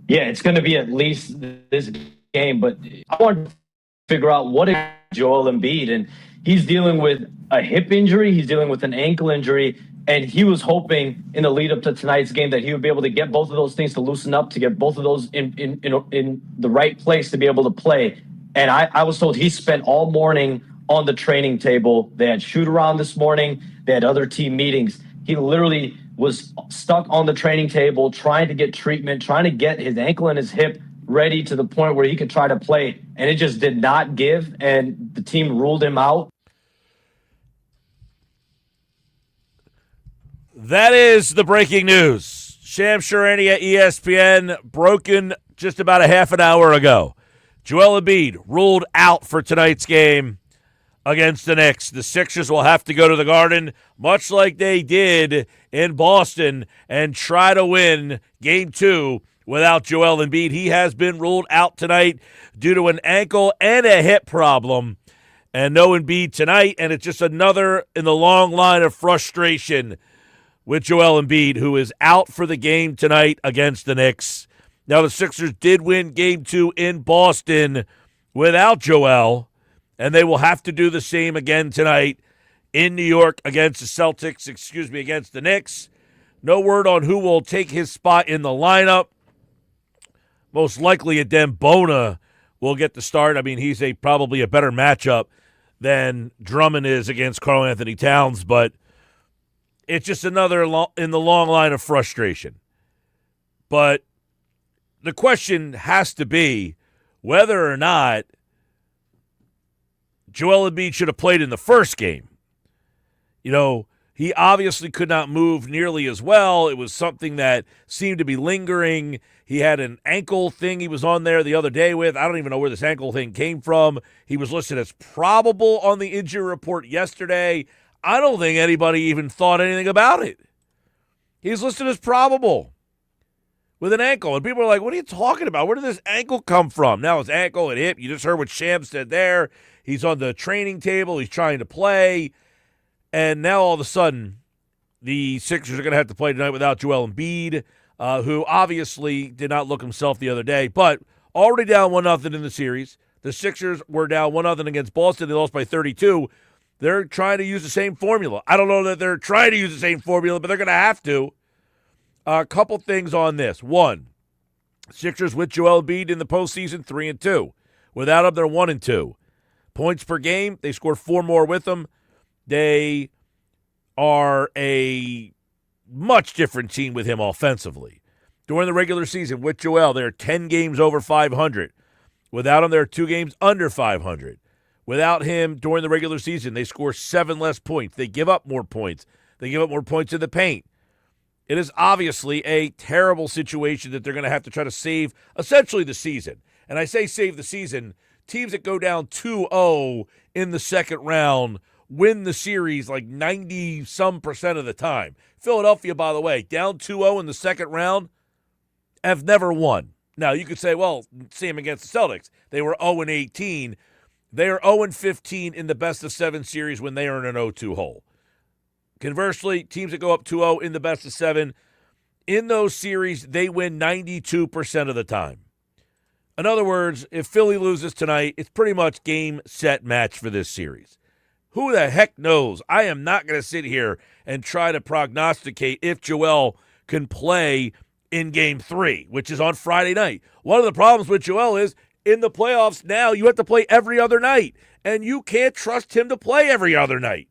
Yeah, it's going to be at least this game, but I want to figure out what is Joel Embiid, and he's dealing with a hip injury, he's dealing with an ankle injury, and he was hoping in the lead up to tonight's game that he would be able to get both of those things to loosen up, to get both of those in the right place to be able to play. And I was told he spent all morning on the training table. They had shoot around this morning. They had other team meetings. He literally was stuck on the training table trying to get treatment, trying to get his ankle and his hip ready to the point where he could try to play. And it just did not give, and the team ruled him out. That is the breaking news. Sham Charania at ESPN, broken just about a half an hour ago. Joel Embiid ruled out for tonight's game against the Knicks. The Sixers will have to go to the Garden, much like they did in Boston, and try to win Game 2 without Joel Embiid. He has been ruled out tonight due to an ankle and a hip problem, and no Embiid tonight, and it's just another in the long line of frustration with Joel Embiid, who is out for the game tonight against the Knicks. Now, the Sixers did win Game 2 in Boston without Joel, and they will have to do the same again tonight in New York against against the Knicks. No word on who will take his spot in the lineup. Most likely Adem Bona will get the start. I mean, he's probably a better matchup than Drummond is against Karl Anthony Towns, but it's just another in the long line of frustration. But the question has to be whether or not Joel Embiid should have played in the first game. You know, he obviously could not move nearly as well. It was something that seemed to be lingering. He had an ankle thing he was on there the other day with. I don't even know where this ankle thing came from. He was listed as probable on the injury report yesterday. I don't think anybody even thought anything about it. He's listed as probable with an ankle. And people are like, what are you talking about? Where did this ankle come from? Now his ankle and hip. You just heard what Sham said there. He's on the training table. He's trying to play. And now all of a sudden, the Sixers are going to have to play tonight without Joel Embiid, who obviously did not look himself the other day, but already down 1-0 in the series. The Sixers were down 1-0 against Boston. They lost by 32. They're trying to use the same formula. I don't know that they're trying to use the same formula, but they're going to have to. A couple things on this. One, Sixers with Joel Embiid in the postseason, 3-2. Without him, they're 1-2. Points per game, they scored 4 more with him. They are a much different team with him offensively. During the regular season with Joel, they're 10 games over 500. Without him, they're 2 games under 500. Without him, during the regular season, they score 7 less points. They give up more points. They give up more points in the paint. It is obviously a terrible situation that they're going to have to try to save essentially the season. And I say save the season, teams that go down 2-0 in the second round win the series like 90-some% of the time. Philadelphia, by the way, down 2-0 in the second round, have never won. Now, you could say, well, same against the Celtics. They were 0-18. They are 0-15 in the best-of-7 series when they are in an 0-2 hole. Conversely, teams that go up 2-0 in the best-of-7, in those series, they win 92% of the time. In other words, if Philly loses tonight, it's pretty much game, set, match for this series. Who the heck knows? I am not going to sit here and try to prognosticate if Joel can play in Game 3, which is on Friday night. One of the problems with Joel is in the playoffs now you have to play every other night, and you can't trust him to play every other night.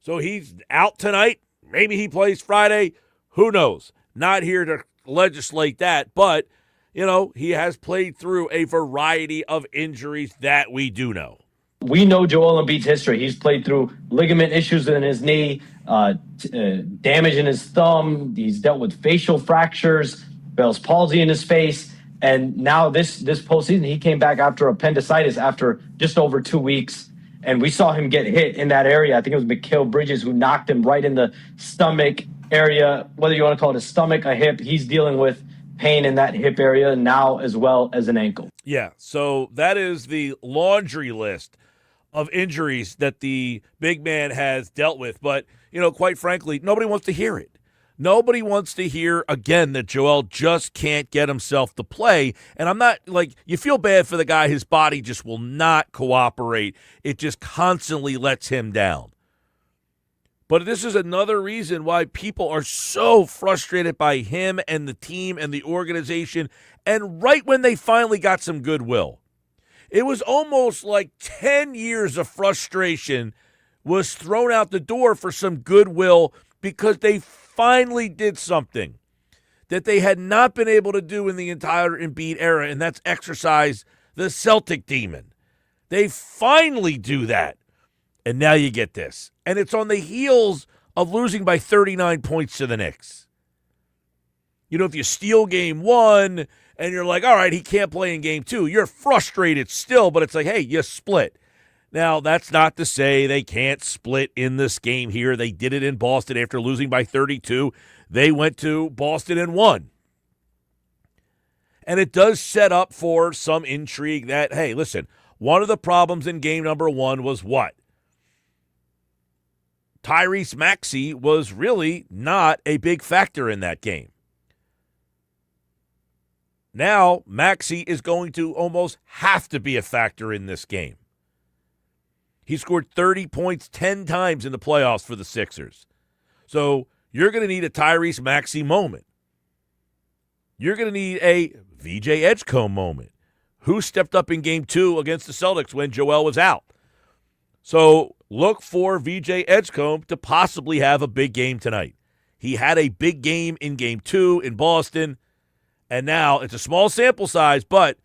So he's out tonight. Maybe he plays Friday. Who knows? Not here to legislate that, but, you know, he has played through a variety of injuries that we do know. We know Joel Embiid's history. He's played through ligament issues in his knee, damage in his thumb. He's dealt with facial fractures, Bell's palsy in his face. And now this postseason, he came back after appendicitis after just over 2 weeks. And we saw him get hit in that area. I think it was Mikal Bridges who knocked him right in the stomach area, whether you want to call it a stomach, a hip. He's dealing with pain in that hip area now as well as an ankle. Yeah, so that is the laundry list of injuries that the big man has dealt with. But, you know, quite frankly, nobody wants to hear it. Nobody wants to hear, again, that Joel just can't get himself to play. And I'm not, like, you feel bad for the guy. His body just will not cooperate. It just constantly lets him down. But this is another reason why people are so frustrated by him and the team and the organization. And right when they finally got some goodwill, it was almost like 10 years of frustration was thrown out the door for some goodwill because they finally did something that they had not been able to do in the entire Embiid era, and that's exercise the Celtic demon. They finally do that, and now you get this. And it's on the heels of losing by 39 points to the Knicks. You know, if you steal game one and you're like, all right, he can't play in game two, you're frustrated still, but it's like, hey, you split. Now, that's not to say they can't split in this game here. They did it in Boston after losing by 32. They went to Boston and won. And it does set up for some intrigue that, hey, listen, one of the problems in game number one was what? Tyrese Maxey was really not a big factor in that game. Now, Maxey is going to almost have to be a factor in this game. He scored 30 points 10 times in the playoffs for the Sixers. So you're going to need a Tyrese Maxey moment. You're going to need a VJ Edgecombe moment. Who stepped up in game two against the Celtics when Joel was out? So look for VJ Edgecombe to possibly have a big game tonight. He had a big game in game two in Boston, and now it's a small sample size, but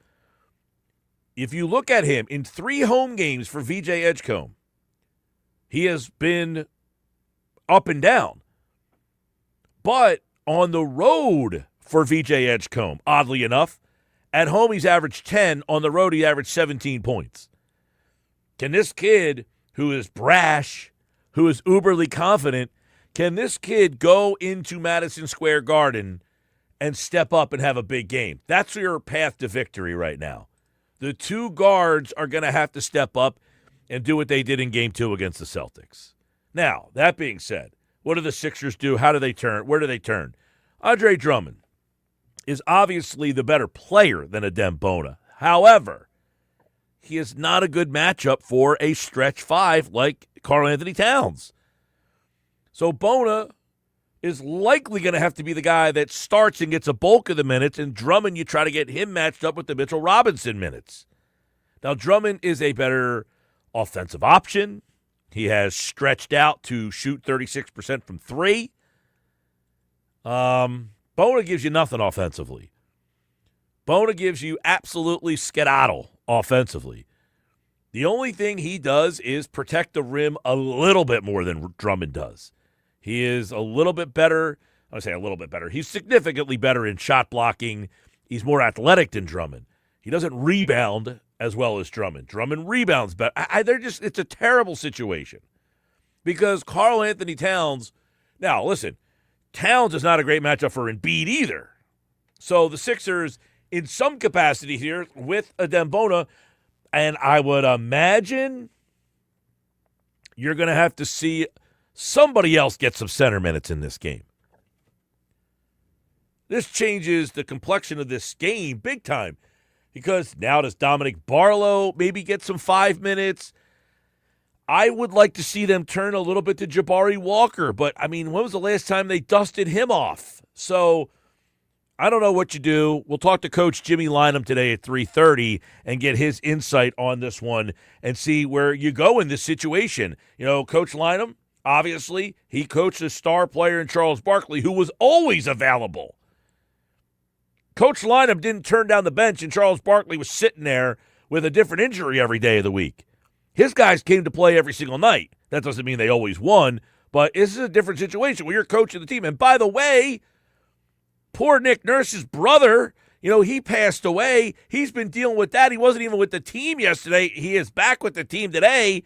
if you look at him in 3 home games for VJ Edgecombe, he has been up and down. But on the road for VJ Edgecombe, oddly enough, at home he's averaged 10. On the road he averaged 17 points. Can this kid, who is brash, who is uberly confident, can this kid go into Madison Square Garden and step up and have a big game? That's your path to victory right now. The 2 guards are going to have to step up and do what they did in game 2 against the Celtics. Now, that being said, what do the Sixers do? How do they turn? Where do they turn? Andre Drummond is obviously the better player than Adem Bona. However, he is not a good matchup for a stretch 5 like Karl-Anthony Towns. So Bona is likely going to have to be the guy that starts and gets a bulk of the minutes, and Drummond, you try to get him matched up with the Mitchell Robinson minutes. Now, Drummond is a better offensive option. He has stretched out to shoot 36% from 3. Bona gives you nothing offensively. Bona gives you absolutely skedaddle offensively. The only thing he does is protect the rim a little bit more than Drummond does. He is a little bit better. I say a little bit better. He's significantly better in shot blocking. He's more athletic than Drummond. He doesn't rebound as well as Drummond. Drummond rebounds better. It's a terrible situation because Karl-Anthony Towns. Now, listen, Towns is not a great matchup for Embiid either. So the Sixers, in some capacity here, with Adem Bona, and I would imagine you're going to have to see somebody else get some center minutes in this game. This changes the complexion of this game big time because now does Dominic Barlow maybe get some 5 minutes? I would like to see them turn a little bit to Jabari Walker, but, I mean, when was the last time they dusted him off? So I don't know what you do. We'll talk to Coach Jimmy Lynam today at 3:30 and get his insight on this one and see where you go in this situation. You know, Coach Lynam, obviously, he coached a star player in Charles Barkley who was always available. Coach Lynam didn't turn down the bench, and Charles Barkley was sitting there with a different injury every day of the week. His guys came to play every single night. That doesn't mean they always won, but this is a different situation where you're coaching the team. And by the way, poor Nick Nurse's brother, he passed away. He's been dealing with that. He wasn't even with the team yesterday. He is back with the team today.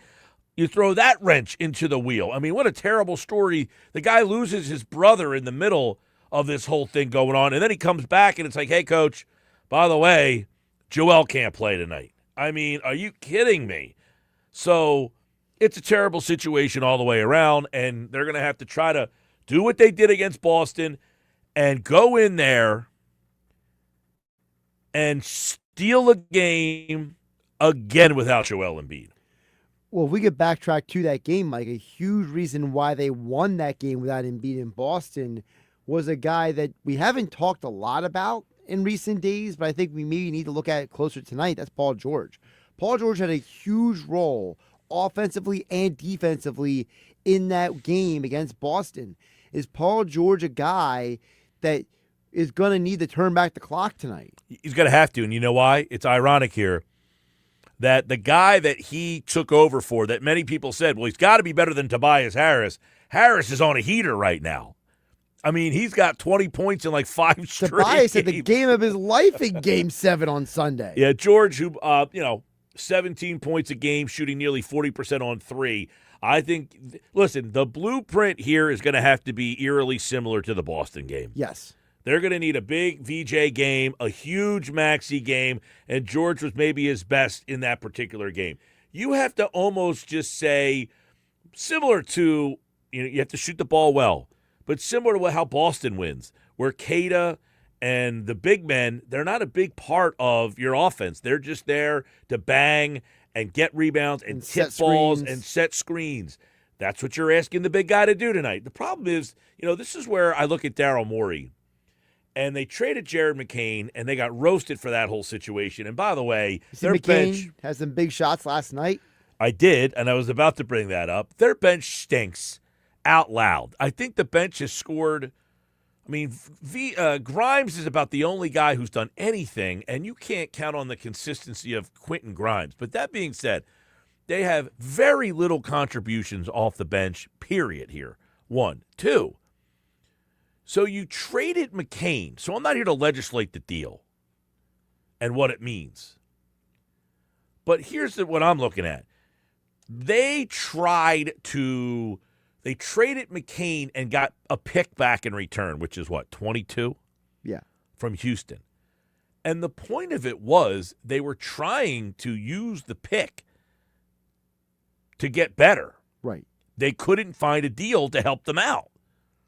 You throw that wrench into the wheel. I mean, what a terrible story. The guy loses his brother in the middle of this whole thing going on, and then he comes back, and it's like, hey, Coach, by the way, Joel can't play tonight. I mean, are you kidding me? So it's a terrible situation all the way around, and they're going to have to try to do what they did against Boston and go in there and steal a game again without Joel Embiid. Well, if we could backtrack to that game, Mike, a huge reason why they won that game without Embiid in Boston was a guy that we haven't talked a lot about in recent days, but I think we maybe need to look at it closer tonight. That's Paul George. Paul George had a huge role offensively and defensively in that game against Boston. Is Paul George a guy that is going to need to turn back the clock tonight? He's going to have to, and you know why? It's ironic here that the guy that he took over for, that many people said, well, he's got to be better than Tobias Harris. Harris is on a heater right now. I mean, he's got 20 points in like 5 straight Tobias games. had the game of his life in Game 7 on Sunday. Yeah, George, who, 17 points a game, shooting nearly 40% on 3. I think, listen, the blueprint here is going to have to be eerily similar to the Boston game. Yes. They're going to need a big VJ game, a huge Maxey game, and George was maybe his best in that particular game. You have to almost just say, similar to, you have to shoot the ball well, but similar to how Boston wins, where Cada and the big men, they're not a big part of your offense. They're just there to bang and get rebounds and tip balls and set screens. That's what you're asking the big guy to do tonight. The problem is, this is where I look at Daryl Morey. And they traded Jared McCain, and they got roasted for that whole situation. And by the way, their McCain bench has some big shots last night. I did, and I was about to bring that up. Their bench stinks out loud. I think the bench has scored. I mean, Grimes is about the only guy who's done anything, and you can't count on the consistency of Quentin Grimes. But that being said, they have very little contributions off the bench, period, here. 1. 2. So you traded McCain. So I'm not here to legislate the deal and what it means. But here's what I'm looking at. They traded McCain and got a pick back in return, which is what, 22? Yeah. From Houston. And the point of it was they were trying to use the pick to get better. Right. They couldn't find a deal to help them out.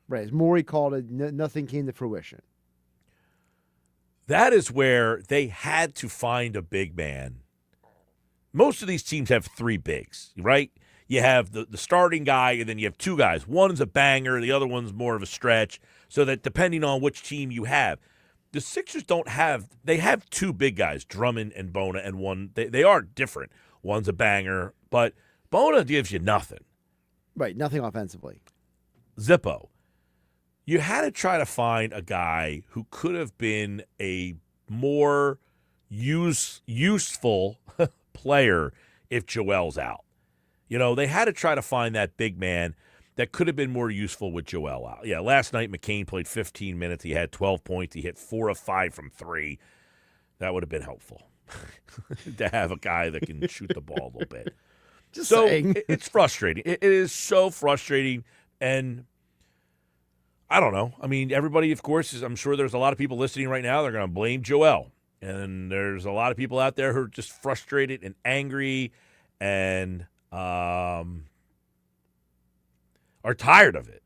Right. As Morey called it, nothing came to fruition. That is where they had to find a big man. Most of these teams have 3 bigs, right? You have the starting guy, and then you have 2 guys. One's a banger, the other one's more of a stretch, so that depending on which team you have. The Sixers they have 2 big guys, Drummond and Bona, and one, they are different. One's a banger, but Bona gives you nothing. Right, nothing offensively. Zippo. You had to try to find a guy who could have been a more useful player if Joel's out. They had to try to find that big man that could have been more useful with Joel out. Yeah, last night McCain played 15 minutes. He had 12 points. He hit 4 of 5 from 3. That would have been helpful to have a guy that can shoot the ball a little bit. Just saying. It's frustrating. It is so frustrating, and I don't know. I mean, everybody, of course, I'm sure there's a lot of people listening right now. They're going to blame Joel. And there's a lot of people out there who are just frustrated and angry and are tired of it.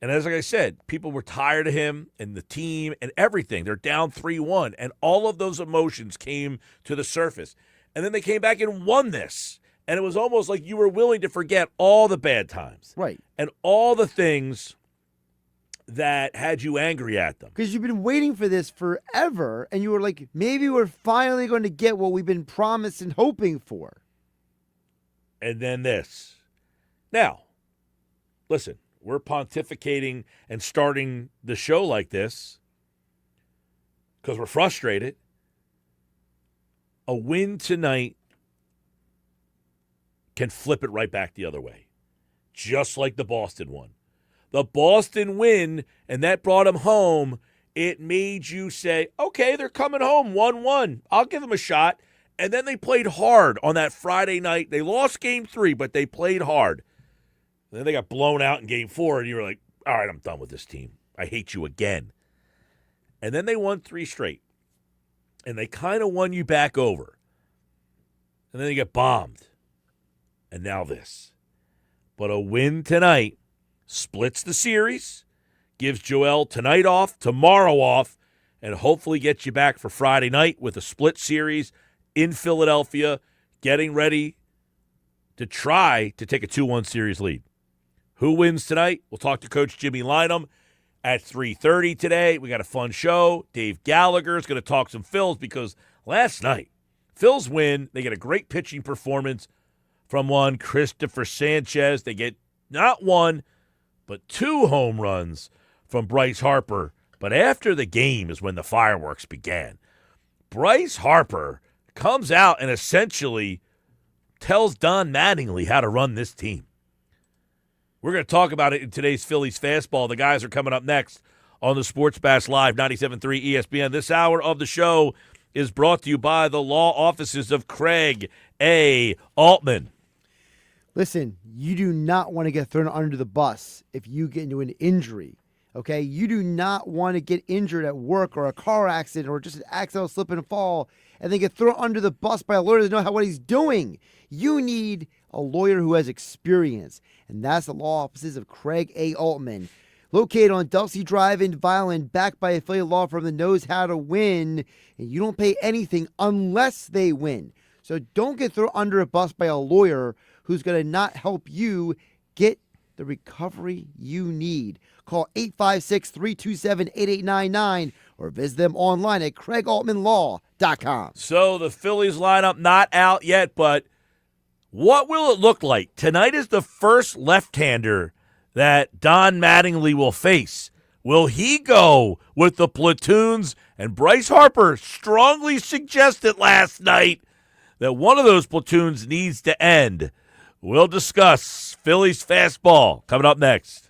And as like I said, people were tired of him and the team and everything. They're down 3-1. And all of those emotions came to the surface. And then they came back and won this. And it was almost like you were willing to forget all the bad times. Right. And all the things that had you angry at them. Because you've been waiting for this forever, and you were like, maybe we're finally going to get what we've been promised and hoping for. And then this. Now, listen, we're pontificating and starting the show like this because we're frustrated. A win tonight can flip it right back the other way, just like the Boston one. The Boston win, and that brought them home. It made you say, okay, they're coming home 1-1. I'll give them a shot. And then they played hard on that Friday night. They lost game 3, but they played hard. And then they got blown out in game 4, and you were like, all right, I'm done with this team. I hate you again. And then they won 3 straight. And they kind of won you back over. And then they get bombed. And now this. But a win tonight splits the series, gives Joel tonight off, tomorrow off, and hopefully gets you back for Friday night with a split series in Philadelphia, getting ready to try to take a 2-1 series lead. Who wins tonight? We'll talk to Coach Jimmy Lynam at 3:30 today. We got a fun show. Dave Gallagher is going to talk some Phils because last night, Phils win. They get a great pitching performance from one Christopher Sanchez. They get not one, but 2 home runs from Bryce Harper. But after the game is when the fireworks began. Bryce Harper comes out and essentially tells Don Mattingly how to run this team. We're going to talk about it in today's Phillies Fastball. The guys are coming up next on the Sports Bash Live, 97.3 ESPN. This hour of the show is brought to you by the law offices of Craig A. Altman. Listen, you do not want to get thrown under the bus if you get into an injury, okay? You do not want to get injured at work or a car accident or just an accidental slip and fall and then get thrown under the bus by a lawyer that doesn't know what he's doing. You need a lawyer who has experience, and that's the law offices of Craig A. Altman. Located on Dulcie Drive in Violin, backed by a affiliate law firm that knows how to win, and you don't pay anything unless they win. So don't get thrown under a bus by a lawyer who's going to not help you get the recovery you need. Call 856-327-8899 or visit them online at craigaltmanlaw.com. So the Phillies lineup not out yet, but what will it look like? Tonight is the first left-hander that Don Mattingly will face. Will he go with the platoons? And Bryce Harper strongly suggested last night that one of those platoons needs to end. We'll discuss Phillies Fastball coming up next.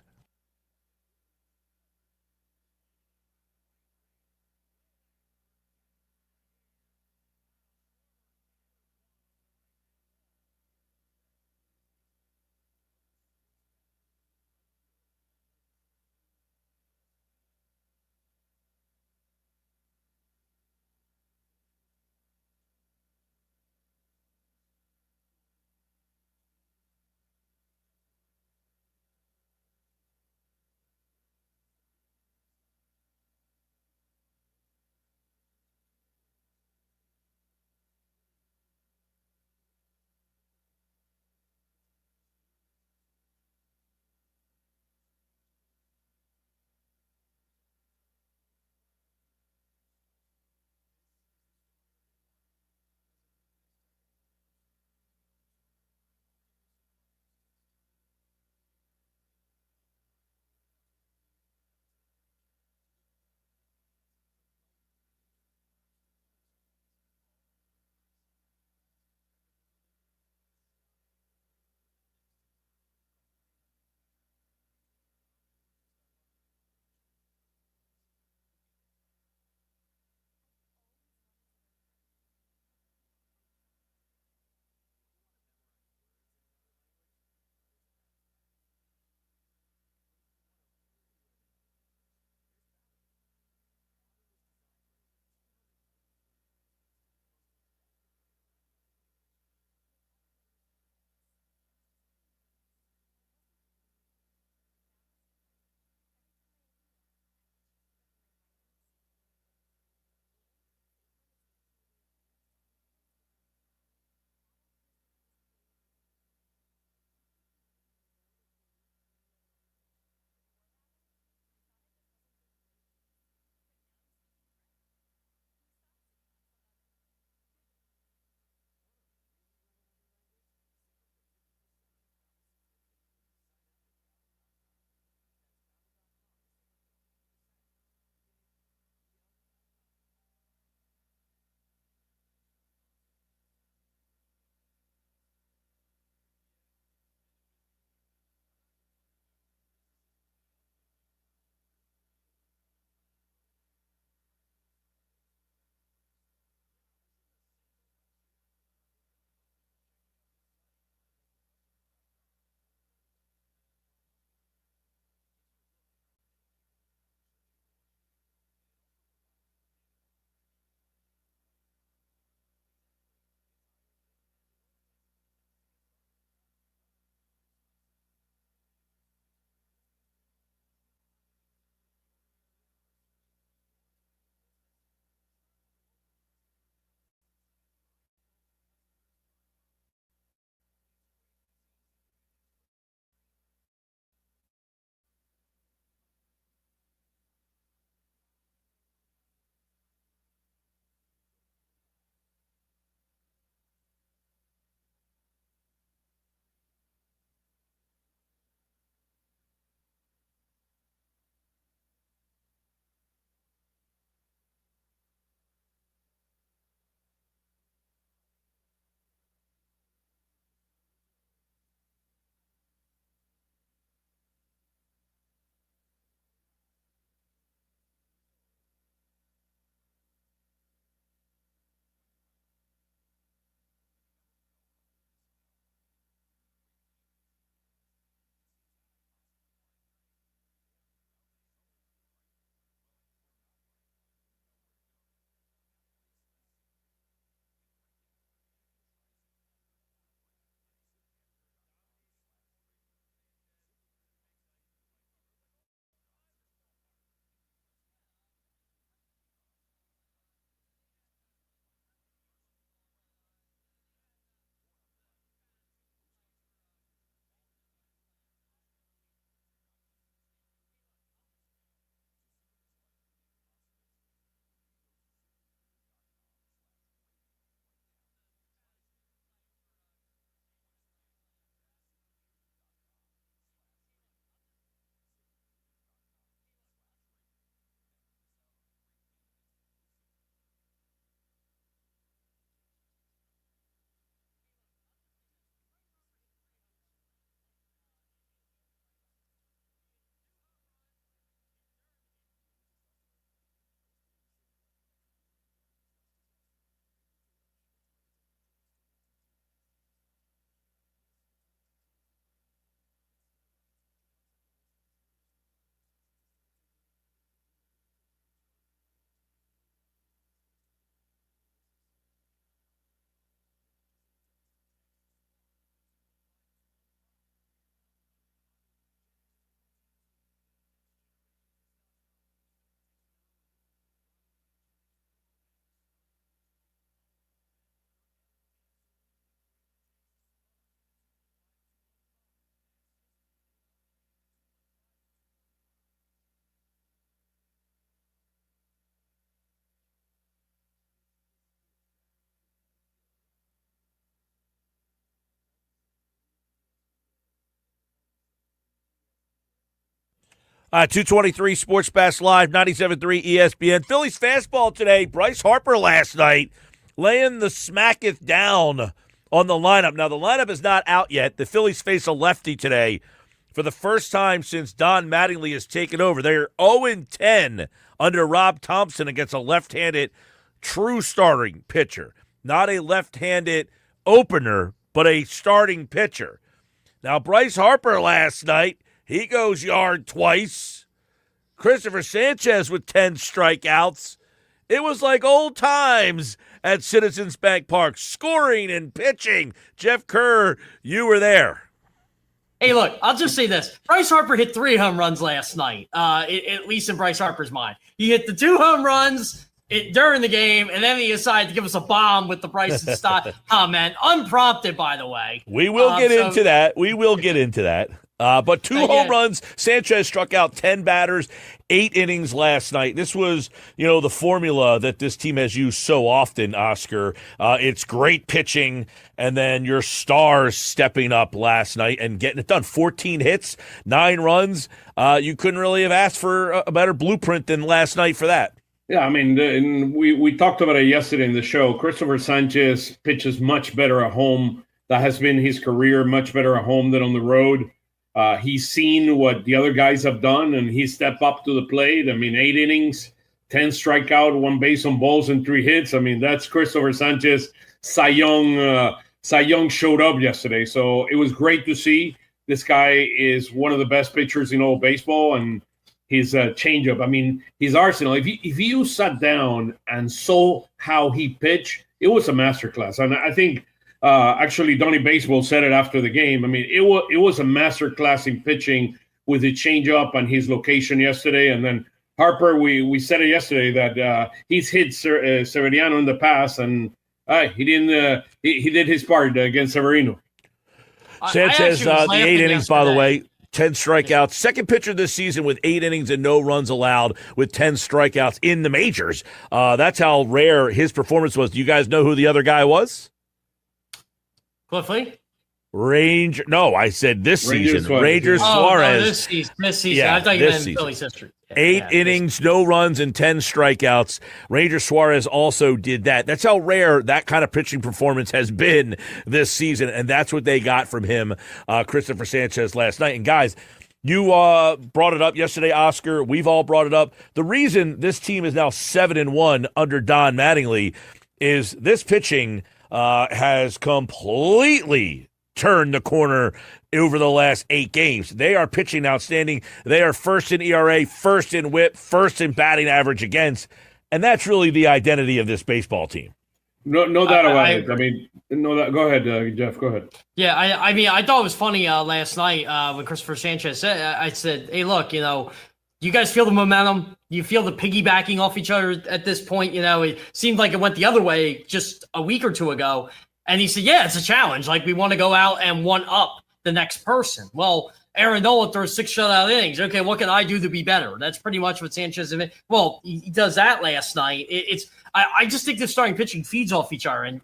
223 Sports Bash Live, 97.3 ESPN. Phillies fastball today. Bryce Harper last night laying the smacketh down on the lineup. Now, the lineup is not out yet. The Phillies face a lefty today for the first time since Don Mattingly has taken over. They're 0-10 under Rob Thompson against a left-handed true starting pitcher. Not a left-handed opener, but a starting pitcher. Now, Bryce Harper last night, he goes yard twice. Christopher Sanchez with 10 strikeouts. It was like old times at Citizens Bank Park, scoring and pitching. Jeff Kerr, you were there. Hey, look, I'll just say this. Bryce Harper hit 3 home runs last night, at least in Bryce Harper's mind. He hit the 2 home runs during the game, and then he decided to give us a bomb with the Bryce and Stott comment, unprompted, by the way. We will get into that. We will get into that. But 2 home runs. Sanchez struck out 10 batters, 8 innings last night. This was, the formula that this team has used so often, Oscar. It's great pitching, and then your stars stepping up last night and getting it done. 14 hits, 9 runs. You couldn't really have asked for a better blueprint than last night for that. Yeah, I mean, we talked about it yesterday in the show. Christopher Sanchez pitches much better at home. That has been his career, much better at home than on the road. He's seen what the other guys have done, and he stepped up to the plate. I mean, 8 innings, 10 strikeout, 1 base on balls, and 3 hits. I mean, that's Christopher Sanchez. Cy Young showed up yesterday, so it was great to see. This guy is one of the best pitchers in all baseball, and his changeup. I mean, his arsenal. If you sat down and saw how he pitched, it was a masterclass. And I think actually Donnie Baseball said it after the game. I mean, it was a masterclass in pitching with the changeup and his location yesterday. And then Harper, we said it yesterday that he's hit Severiano in the past, and he didn't. He did his part against Severino. Sanchez, the 8 innings, by the way. 10 strikeouts. Second pitcher this season with 8 innings and no runs allowed with 10 strikeouts in the majors. That's how rare his performance was. Do you guys know who the other guy was? Cliffley? No, I said this season. Suarez. Rangers Oh, Suarez. no, this season. Yeah, I thought you this meant season. Phillies history. 8 innings, no runs, and 10 strikeouts. Ranger Suarez also did that. That's how rare that kind of pitching performance has been this season, and that's what they got from him, Christopher Sanchez, last night. And, guys, you brought it up yesterday, Oscar. We've all brought it up. The reason this team is now 7-1 under Don Mattingly is this pitching has completely turned the corner over the last 8 games. They are pitching outstanding. They are first in ERA, first in WHIP, first in batting average against, and that's really the identity of this baseball team. No doubt about it. I mean, go ahead, Jeff. Go ahead. Yeah, I mean, I thought it was funny last night when Christopher Sanchez said, I said, hey, look, you guys feel the momentum? You feel the piggybacking off each other at this point? It seemed like it went the other way just a week or 2 ago. And he said, yeah, it's a challenge. Like, we want to go out and one-up the next person. Well, Aaron Nola throws 6 shutout innings. Okay, what can I do to be better? That's pretty much what Sanchez did. Well, he does that last night. I just think the starting pitching feeds off each other. And,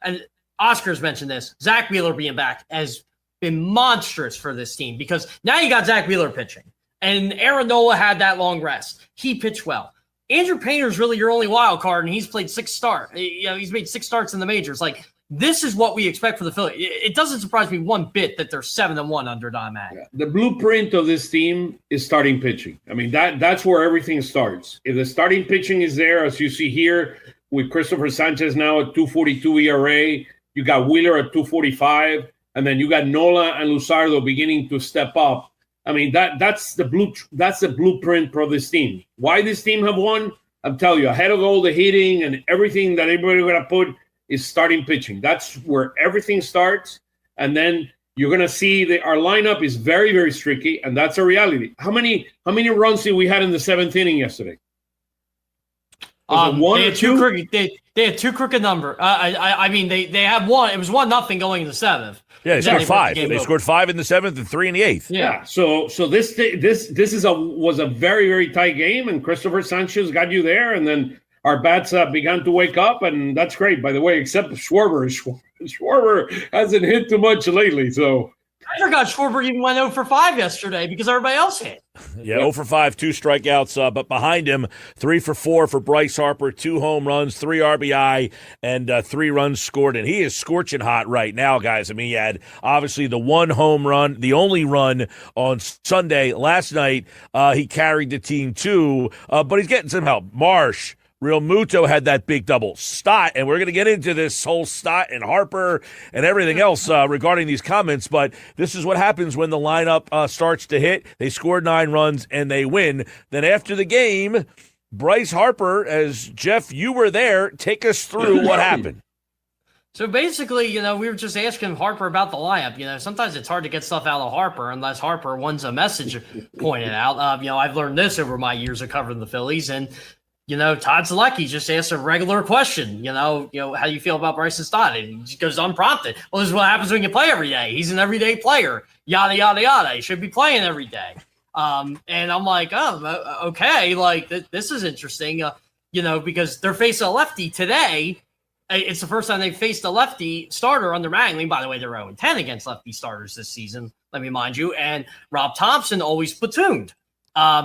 and Oscar's mentioned this. Zach Wheeler being back has been monstrous for this team because now you got Zach Wheeler pitching. And Aaron Nola had that long rest. He pitched well. Andrew Painter's really your only wild card, and he's played 6 starts. He's made 6 starts in the majors. Like, this is what we expect for the Phillies. It doesn't surprise me one bit that they're 7-1 under Don Mattingly. Yeah. The blueprint of this team is starting pitching. I mean, that's where everything starts. If the starting pitching is there, as you see here, with Christopher Sanchez now at 2.42 ERA, you got Wheeler at 2.45, and then you got Nola and Luzardo beginning to step up. I mean, that's the blueprint for this team. Why this team have won? I'm telling you, ahead of all the hitting and everything that everybody gonna put is starting pitching. That's where everything starts. And then you're going to see our lineup is very, very streaky, and that's a reality. How many runs did we had in the 7th inning yesterday? One they or had two? They had 2 crooked number. I mean, they had 1. It was 1-0 going in the 7th. Yeah, they scored 5. They scored 5 in the 7th and 3 in the 8th. Yeah. So this was a very, very tight game, and Christopher Sanchez got you there, and then our bats began to wake up, and that's great, by the way, except Schwarber. Schwarber hasn't hit too much lately, so I forgot Schwarber even went 0 for 5 yesterday because everybody else hit. Yeah, 0 for 5, 2 strikeouts, but behind him, 3 for 4 for Bryce Harper, 2 home runs, 3 RBI, and 3 runs scored. And he is scorching hot right now, guys. I mean, he had obviously the 1 home run, the only run on Sunday. Last night, he carried the team too, but he's getting some help. Marsh, Real Muto had that big double. Stott, and we're going to get into this whole Stott and Harper and everything else regarding these comments, but this is what happens when the lineup starts to hit. They score 9 runs, and they win. Then after the game, Bryce Harper, as Geoff, you were there, take us through what happened. So basically, we were just asking Harper about the lineup. Sometimes it's hard to get stuff out of Harper unless Harper wants a message pointed out. I've learned this over my years of covering the Phillies, and Todd Zalecki just asked a regular question. How do you feel about Bryson Stott? And he just goes unprompted. Well, this is what happens when you play every day. He's an everyday player. Yada yada yada. He should be playing every day. And I'm like, oh, okay. Like this is interesting. Because they're facing a lefty today. It's the first time they've faced a lefty starter under Mattingly. By the way, they're 0-10 against lefty starters this season. Let me remind you. And Rob Thompson always platooned.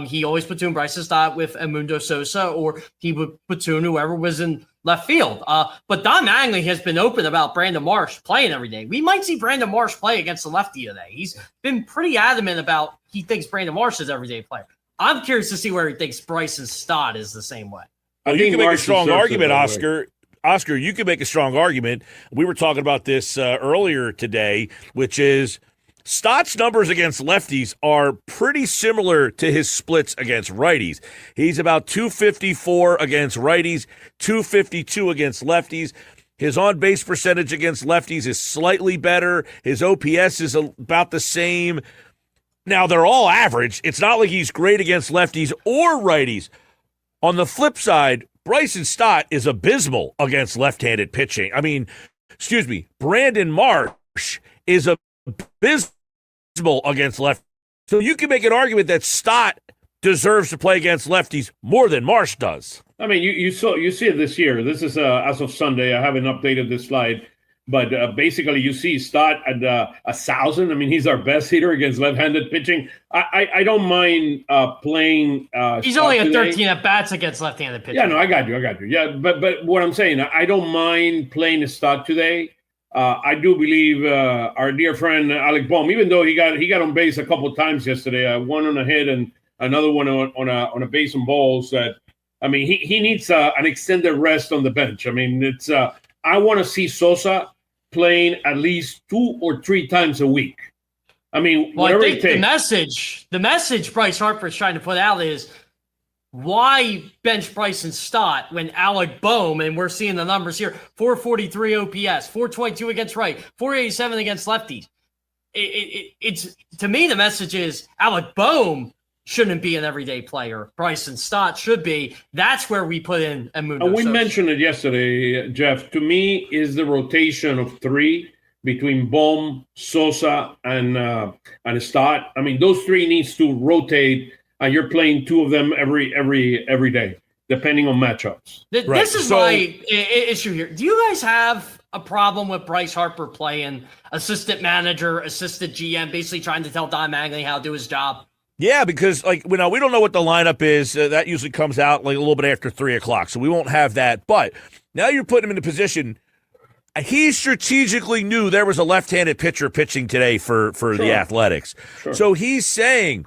He always platooned Bryson Stott with Edmundo Sosa, or he would platoon whoever was in left field. But Don Mattingly has been open about Brandon Marsh playing every day. We might see Brandon Marsh play against the lefty today. He's been pretty adamant about he thinks Brandon Marsh is an everyday player. I'm curious to see where he thinks Bryson Stott is the same way. Well, you can make a strong argument, Oscar. Oscar, you can make a strong argument. We were talking about this earlier today, which is Stott's numbers against lefties are pretty similar to his splits against righties. He's about 254 against righties, 252 against lefties. His on-base percentage against lefties is slightly better. His OPS is about the same. Now, they're all average. It's not like he's great against lefties or righties. On the flip side, Bryson Stott is abysmal against left-handed pitching. Brandon Marsh is abysmal against left. So you can make an argument that Stott deserves to play against lefties more than Marsh does. I mean, you see it this year. This is as of Sunday. I haven't updated this slide, but basically you see Stott at 1,000. I mean, he's our best hitter against left-handed pitching. I don't mind playing. He's Stott only at today. 13 at bats against left-handed pitching. Yeah, no, I got you. Yeah, but what I'm saying, I don't mind playing Stott today. I do believe our dear friend Alec Bohm, even though he got on base a couple of times yesterday, one on a hit and another one on a base and balls. That I mean, he needs an extended rest on the bench. I mean, it's I want to see Sosa playing at least 2 or 3 times a week. I mean, well, whatever I think it takes. the message Bryce Harper is trying to put out is, why bench Bryson Stott when Alec Bohm, and we're seeing the numbers here, 443 OPS, 422 against right, 487 against lefties. It's to me, the message is Alec Bohm shouldn't be an everyday player. Bryson Stott should be. That's where we put in Edmundo And we Sosa. mentioned it yesterday, Geoff. To me, is the rotation of 3 between Bohm, Sosa, and Stott. I mean, those 3 needs to rotate. And you're playing 2 of them every day, depending on matchups. This is my issue here. Do you guys have a problem with Bryce Harper playing assistant manager, assistant GM, basically trying to tell Don Mattingly how to do his job? Yeah, because we don't know what the lineup is. That usually comes out like a little bit after 3:00, so we won't have that. But now you're putting him in a position. He strategically knew there was a left-handed pitcher pitching today for the Athletics. Sure. So he's saying,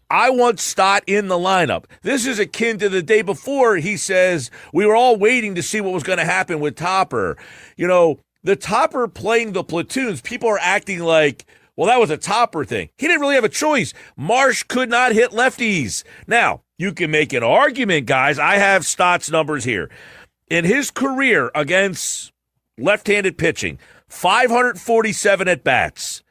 I want Stott in the lineup. This is akin to the day before. He says we were all waiting to see what was going to happen with Topper. The Topper playing the platoons, people are acting like, well, that was a Topper thing. He didn't really have a choice. Marsh could not hit lefties. Now, you can make an argument, guys. I have Stott's numbers here. In his career against left-handed pitching, 547 at-bats,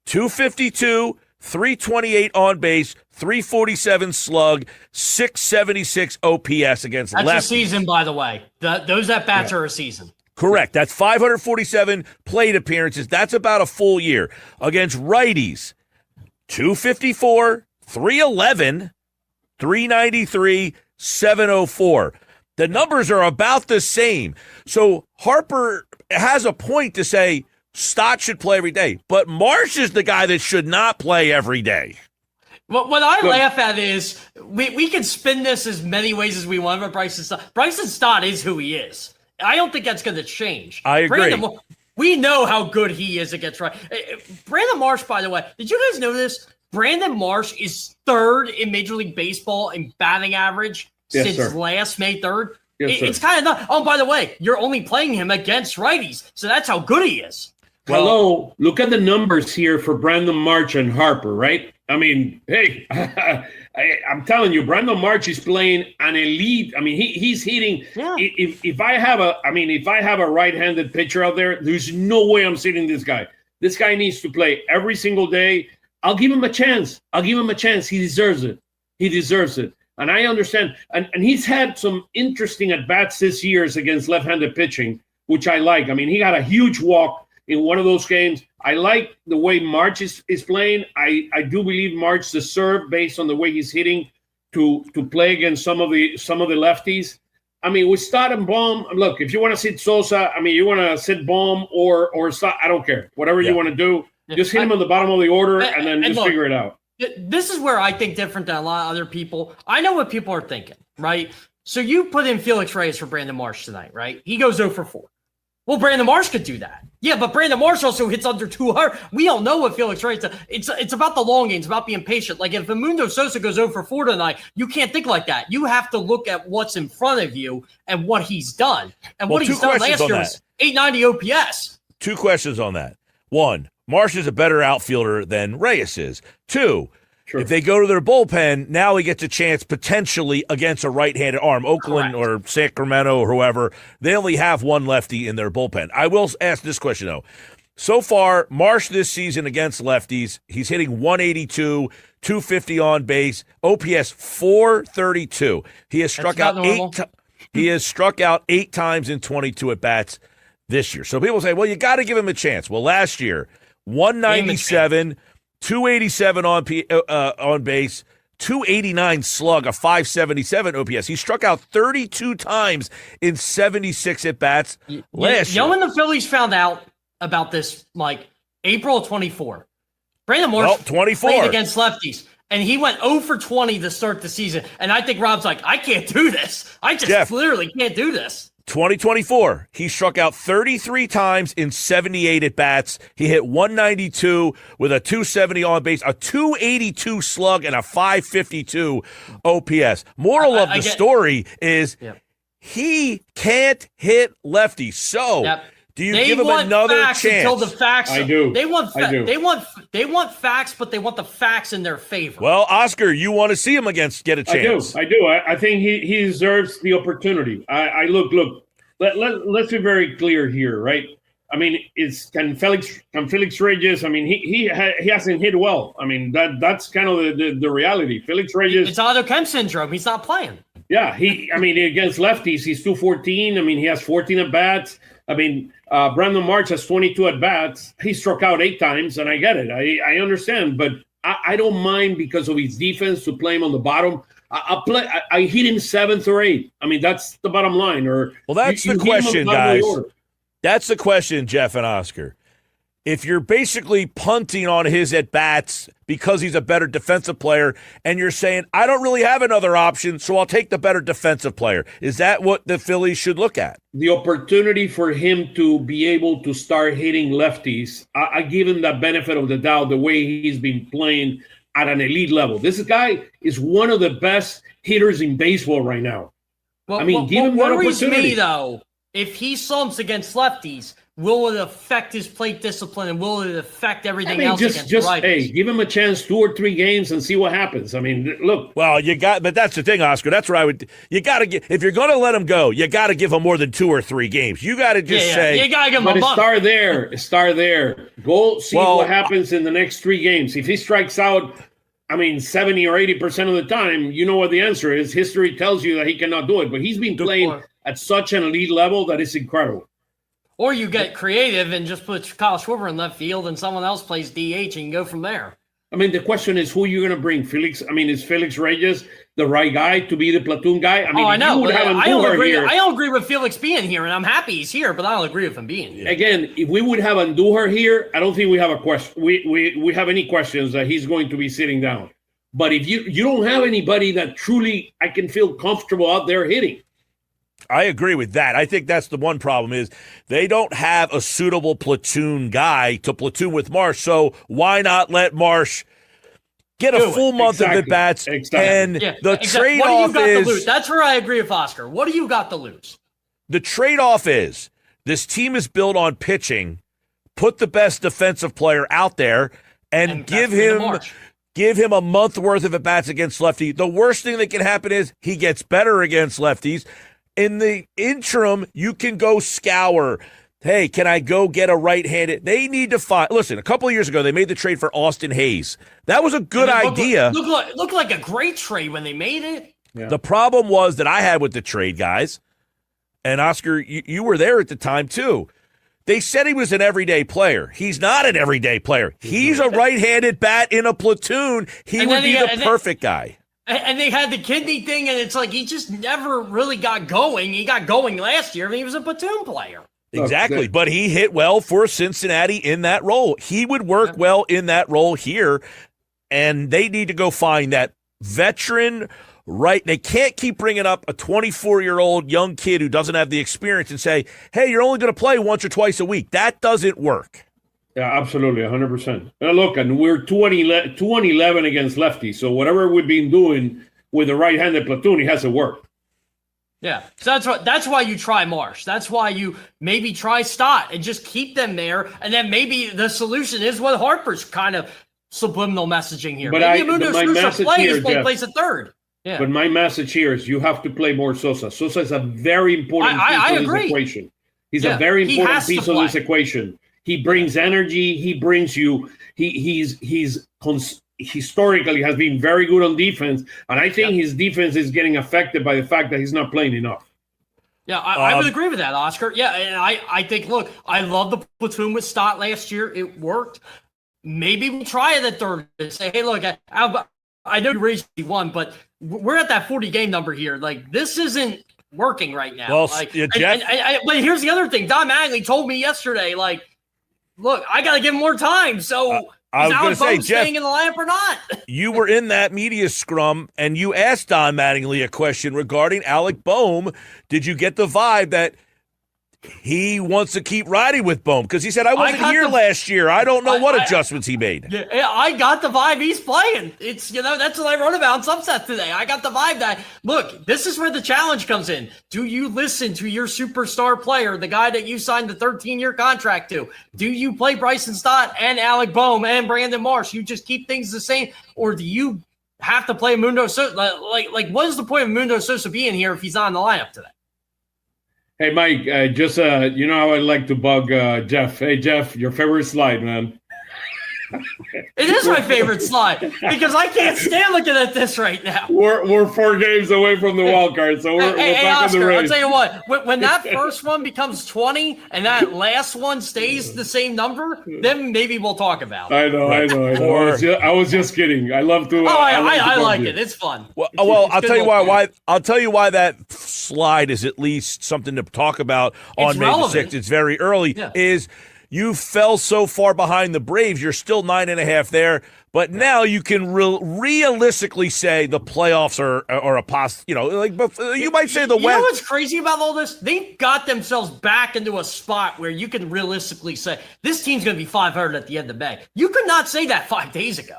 252, 328 on base, 347 slug, 676 OPS against lefties. That's a season, by the way. Those at-bats are a season. Correct. That's 547 plate appearances. That's about a full year. Against righties, 254, 311, 393, 704. The numbers are about the same. So Harper has a point to say, Stott should play every day, but Marsh is the guy that should not play every day. What I laugh at is we can spin this as many ways as we want, but Bryson Stott is who he is. I don't think that's going to change. I agree. We know how good he is against right. Brandon Marsh, by the way, did you guys know this? Brandon Marsh is third in Major League Baseball in batting average since last May 3rd. Yes, it's kind of not. Oh, by the way, you're only playing him against righties, so that's how good he is. Well, hello, look at the numbers here for Brandon Marsh and Harper, right? I mean, hey, I'm telling you, Brandon Marsh is playing an elite. I mean, he's hitting. Yeah. If I have a right-handed pitcher out there, there's no way I'm sitting this guy. This guy needs to play every single day. I'll give him a chance. He deserves it. And I understand. And he's had some interesting at-bats this year against left-handed pitching, which I like. I mean, he got a huge walk in one of those games. I like the way March is playing. I do believe March deserved, based on the way he's hitting, to play against some of the lefties. I mean, with Stott and Baum, look, if you want to sit Sosa, I mean, you want to sit Baum or Stott, I don't care. Whatever you want to do, just hit him on the bottom of the order and then just figure it out. This is where I think different than a lot of other people. I know what people are thinking, right? So you put in Felix Reyes for Brandon Marsh tonight, right? He goes 0 for 4. Well, Brandon Marsh could do that. Yeah, but Brandon Marsh also hits under 200. We all know what Felix Reyes does. It's about the long game. It's about being patient. Like if Edmundo Sosa goes 0 for 4 tonight, you can't think like that. You have to look at what's in front of you and what he's done. And what he's done last year was 890 OPS. 2 questions on that. 1, Marsh is a better outfielder than Reyes is. 2, if they go to their bullpen, now he gets a chance potentially against a right-handed arm. Oakland or Sacramento or whoever, they only have one lefty in their bullpen. I will ask this question, though. So far, Marsh this season against lefties, he's hitting 182, 250 on base, OPS 432. He has struck out he has struck out 8 times in 22 at-bats this year. So people say, well, you got to give him a chance. Well, last year, 197, 287 on base, 289 slug, a 577 OPS. He struck out 32 times in 76 at-bats last year. When the Phillies found out about this, Mike, April 24. Brandon Marsh played against lefties, and he went 0 for 20 to start the season. And I think Rob's like, I can't do this. I just literally can't do this. 2024, he struck out 33 times in 78 at-bats. He hit 192 with a 270 on base, a 282 slug, and a 552 OPS. Moral of the story is he can't hit lefties. So do you give him another chance? Until the facts. I do. They want facts, but they want the facts in their favor. Well, Oscar, you want to see him get a chance? I do. I think he deserves the opportunity. Look. Let's be very clear here, right? I mean, can Felix Reyes? I mean, he hasn't hit well. I mean, that's kind of the reality. Felix Reyes. It's Otto Kemp syndrome. He's not playing. Yeah, against lefties, he's 214. I mean, he has 14 at bats. I mean, Brandon Marsh has 22 at bats. He struck out 8 times, and I get it. I understand, but I don't mind because of his defense to play him on the bottom. I hit him 7th or 8th. I mean, that's the bottom line. That's the question, guys. That's the question, Geoff and Oscar. If you're basically punting on his at-bats because he's a better defensive player, and you're saying, I don't really have another option, so I'll take the better defensive player. Is that what the Phillies should look at? The opportunity for him to be able to start hitting lefties, I give him the benefit of the doubt the way he's been playing at an elite level. This guy is one of the best hitters in baseball right now. Well, I mean, give him that opportunity. Me, though, if he slumps against lefties, will it affect his plate discipline, and will it affect everything else against righties? Hey, give him a chance 2 or 3 games and see what happens. I mean, look. Well, but that's the thing, Oscar. That's where you got to get, if you're going to let him go, you got to give him more than 2 or 3 games. You got to just say. You got to give him a month. Start there. Go see what happens in the next 3 games. If he strikes out, 70 or 80% of the time, you know what the answer is. History tells you that he cannot do it. But he's been playing at such an elite level that it's incredible. Or you get creative and just put Kyle Schwarber in left field and someone else plays DH and you go from there. I mean, the question is who you're going to bring. Felix. I mean, is Felix Reyes the right guy to be the platoon guy? I mean, I know. I don't agree. Here, I don't agree with Felix being here, and I'm happy he's here, but I don't agree with him being here. Again, if we would have Andujar here, I don't think we have a question. We have any questions that he's going to be sitting down. But if you don't have anybody that truly I can feel comfortable out there hitting. I agree with that. I think that's the one problem is they don't have a suitable platoon guy to platoon with Marsh. So why not let Marsh get a full month of at-bats? And the trade-off is... That's where I agree with Oscar. What do you got to lose? The trade-off is this team is built on pitching. Put the best defensive player out there and give him a month worth of at-bats against lefty. The worst thing that can happen is he gets better against lefties. In the interim, you can go scour. Hey, can I go get a right-handed? They need to find. Listen, a couple of years ago, they made the trade for Austin Hayes. That was a good idea. Looked like a great trade when they made it. Yeah. The problem was that I had with the trade, guys, and Oscar, you were there at the time too. They said he was an everyday player. He's not an everyday player. He's a right-handed bat in a platoon. He would be the perfect guy. And they had the kidney thing, and it's like he just never really got going. He got going last year, and he was a platoon player. Exactly, but he hit well for Cincinnati in that role. He would work well in that role here, and they need to go find that veteran right. They can't keep bringing up a 24-year-old young kid who doesn't have the experience and say, hey, you're only going to play once or twice a week. That doesn't work. Yeah, absolutely, 100%. Look, and we're 2-11 against lefties, so whatever we've been doing with the right-handed platoon, it has to work. Yeah, so that's why you try Marsh. That's why you maybe try Stott and just keep them there, and then maybe the solution is what Harper's kind of subliminal messaging here. But maybe my message here, Jeff, plays a third. Yeah. But my message here is you have to play more Sosa. Sosa is a very important piece of this equation. He's a very important piece of this equation. He brings energy. He brings you. He's historically has been very good on defense, and I think his defense is getting affected by the fact that he's not playing enough. Yeah, I would agree with that, Oscar. Yeah, and I think, look, I love the platoon with Stott last year. It worked. Maybe we'll try it at third and say, hey, look, I know you raised 1, but we're at that 40-game number here. Like, this isn't working right now. Well, Jeff. But here's the other thing. Don Mattingly told me yesterday, like, look, I got to give him more time. So I was going to say, Jeff, staying in the lineup or not? You were in that media scrum, and you asked Don Mattingly a question regarding Alec Boehm. Did you get the vibe that he wants to keep riding with Boehm? Because he said, I wasn't here last year. I don't know what adjustments he made. Yeah, I got the vibe he's playing. It's, that's what I wrote about in Subset today. I got the vibe that, look, this is where the challenge comes in. Do you listen to your superstar player, the guy that you signed the 13-year contract to? Do you play Bryson Stott and Alec Boehm and Brandon Marsh? You just keep things the same? Or do you have to play Mundo Sosa? Like, what is the point of Mundo Sosa being here if he's not in the lineup today? Hey, Mike, you know how I like to bug Jeff. Hey, Jeff, your favorite slide, man. It is my favorite slide because I can't stand looking at this right now. We're 4 games away from the wild card, so we're back Oscar, in the race. I'll tell you what, when that first one becomes 20 and that last one stays the same number, then maybe we'll talk about it. I know. I was just kidding. I love to. I like it. It's fun. Well, I'll tell you why. I'll tell you why that slide is at least something to talk about on May the 6th. It's very early. Yeah. Is you fell so far behind the Braves, you're still 9.5 there, but now you can realistically say the playoffs are a you might say the West. You know what's crazy about all this? They got themselves back into a spot where you can realistically say this team's going to be 500 at the end of May. You could not say that 5 days ago.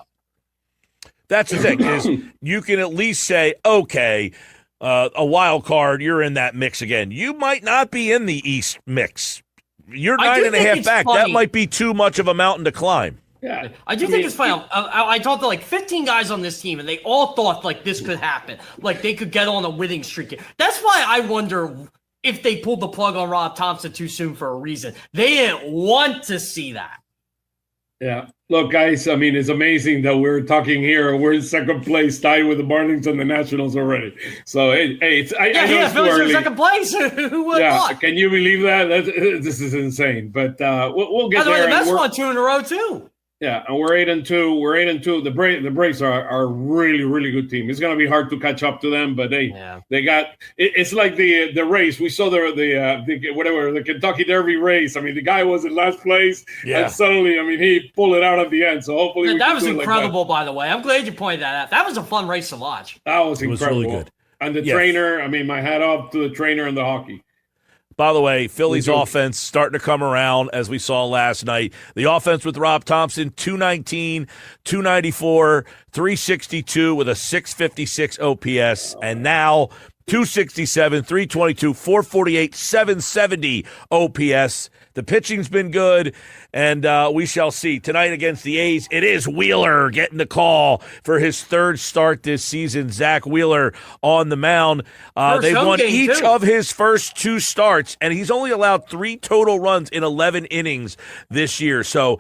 That's the thing is you can at least say, okay, a wild card, you're in that mix again. You might not be in the East mix. You're 9.5 back. Funny. That might be too much of a mountain to climb. Yeah, I think it's funny. I talked to like 15 guys on this team, and they all thought like this could happen. Like they could get on a winning streak. That's why I wonder if they pulled the plug on Rob Thompson too soon for a reason. They didn't want to see that. Yeah. Look, guys, I mean, it's amazing that we're talking here. We're in second place, tied with the Marlins and the Nationals already. So, I know it's too early. Second place. Who would have thought? Can you believe that? This is insane. But we'll get there. The Mets won 2 in a row, too. Yeah, and we're 8-2. We're 8-2. The Braves are a really, really good team. It's going to be hard to catch up to them, but they got. It's like the race. We saw the Kentucky Derby race. I mean, the guy was in last place, and suddenly, I mean, he pulled it out at the end. So hopefully, that was incredible. By the way, I'm glad you pointed that out. That was a fun race to watch. That was incredible. It was really good. And the trainer. I mean, my hat off to the trainer and the hockey. By the way, Phillies offense starting to come around, as we saw last night. The offense with Rob Thompson, 219, 294, 362 with a 656 OPS. And now 267, 322, 448, 770 OPS. The pitching's been good, and we shall see. Tonight against the A's, it is Wheeler getting the call for his third start this season. Zach Wheeler on the mound. They've won each of his first 2 starts, and he's only allowed 3 total runs in 11 innings this year. So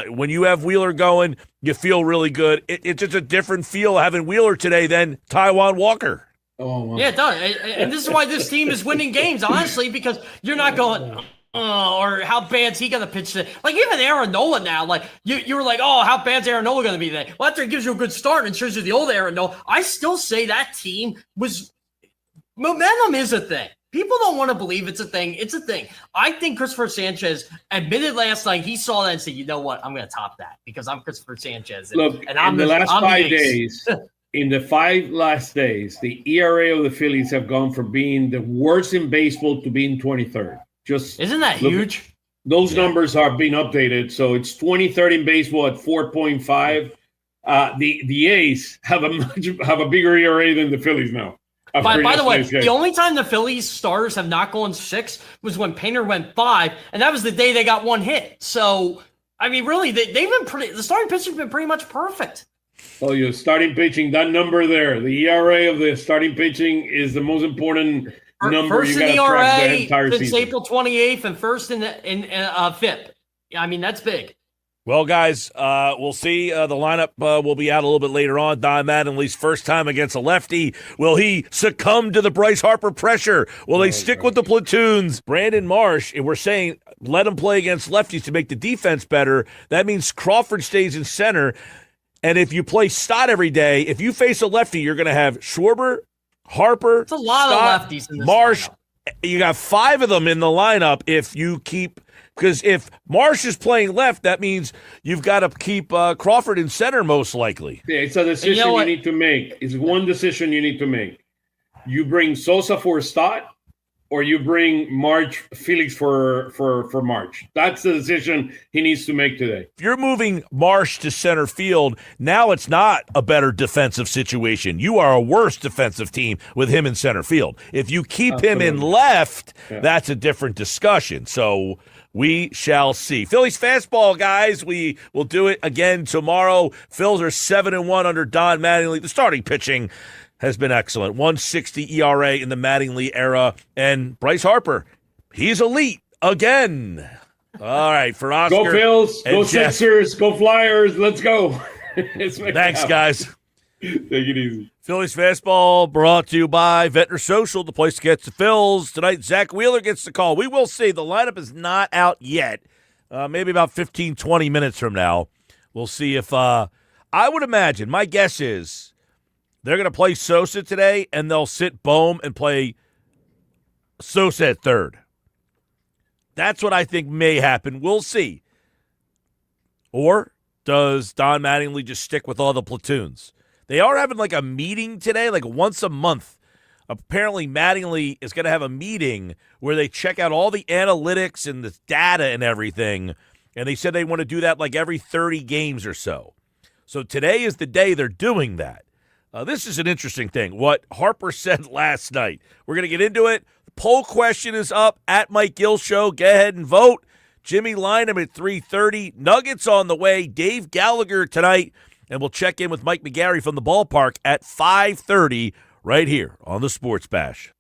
when you have Wheeler going, you feel really good. It's just a different feel having Wheeler today than Taijuan Walker. Oh, wow. Yeah, it does. And this is why this team is winning games, honestly, because you're not going – or how bad's he going to pitch today? Like, even Aaron Nola now, like, you were like, oh, how bad's Aaron Nola going to be today? Well, after it gives you a good start and shows you the old Aaron Nola, I still say that team was – momentum is a thing. People don't want to believe it's a thing. It's a thing. I think Christopher Sanchez admitted last night he saw that and said, you know what? I'm going to top that because I'm Christopher Sanchez. And I'm in the last 5 days – in the 5 last days, the ERA of the Phillies have gone from being the worst in baseball to being 23rd. Just isn't that huge? Those numbers are being updated, so it's 23rd in baseball at 4.5. The A's have a bigger ERA than the Phillies now. By the way, the only time the Phillies starters have not gone 6 was when Painter went 5, and that was the day they got 1 hit. So, I mean, really, they've been the starting pitching's been pretty much perfect. Oh, you're starting pitching, that number there, the ERA of the starting pitching is the most important number you got to track the entire season. Since April 28th and first in FIP. I mean, that's big. Well, guys, we'll see. The lineup will be out a little bit later on. Don Mattingly's first time against a lefty. Will he succumb to the Bryce Harper pressure? Will they stick with the platoons? Brandon Marsh, and we're saying let him play against lefties to make the defense better. That means Crawford stays in center. And if you play Stott every day, if you face a lefty, you're going to have Schwarber, Harper, it's a lot Stott, of lefties in this Marsh. lineup. You got 5 of them in the lineup if you keep – because if Marsh is playing left, that means you've got to keep Crawford in center most likely. Yeah, it's a decision you need to make. It's one decision you need to make. You bring Sosa for Stott, or you bring Felix for March. That's the decision he needs to make today. If you're moving Marsh to center field, now it's not a better defensive situation. You are a worse defensive team with him in center field. If you keep him in left, that's a different discussion. So we shall see. Phillies Fastball, guys. We will do it again tomorrow. Phils are 7-1 under Don Mattingly. The starting pitching has been excellent. 1.60 ERA in the Mattingly era. And Bryce Harper, he's elite again. All right, for Oscar. Go Phils, go Geoff. Sixers, go Flyers. Let's go. Thanks, guys. Take it easy. Phillies Fastball brought to you by Ventnor Social, the place to get the Phils. Tonight, Zach Wheeler gets the call. We will see. The lineup is not out yet. Maybe about 15, 20 minutes from now. We'll see if I would imagine, my guess is, they're going to play Sosa today, and they'll sit Bohm and play Sosa at third. That's what I think may happen. We'll see. Or does Don Mattingly just stick with all the platoons? They are having like a meeting today, like once a month. Apparently, Mattingly is going to have a meeting where they check out all the analytics and the data and everything. And they said they want to do that like every 30 games or so. So today is the day they're doing that. This is an interesting thing, what Harper said last night. We're going to get into it. The poll question is up at Mike Gill Show. Go ahead and vote. Jimmy Lynam at 3:30. Nuggets on the way. Dave Gallagher tonight. And we'll check in with Mike McGarry from the ballpark at 5:30 right here on the Sports Bash.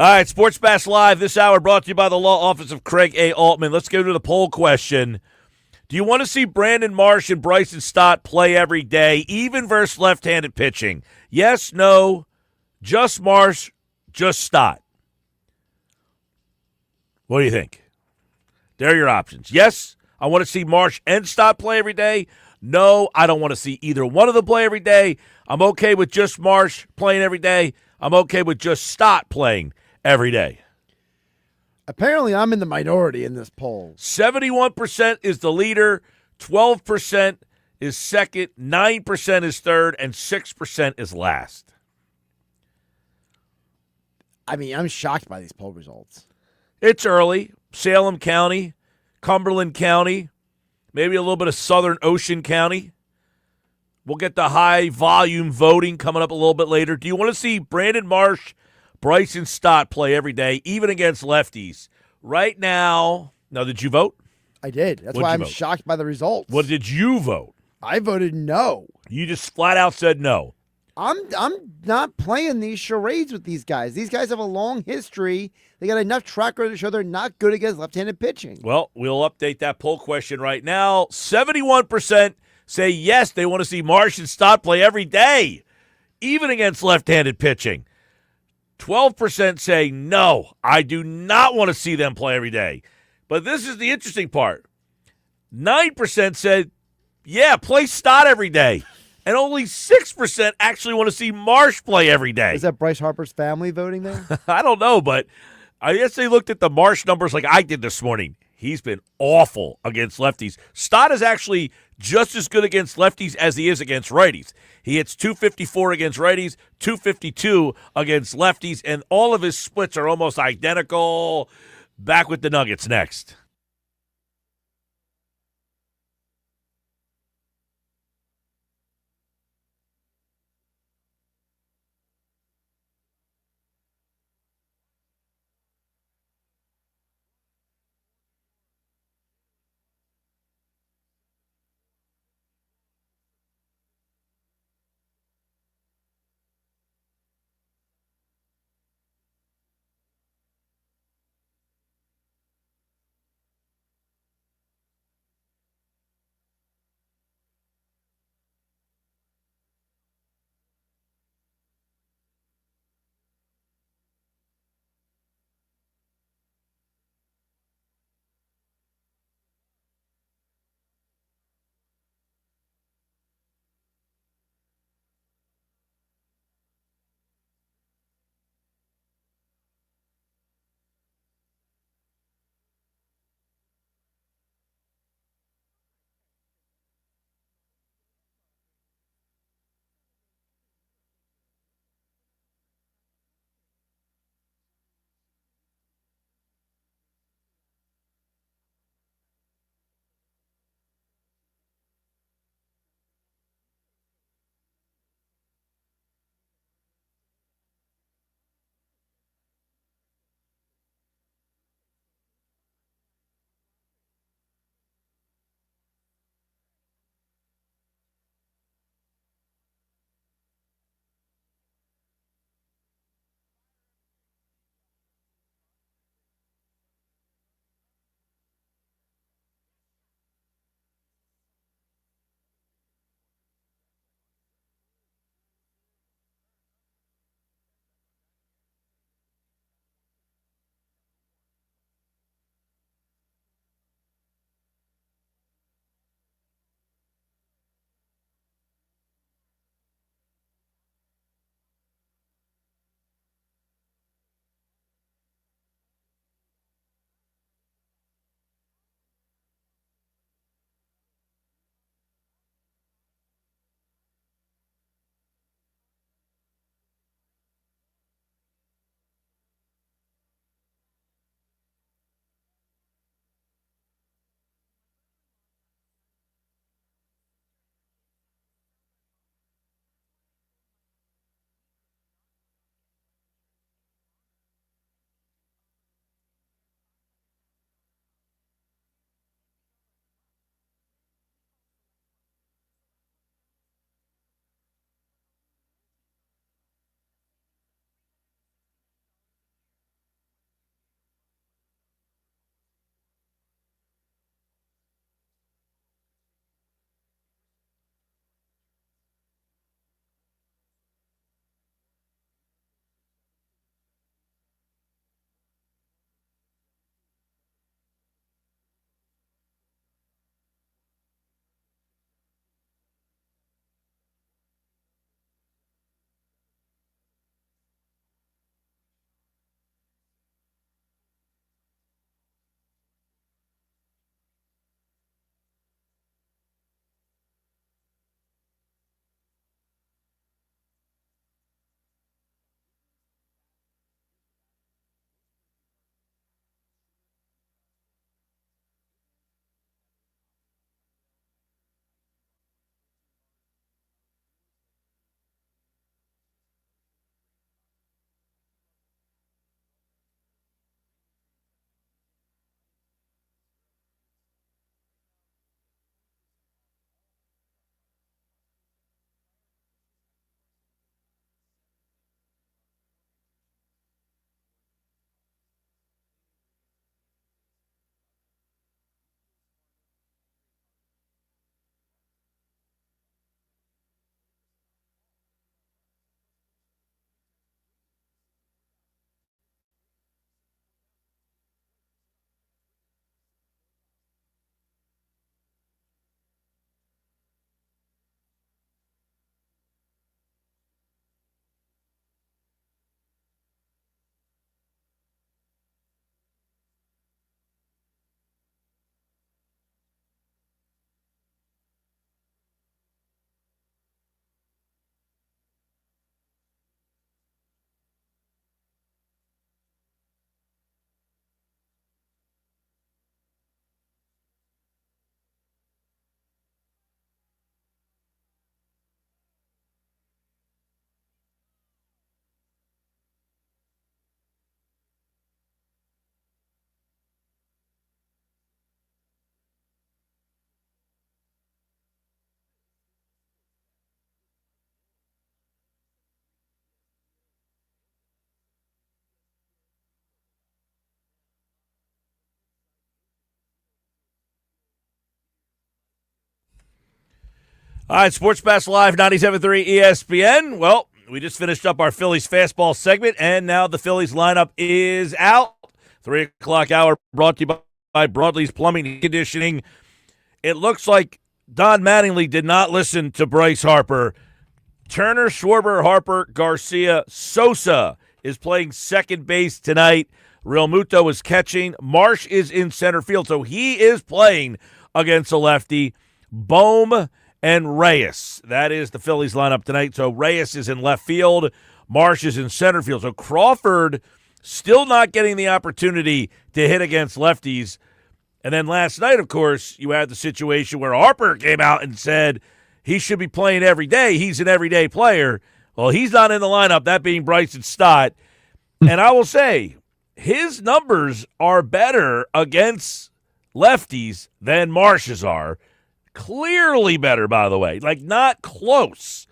All right, Sports Bash Live this hour brought to you by the law office of Craig A. Altman. Let's go to the poll question. Do you want to see Brandon Marsh and Bryson Stott play every day, even versus left-handed pitching? Yes, no, just Marsh, just Stott. What do you think? There are your options. Yes, I want to see Marsh and Stott play every day. No, I don't want to see either one of them play every day. I'm okay with just Marsh playing every day. I'm okay with just Stott playing every day. Apparently, I'm in the minority in this poll. 71% is the leader, 12% is second, 9% is third, and 6% is last. I mean, I'm shocked by these poll results. It's early. Salem County, Cumberland County, maybe a little bit of Southern Ocean County. We'll get the high-volume voting coming up a little bit later. Do you want to see Brandon Marsh, Bryson Stott play every day, even against lefties? Right now, did you vote? I did. That's why I'm shocked by the results. What did you vote? I voted no. You just flat out said no. I'm not playing these charades with these guys. These guys have a long history. They got enough track record to show they're not good against left-handed pitching. Well, we'll update that poll question right now. 71% say yes, they want to see Marsh and Stott play every day, even against left-handed pitching. 12% say no, I do not want to see them play every day. But this is the interesting part. 9% said, yeah, play Stott every day. And only 6% actually want to see Marsh play every day. Is that Bryce Harper's family voting there? I don't know, but I guess they looked at the Marsh numbers like I did this morning. He's been awful against lefties. Stott is actually just as good against lefties as he is against righties. He hits 254 against righties, 252 against lefties, and all of his splits are almost identical. Back with the Nuggets next. All right, Sports Bash Live, 97.3 ESPN. Well, we just finished up our Phillies Fastball segment, and now the Phillies lineup is out. 3 o'clock hour brought to you by Broadly's Plumbing and Conditioning. It looks like Don Mattingly did not listen to Bryce Harper. Turner, Schwarber, Harper, Garcia, Sosa is playing second base tonight. Real Muto is catching. Marsh is in center field, so he is playing against a lefty. Bohm and Reyes. That is the Phillies lineup tonight. So Reyes is in left field. Marsh is in center field. So Crawford still not getting the opportunity to hit against lefties. And then last night, of course, you had the situation where Harper came out and said he should be playing every day. He's an everyday player. Well, he's not in the lineup, that being Bryson Stott. And I will say, his numbers are better against lefties than Marsh's are. Clearly better, by the way. Like, not close.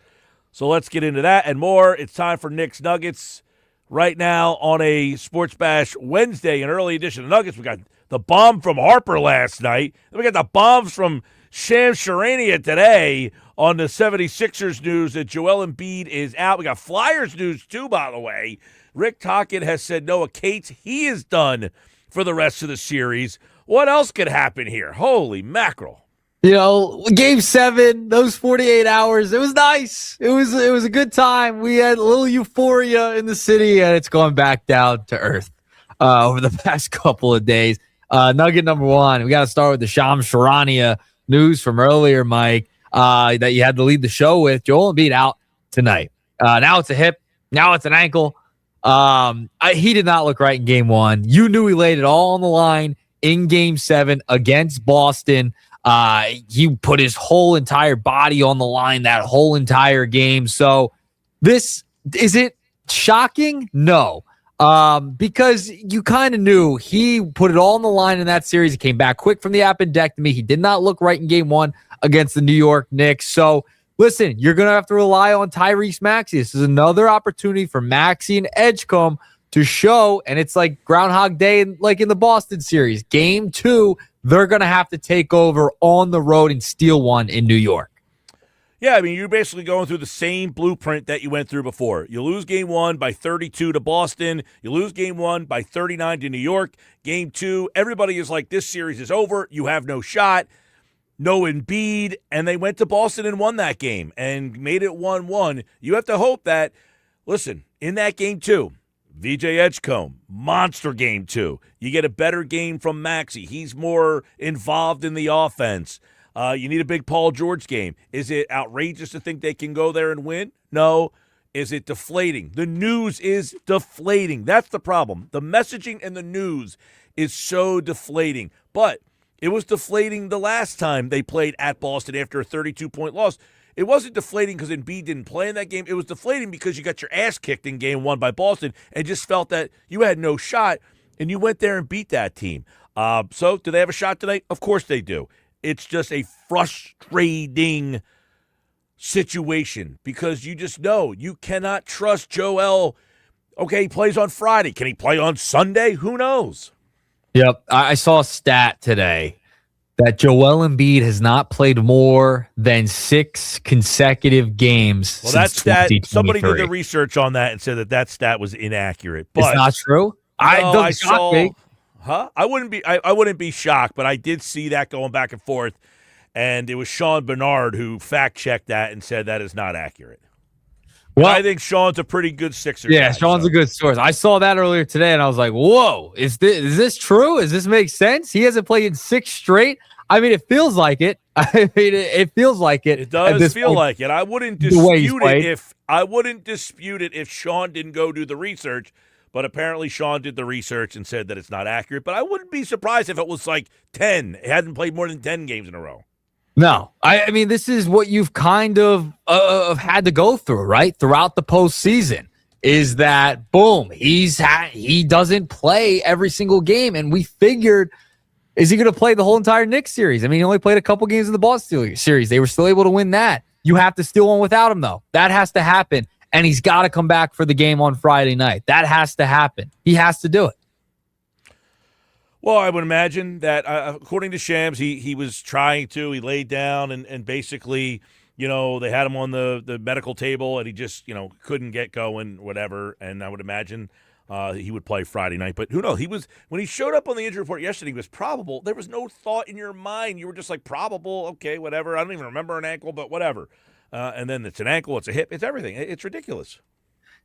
So let's get into that and more. It's time for Knicks Nuggets right now on a Sports Bash Wednesday, an early edition of Nuggets. We got the bomb from Harper last night. Then we got the bombs from Shams Charania today on the 76ers news that Joel Embiid is out. We got Flyers news, too, by the way. Rick Tocchet has said Noah Cates, he is done for the rest of the series. What else could happen here? Holy mackerel. You know, game 7, those 48 hours, it was nice. It was a good time. We had a little euphoria in the city, and it's going back down to earth over the past couple of days. Nugget number 1, we got to start with the Shams Charania news from earlier, Mike, that you had to lead the show with. Joel Embiid out tonight. Now it's a hip. Now it's an ankle. He did not look right in game 1. You knew he laid it all on the line in game 7 against Boston. He put his whole entire body on the line that whole entire game. So this, is it shocking? No. Because you kind of knew he put it all on the line in that series. He came back quick from the appendectomy. He did not look right in game 1 against the New York Knicks. So listen, you're going to have to rely on Tyrese Maxey. This is another opportunity for Maxey and Edgecombe to show, and it's like Groundhog Day, like in the Boston series. Game 2, they're going to have to take over on the road and steal one in New York. Yeah, I mean, you're basically going through the same blueprint that you went through before. You lose game 1 by 32 to Boston. You lose game 1 by 39 to New York. Game 2, everybody is like, this series is over. You have no shot. No Embiid. And they went to Boston and won that game and made it 1-1. You have to hope that, listen, in that game 2, VJ Edgecombe, monster game 2. You get a better game from Maxey. He's more involved in the offense. You need a big Paul George game. Is it outrageous to think they can go there and win? No. Is it deflating? The news is deflating. That's the problem. The messaging and the news is so deflating. But it was deflating the last time they played at Boston after a 32-point loss. It wasn't deflating because Embiid didn't play in that game. It was deflating because you got your ass kicked in game 1 by Boston and just felt that you had no shot, and you went there and beat that team. So do they have a shot tonight? Of course they do. It's just a frustrating situation because you just know you cannot trust Joel. Okay, he plays on Friday. Can he play on Sunday? Who knows? Yep. I saw a stat today that Joel Embiid has not played more than 6 consecutive games. Well, since that stat, 2023. somebody did the research on that and said that stat was inaccurate. But it's not true? I saw. Huh? I wouldn't be shocked, but I did see that going back and forth, and it was Sean Bernard who fact-checked that and said that is not accurate. Well, I think Sean's a pretty good Sixer guy, Sean's a good source. I saw that earlier today, and I was like, whoa, is this true? Does this make sense? He hasn't played in 6 straight? I mean, it feels like it. It feels like it. It does feel like it. I wouldn't dispute it if Sean didn't go do the research. But apparently Sean did the research and said that it's not accurate. But I wouldn't be surprised if it was like 10. He hadn't played more than 10 games in a row. No. I mean, this is what you've kind of had to go through, right? Throughout the postseason is that, boom, he doesn't play every single game. And we figured, is he going to play the whole entire Knicks series? I mean, he only played a couple games in the Boston series. They were still able to win that. You have to steal one without him, though. That has to happen. And he's got to come back for the game on Friday night. That has to happen. He has to do it. Well, I would imagine that according to Shams, he was trying to. He laid down and basically they had him on the medical table and he just, couldn't get going, whatever. And I would imagine he would play Friday night. But who knows? When he showed up on the injury report yesterday, he was probable. There was no thought in your mind. You were just like, probable, okay, whatever. I don't even remember an ankle, but whatever. And then it's an ankle, it's a hip, it's everything. It's ridiculous.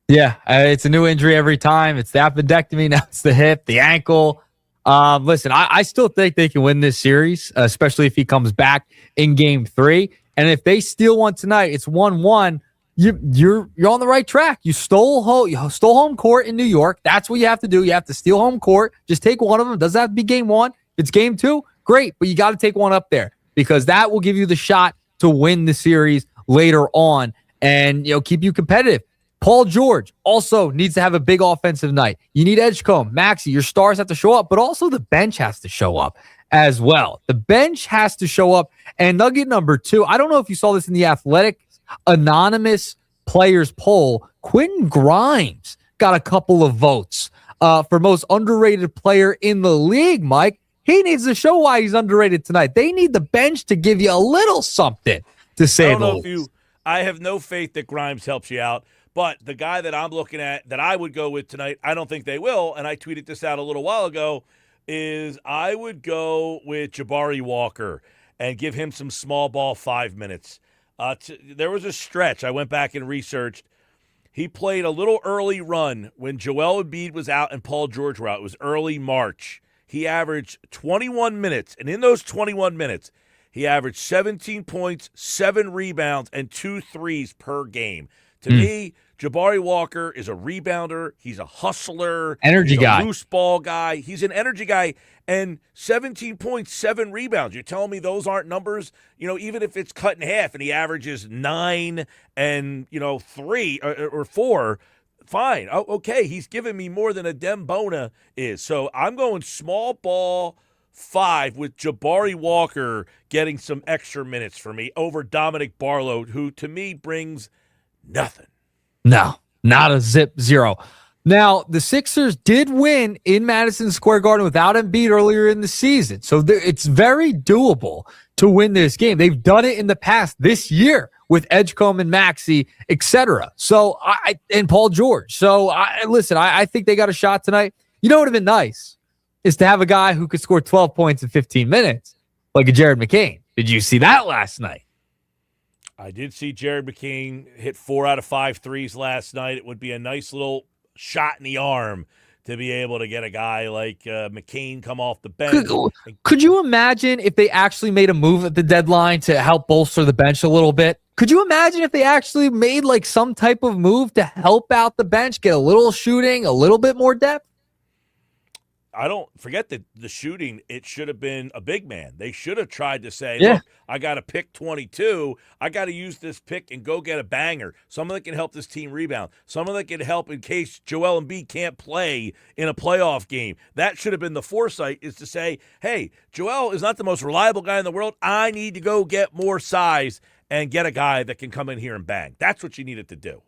Yeah, it's a new injury every time. It's the appendectomy, now it's the hip, the ankle. Listen, I still think they can win this series, especially if he comes back in Game 3. And if they steal one tonight, it's 1-1. You're on the right track. You stole home court in New York. That's what you have to do. You have to steal home court. Just take one of them. It doesn't have to be Game 1. If it's Game 2, great, but you got to take one up there because that will give you the shot to win the series later on and keep you competitive. Paul George also needs to have a big offensive night. You need Edgecombe, Maxey, your stars have to show up, but also the bench has to show up as well. The bench has to show up. And nugget number 2, I don't know if you saw this in the Athletic anonymous players poll. Quentin Grimes got a couple of votes for most underrated player in the league, Mike. He needs to show why he's underrated tonight. They need the bench to give you a little something to say the least. I have no faith that Grimes helps you out. But the guy that I'm looking at that I would go with tonight, I don't think they will, and I tweeted this out a little while ago, is I would go with Jabari Walker and give him some small ball 5 minutes. There was a stretch. I went back and researched. He played a little early run when Joel Embiid was out and Paul George were out. It was early March. He averaged 21 minutes, and in those 21 minutes, he averaged 17 points, 7 rebounds, and 2 threes per game. To me, Jabari Walker is a rebounder. He's a hustler. Energy guy. Loose ball guy. He's an energy guy. And 17 points, 7 rebounds. You're telling me those aren't numbers? Even if it's cut in half and he averages 9 and, 3 or 4, fine. Oh, okay, he's giving me more than a Dembona is. So I'm going small ball 5 with Jabari Walker getting some extra minutes for me over Dominic Barlow, who to me brings nothing. No, not a zip zero. Now, the Sixers did win in Madison Square Garden without Embiid earlier in the season. So it's very doable to win this game. They've done it in the past this year with Edgecombe and Maxey, etc. So and Paul George. So I think they got a shot tonight. You know what would have been nice is to have a guy who could score 12 points in 15 minutes, like a Jared McCain. Did you see that last night? I did see Jared McCain hit 4 out of 5 threes last night. It would be a nice little shot in the arm to be able to get a guy like McCain come off the bench. Could you imagine if they actually made a move at the deadline to help bolster the bench a little bit? Could you imagine if they actually made like some type of move to help out the bench, get a little shooting, a little bit more depth? I don't forget the shooting. It should have been a big man. They should have tried to say, look, I got a pick 22. I got to use this pick and go get a banger. Someone that can help this team rebound. Someone that can help in case Joel Embiid can't play in a playoff game. That should have been the foresight, is to say, hey, Joel is not the most reliable guy in the world. I need to go get more size and get a guy that can come in here and bang. That's what you needed to do.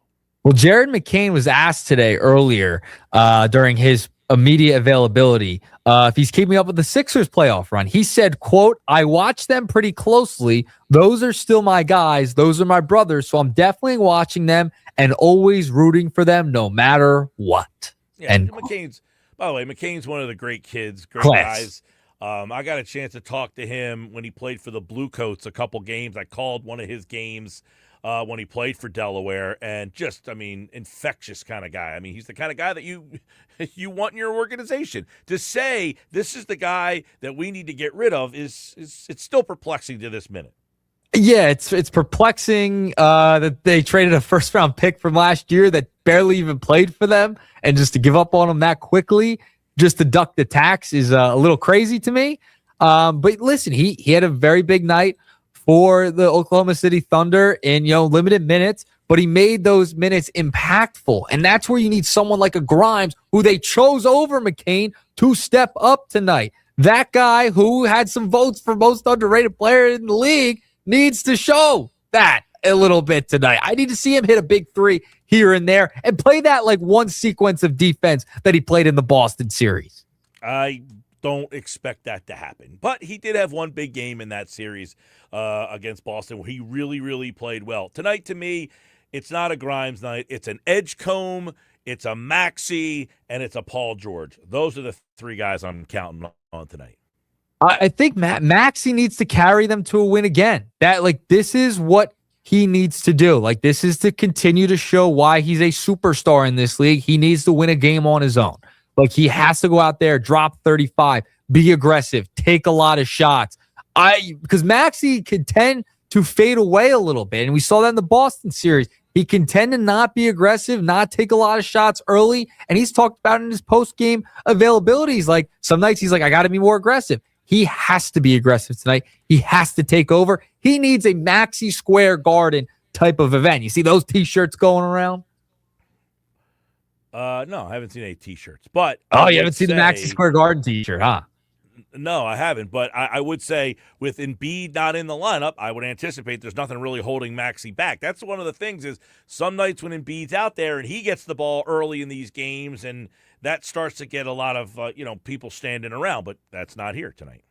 Well, Jared McCain was asked today earlier during his immediate availability if he's keeping up with the Sixers playoff run. He said, quote, I watch them pretty closely. Those are still my guys. Those are my brothers. So I'm definitely watching them and always rooting for them no matter what. Yeah, and McCain's, by the way, McCain's one of the great kids, great class. guys. I got a chance to talk to him when he played for the Blue Coats a couple games. I called one of his games when he played for Delaware, and just, infectious kind of guy. He's the kind of guy that you want in your organization. To say this is the guy that we need to get rid of is it's still perplexing to this minute. Yeah, it's perplexing that they traded a first-round pick from last year that barely even played for them, and just to give up on him that quickly, just to duck the tax, is a little crazy to me. But listen, he had a very big night for the Oklahoma City Thunder in limited minutes, but he made those minutes impactful. And that's where you need someone like a Grimes, who they chose over McCain, to step up tonight. That guy who had some votes for most underrated player in the league needs to show that a little bit tonight. I need to see him hit a big 3 here and there and play that like one sequence of defense that he played in the Boston series. I don't expect that to happen. But he did have one big game in that series against Boston where he really, really played well. Tonight, to me, it's not a Grimes night. It's an Edgecombe, it's a Maxey, and it's a Paul George. Those are the three guys I'm counting on tonight. I think Maxey needs to carry them to a win again. This is what he needs to do. This is to continue to show why he's a superstar in this league. He needs to win a game on his own. He has to go out there, drop 35, be aggressive, take a lot of shots. Because Maxey could tend to fade away a little bit, and we saw that in the Boston series. He can tend to not be aggressive, not take a lot of shots early, and he's talked about in his post-game availabilities. Some nights he's I got to be more aggressive. He has to be aggressive tonight. He has to take over. He needs a Maxey Square Garden type of event. You see those T-shirts going around? No, I haven't seen any T-shirts. But you haven't seen the Maxey Square Garden T-shirt, huh? No, I haven't. But I would say with Embiid not in the lineup, I would anticipate there's nothing really holding Maxey back. That's one of the things is some nights when Embiid's out there and he gets the ball early in these games, and that starts to get a lot of people standing around. But that's not here tonight.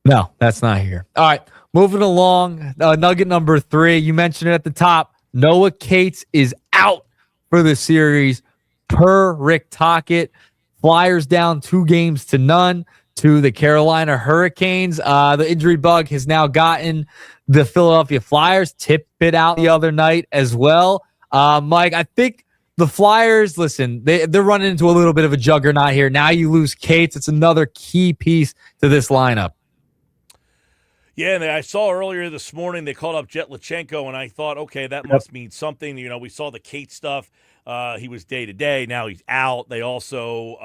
No, that's not here. All right, moving along. Nugget number 3. You mentioned it at the top. Noah Cates is out for the series per Rick Tocchet. Flyers down 2-0 to the Carolina Hurricanes. The injury bug has now gotten the Philadelphia Flyers. Tippett out the other night as well. Mike, I think the Flyers, listen, they're running into a little bit of a juggernaut here. Now you lose Cates. It's another key piece to this lineup. Yeah, and I saw earlier this morning they called up Jetlachenko, and I thought, okay, that must mean something. We saw the Cates stuff. He was day-to-day. Now he's out. They also,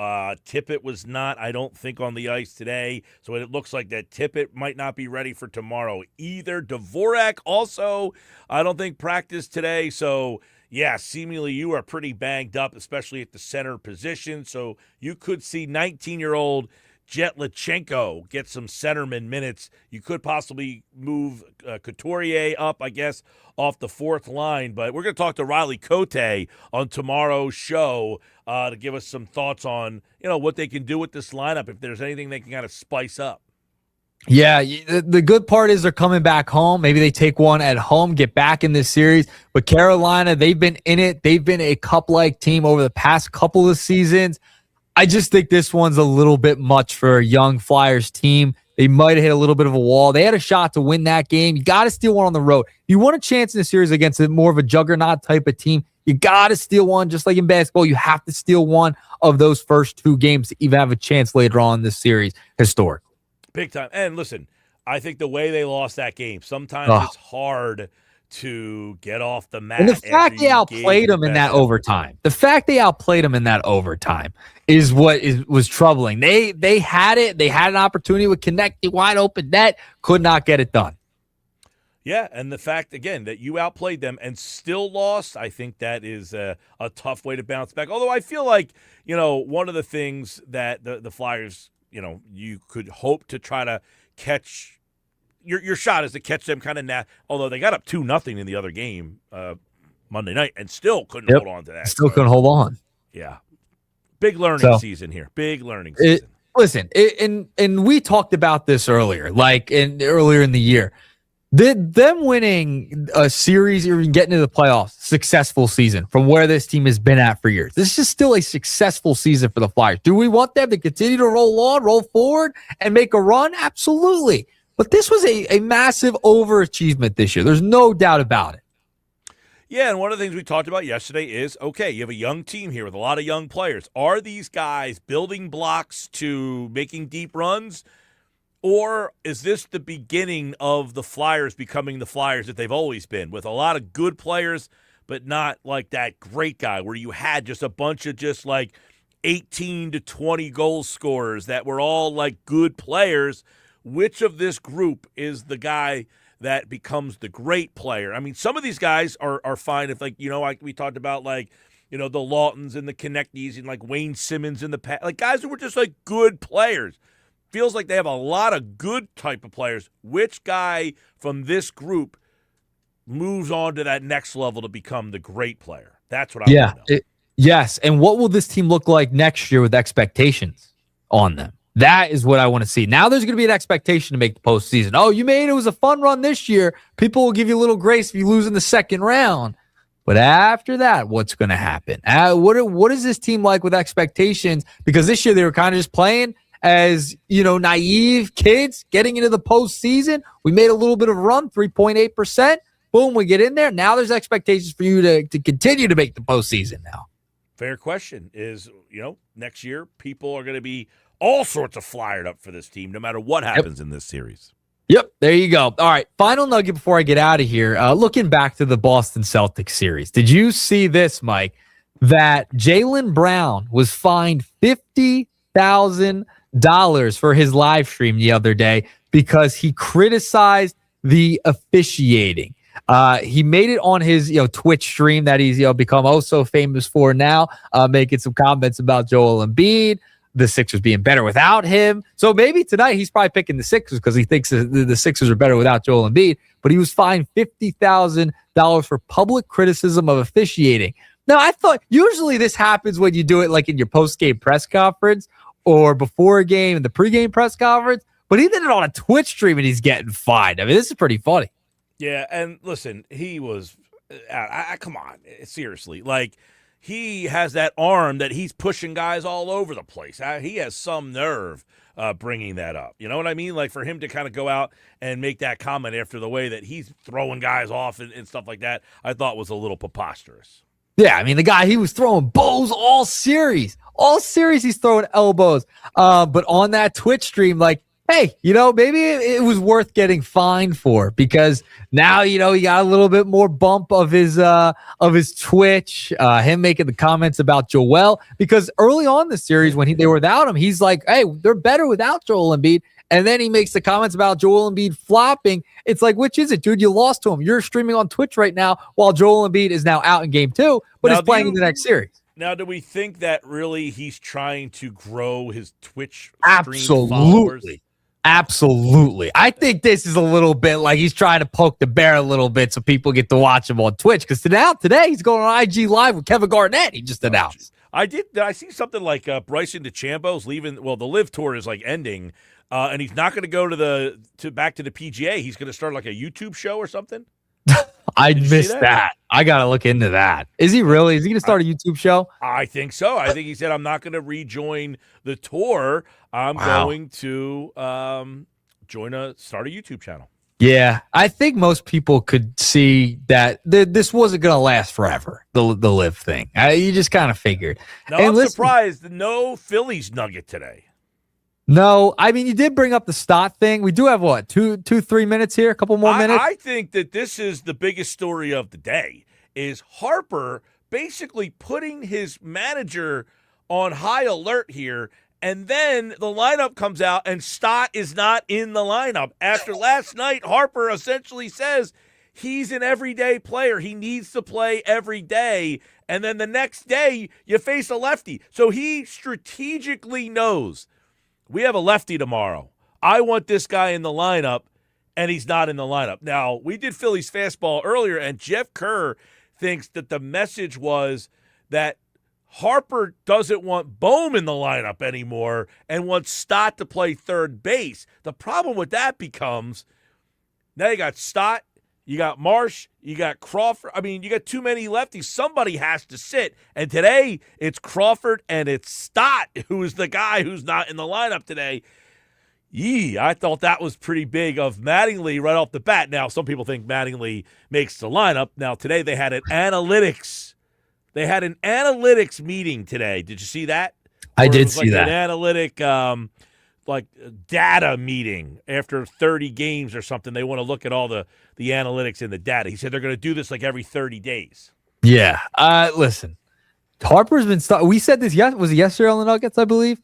Tippett was not, I don't think, on the ice today. So it looks like that Tippett might not be ready for tomorrow either. Dvorak also, I don't think, practiced today. So, yeah, seemingly you are pretty banged up, especially at the center position. So you could see 19-year-old Jetlachenko get some centerman minutes. You could possibly move Couturier up, I guess, off the fourth line. But we're going to talk to Riley Cote on tomorrow's show to give us some thoughts on, what they can do with this lineup, if there's anything they can kind of spice up. Yeah, the good part is they're coming back home. Maybe they take one at home, get back in this series. But Carolina, they've been in it. They've been a cup-like team over the past couple of seasons. I just think this one's a little bit much for a young Flyers team. They might have hit a little bit of a wall. They had a shot to win that game. You got to steal one on the road. If you want a chance in the series against more of a juggernaut type of team, you got to steal one. Just like in basketball, you have to steal one of those first 2 games to even have a chance later on in this series. Historic. Big time. And listen, I think the way they lost that game, sometimes it's hard to get off the mat. And the fact they outplayed them in that overtime. The fact they outplayed them in that overtime is what was troubling. They had it. They had an opportunity with connecting wide open net, could not get it done. Yeah, and the fact, again, that you outplayed them and still lost, I think that is a tough way to bounce back. Although I feel like, one of the things that the Flyers, you could hope to try to catch your shot is to catch them kind of although they got up 2-0 in the other game Monday night and still couldn't hold on to that. Still couldn't hold on. Yeah. Big learning season here. Big learning season. And we talked about this earlier, earlier in the year. Them winning a series or even getting to the playoffs, successful season from where this team has been at for years. This is still a successful season for the Flyers. Do we want them to continue to roll forward and make a run? Absolutely. But this was a massive overachievement this year. There's no doubt about it. Yeah, and one of the things we talked about yesterday is, okay, you have a young team here with a lot of young players. Are these guys building blocks to making deep runs? Or is this the beginning of the Flyers becoming the Flyers that they've always been, with a lot of good players, but not like that great guy where you had just a bunch of 18 to 20 goal scorers that were all good players? Which of this group is the guy that becomes the great player? I mean, some of these guys are fine if, we talked about, the Lawtons and the Konecnys and, Wayne Simmons in the past. Guys who were just, good players. Feels like they have a lot of good type of players. Which guy from this group moves on to that next level to become the great player? That's what I want to know. Yes, and what will this team look like next year with expectations on them? That is what I want to see. Now there's going to be an expectation to make the postseason. Oh, it was a fun run this year. People will give you a little grace if you lose in the second round. But after that, what's going to happen? What is this team like with expectations? Because this year they were kind of just playing as, naive kids getting into the postseason. We made a little bit of a run, 3.8%. Boom, we get in there. Now there's expectations for you to continue to make the postseason now. Fair question is, next year people are going to be all sorts of fired up for this team, no matter what happens in this series. Yep, there you go. All right, final nugget before I get out of here. Looking back to the Boston Celtics series, did you see this, Mike, that Jaylen Brown was fined $50,000 for his live stream the other day because he criticized the officiating? He made it on his Twitch stream that he's become so famous for now, making some comments about Joel Embiid, the Sixers being better without him. So maybe tonight he's probably picking the Sixers because he thinks the Sixers are better without Joel Embiid. But he was fined $50,000 for public criticism of officiating. Now, I thought usually this happens when you do it like in your post-game press conference or before a game in the pregame press conference. But he did it on a Twitch stream and he's getting fined. I mean, this is pretty funny. Yeah, and listen, he was come on, seriously. Like, he has that arm that he's pushing guys all over the place. He has some nerve bringing that up. You know what I mean? Like, for him to kind of go out and make that comment after the way that he's throwing guys off and stuff like that, I thought was a little preposterous. Yeah, I mean, the guy, he was throwing bows all series. All series he's throwing elbows. But on that Twitch stream, like, hey, maybe it was worth getting fined for because now, he got a little bit more bump of his Twitch, him making the comments about Joel, because early on in the series when they were without him, he's like, hey, they're better without Joel Embiid. And then he makes the comments about Joel Embiid flopping. It's like, which is it, dude? You lost to him. You're streaming on Twitch right now while Joel Embiid is now out in game 2, but is playing in the next series. Now, do we think that really he's trying to grow his Twitch stream followers? Absolutely. I think this is a little bit like he's trying to poke the bear a little bit so people get to watch him on Twitch. Because today he's going on IG Live with Kevin Garnett. He just announced. Did I see something like Bryson DeChambeau's leaving? Well, the Live Tour is like ending, and he's not going to go back to the PGA. He's going to start like a YouTube show or something. I missed that. I got to look into that. Is he really? Is he going to start a YouTube show? I think so. I think he said, I'm not going to rejoin the tour. I'm going to start a YouTube channel. Yeah, I think most people could see that this wasn't going to last forever, the Live thing. You just kind of figured. No, I'm surprised. No Phillies nugget today. No, I mean, you did bring up the Stott thing. We do have, 3 minutes here? A couple more minutes? I think that this is the biggest story of the day, is Harper basically putting his manager on high alert here, and then the lineup comes out, and Stott is not in the lineup. After last night, Harper essentially says he's an everyday player. He needs to play every day, and then the next day, you face a lefty. So he strategically knows, we have a lefty tomorrow. I want this guy in the lineup, and he's not in the lineup. Now, we did Phillies Fastball earlier, and Jeff Kerr thinks that the message was that Harper doesn't want Bohm in the lineup anymore and wants Stott to play third base. The problem with that becomes, now you got Stott, you got Marsh, you got Crawford. I mean, you got too many lefties. Somebody has to sit. And today, it's Crawford and it's Stott, who is the guy who's not in the lineup today. I thought that was pretty big of Mattingly right off the bat. Now, some people think Mattingly makes the lineup. Now, today they had an analytics. They had an analytics meeting today. Did you see that? I did see that. An analytic data meeting after 30 games or something. They want to look at all the analytics and the data. He said they're going to do this like every 30 days. Yeah. Listen, Harper's been we said this, was it yesterday on the Nuggets, I believe?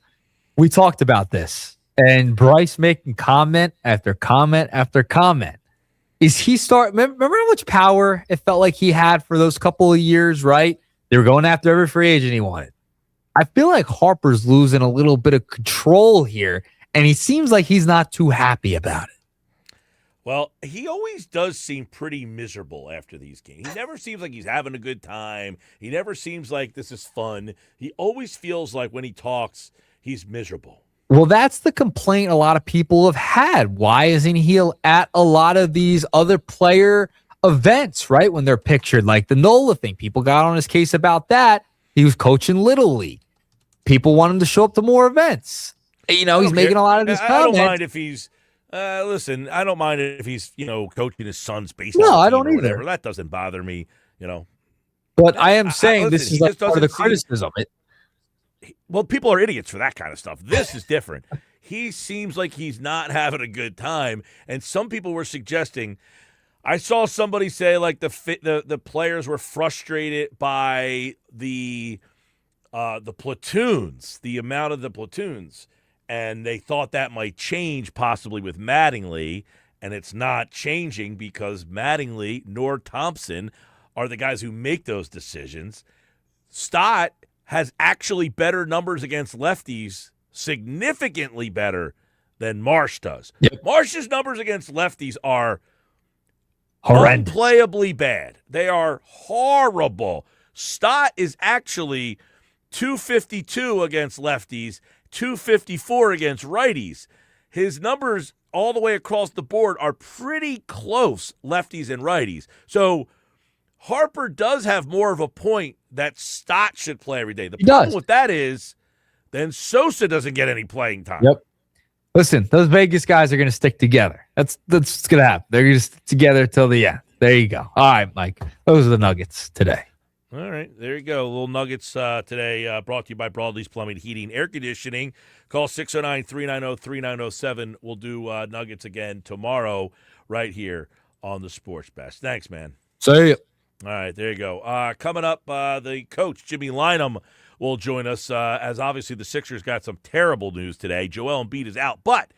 We talked about this. And Bryce making comment after comment after comment. Is he remember how much power it felt like he had for those couple of years, right? They were going after every free agent he wanted. I feel like Harper's losing a little bit of control here, and he seems like he's not too happy about it. Well, he always does seem pretty miserable after these games. He never seems like he's having a good time. He never seems like this is fun. He always feels like when he talks, he's miserable. Well, that's the complaint a lot of people have had. Why isn't he at a lot of these other player events, right? When they're pictured, like the NOLA thing. People got on his case about that. He was coaching Little League. People want him to show up to more events. He's making a lot of these comments. I don't mind if he's listen, I don't mind if he's, coaching his son's baseball team I don't or either. whatever. That doesn't bother me, But I am saying this is just part of the doesn't criticism. Well, people are idiots for that kind of stuff. This is different. He seems like he's not having a good time, and some people were suggesting. I saw somebody say like the players were frustrated by the platoons, the amount of the platoons, and they thought that might change possibly with Mattingly, and it's not changing because Mattingly nor Thompson are the guys who make those decisions. Stott has actually better numbers against lefties, significantly better than Marsh does. Yep. Marsh's numbers against lefties are horrendous, unplayably bad. They are horrible. Stott is actually 252 against lefties, 254 against righties. His numbers all the way across the board are pretty close, lefties and righties. So Harper does have more of a point that Stott should play every day. The problem with that is then Sosa doesn't get any playing time. Yep. Listen, those Vegas guys are going to stick together. That's what's going to happen. They're going to stick together till the end. There you go. All right, Mike. Those are the Nuggets today. All right, there you go. Little Nuggets today brought to you by Broadlee's Plumbing, Heating, Air Conditioning. Call 609-390-3907. We'll do Nuggets again tomorrow right here on the Sports Bash. Thanks, man. See ya. All right, there you go. Coming up, the coach, Jimmy Lynam, will join us as obviously the Sixers got some terrible news today. Joel Embiid is out. But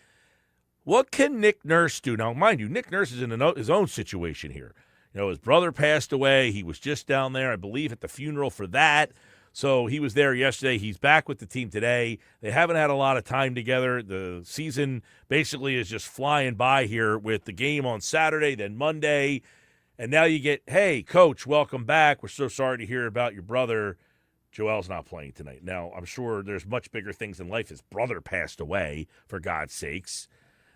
what can Nick Nurse do? Now, mind you, Nick Nurse is in his own situation here. His brother passed away. He was just down there, I believe, at the funeral for that. So he was there yesterday. He's back with the team today. They haven't had a lot of time together. The season basically is just flying by here with the game on Saturday, then Monday. And now you get, hey, coach, welcome back. We're so sorry to hear about your brother. Joel's not playing tonight. Now, I'm sure there's much bigger things in life. His brother passed away, for God's sakes,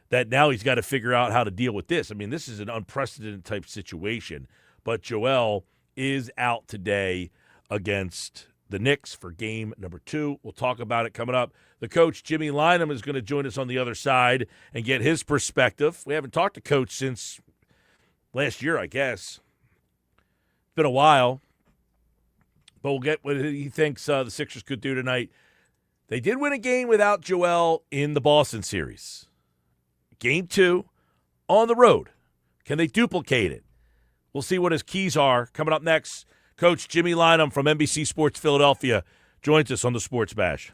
that now he's got to figure out how to deal with this. I mean, this is an unprecedented type situation. But Joel is out today against the Knicks for game number 2. We'll talk about it coming up. The coach, Jimmy Lynam, is going to join us on the other side and get his perspective. We haven't talked to Coach since last year, I guess. It's been a while. But we'll get what he thinks the Sixers could do tonight. They did win a game without Joel in the Boston series. Game 2 on the road. Can they duplicate it? We'll see what his keys are. Coming up next, Coach Jimmy Lynam from NBC Sports Philadelphia joins us on the Sports Bash.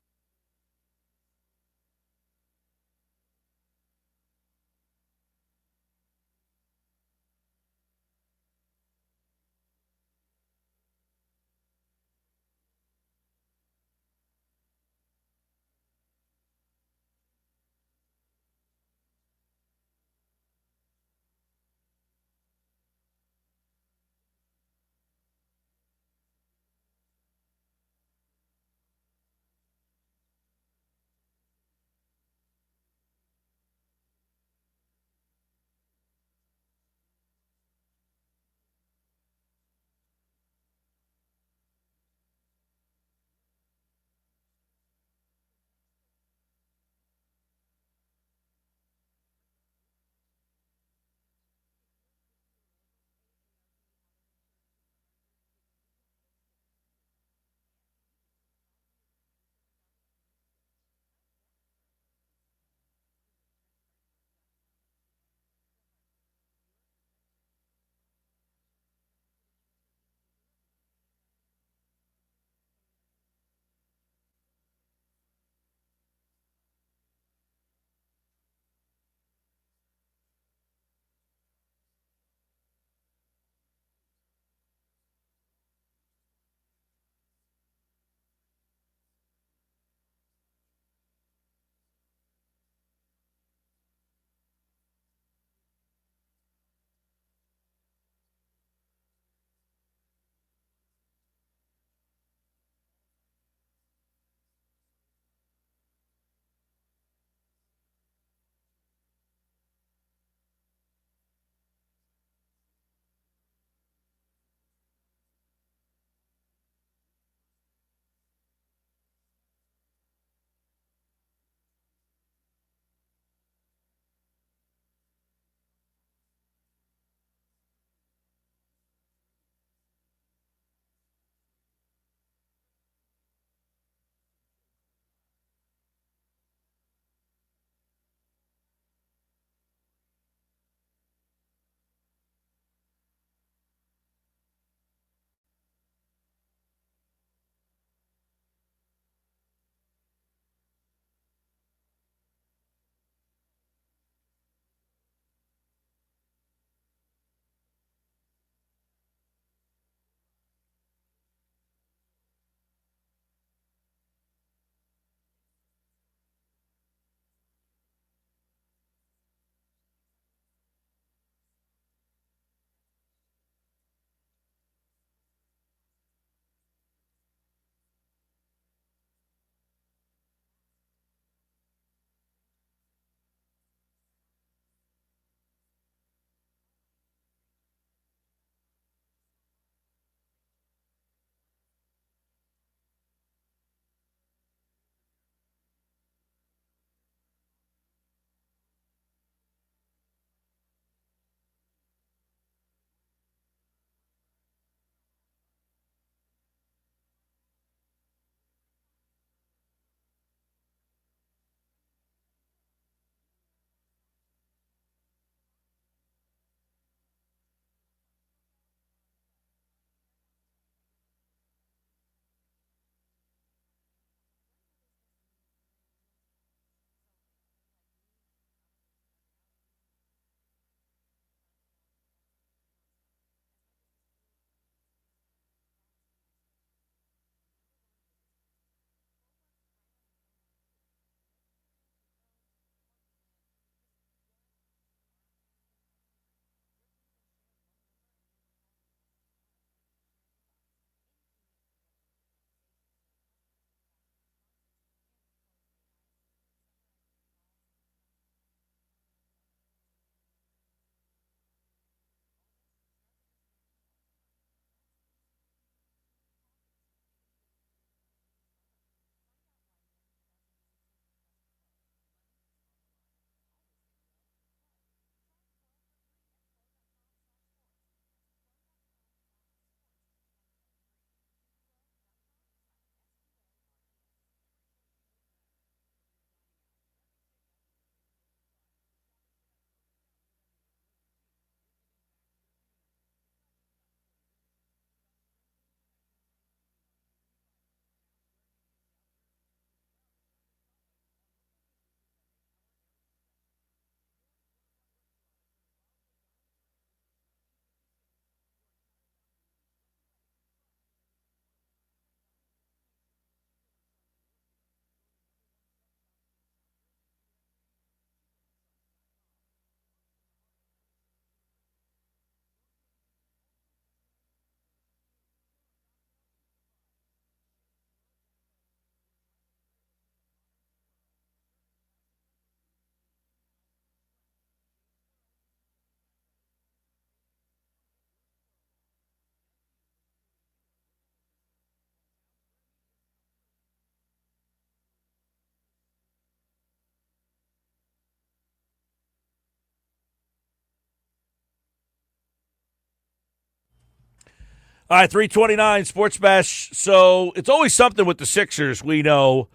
All right, 329 Sports Bash. So it's always something with the Sixers. We know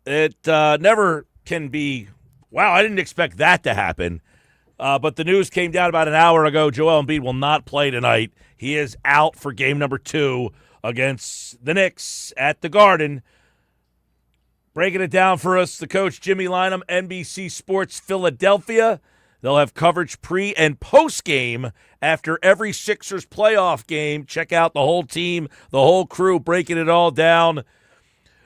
it never can be, wow, I didn't expect that to happen. But the news came down about an hour ago. Joel Embiid will not play tonight. He is out for game number 2 against the Knicks at the Garden. Breaking it down for us, the coach, Jimmy Lynam, NBC Sports Philadelphia. They'll have coverage pre- and post-game after every Sixers playoff game. Check out the whole team, the whole crew, breaking it all down.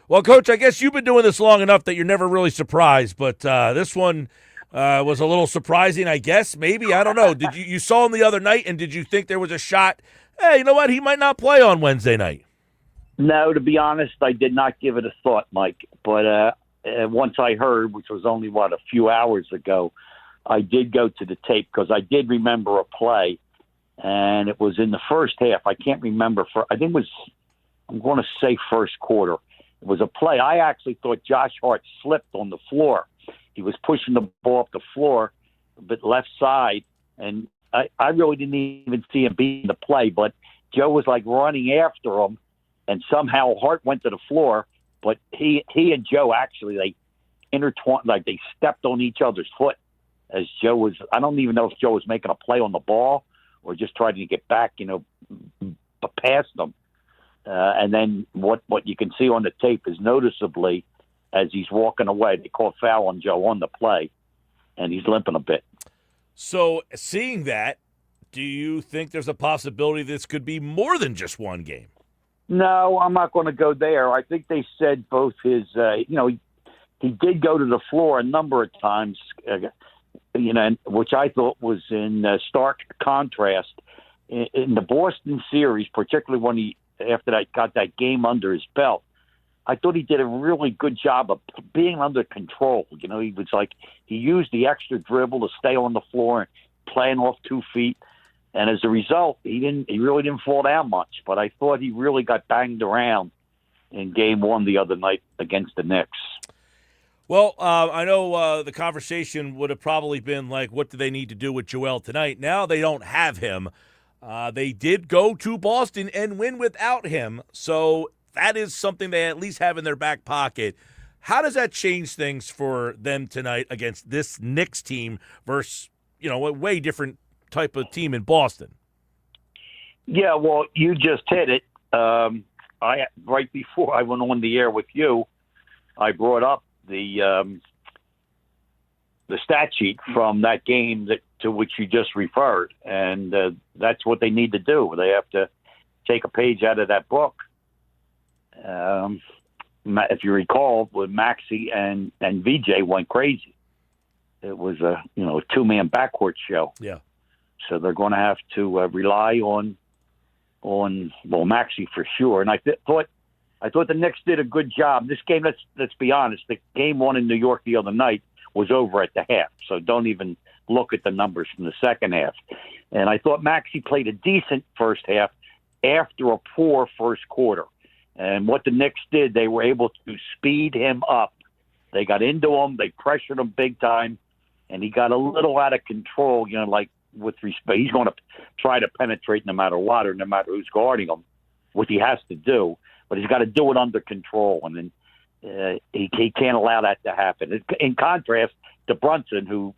Well, Coach, I guess you've been doing this long enough that you're never really surprised, but this one was a little surprising, I guess. Maybe, I don't know. Did you saw him the other night, and did you think there was a shot, hey, you know what, he might not play on Wednesday night? No, to be honest, I did not give it a thought, Mike. But once I heard, which was only, a few hours ago, I did go to the tape because I did remember a play, and it was in the first half. I can't remember. I think it was, I'm going to say first quarter. It was a play. I actually thought Josh Hart slipped on the floor. He was pushing the ball up the floor, but left side, and I really didn't even see him beat the play, but Joe was like running after him, and somehow Hart went to the floor, but he and Joe actually, they intertwined, like they stepped on each other's foot as Joe was, I don't even know if Joe was making a play on the ball or just trying to get back, past them. And then what you can see on the tape is noticeably as he's walking away, they call foul on Joe on the play, and he's limping a bit. So seeing that, do you think there's a possibility this could be more than just one game? No, I'm not going to go there. I think they said both his, he did go to the floor a number of times, which I thought was in stark contrast in the Boston series, particularly when after that got that game under his belt. I thought he did a really good job of being under control. He was like, he used the extra dribble to stay on the floor and playing off 2 feet. And as a result, he really didn't fall down much. But I thought he really got banged around in game 1 the other night against the Knicks. Well, I know the conversation would have probably been like, what do they need to do with Joel tonight? Now they don't have him. They did go to Boston and win without him. So that is something they at least have in their back pocket. How does that change things for them tonight against this Knicks team versus, a way different type of team in Boston? Yeah, well, you just hit it. Right before I went on the air with you, I brought up the stat sheet from that game to which you just referred, and that's what they need to do. They have to take a page out of that book. If you recall, when Maxey and VJ went crazy, it was a 2-man backcourt show. Yeah. So they're going to have to rely on Maxey for sure. And I thought the Knicks did a good job. This game, let's be honest, the game 1 in New York the other night was over at the half. So don't even look at the numbers from the second half. And I thought Maxey played a decent first half after a poor first quarter. And what the Knicks did, they were able to speed him up. They got into him, they pressured him big time, and he got a little out of control, like with respect. He's going to try to penetrate no matter what or no matter who's guarding him, which he has to do, but he's got to do it under control, and then he can't allow that to happen. In contrast to Brunson, who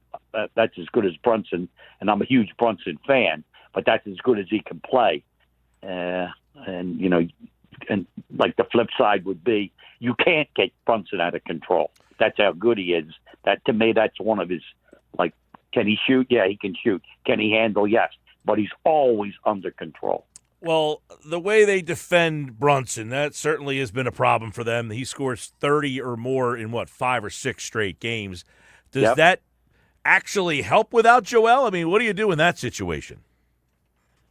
that's as good as Brunson, and I'm a huge Brunson fan, but that's as good as he can play. And like the flip side would be, you can't get Brunson out of control. That's how good he is. That, to me, that's one of his, like, can he shoot? Yeah, he can shoot. Can he handle? Yes. But he's always under control. Well, the way they defend Brunson, that certainly has been a problem for them. He scores 30 or more in, 5 or 6 straight games. Does that actually help without Joel? I mean, what do you do in that situation?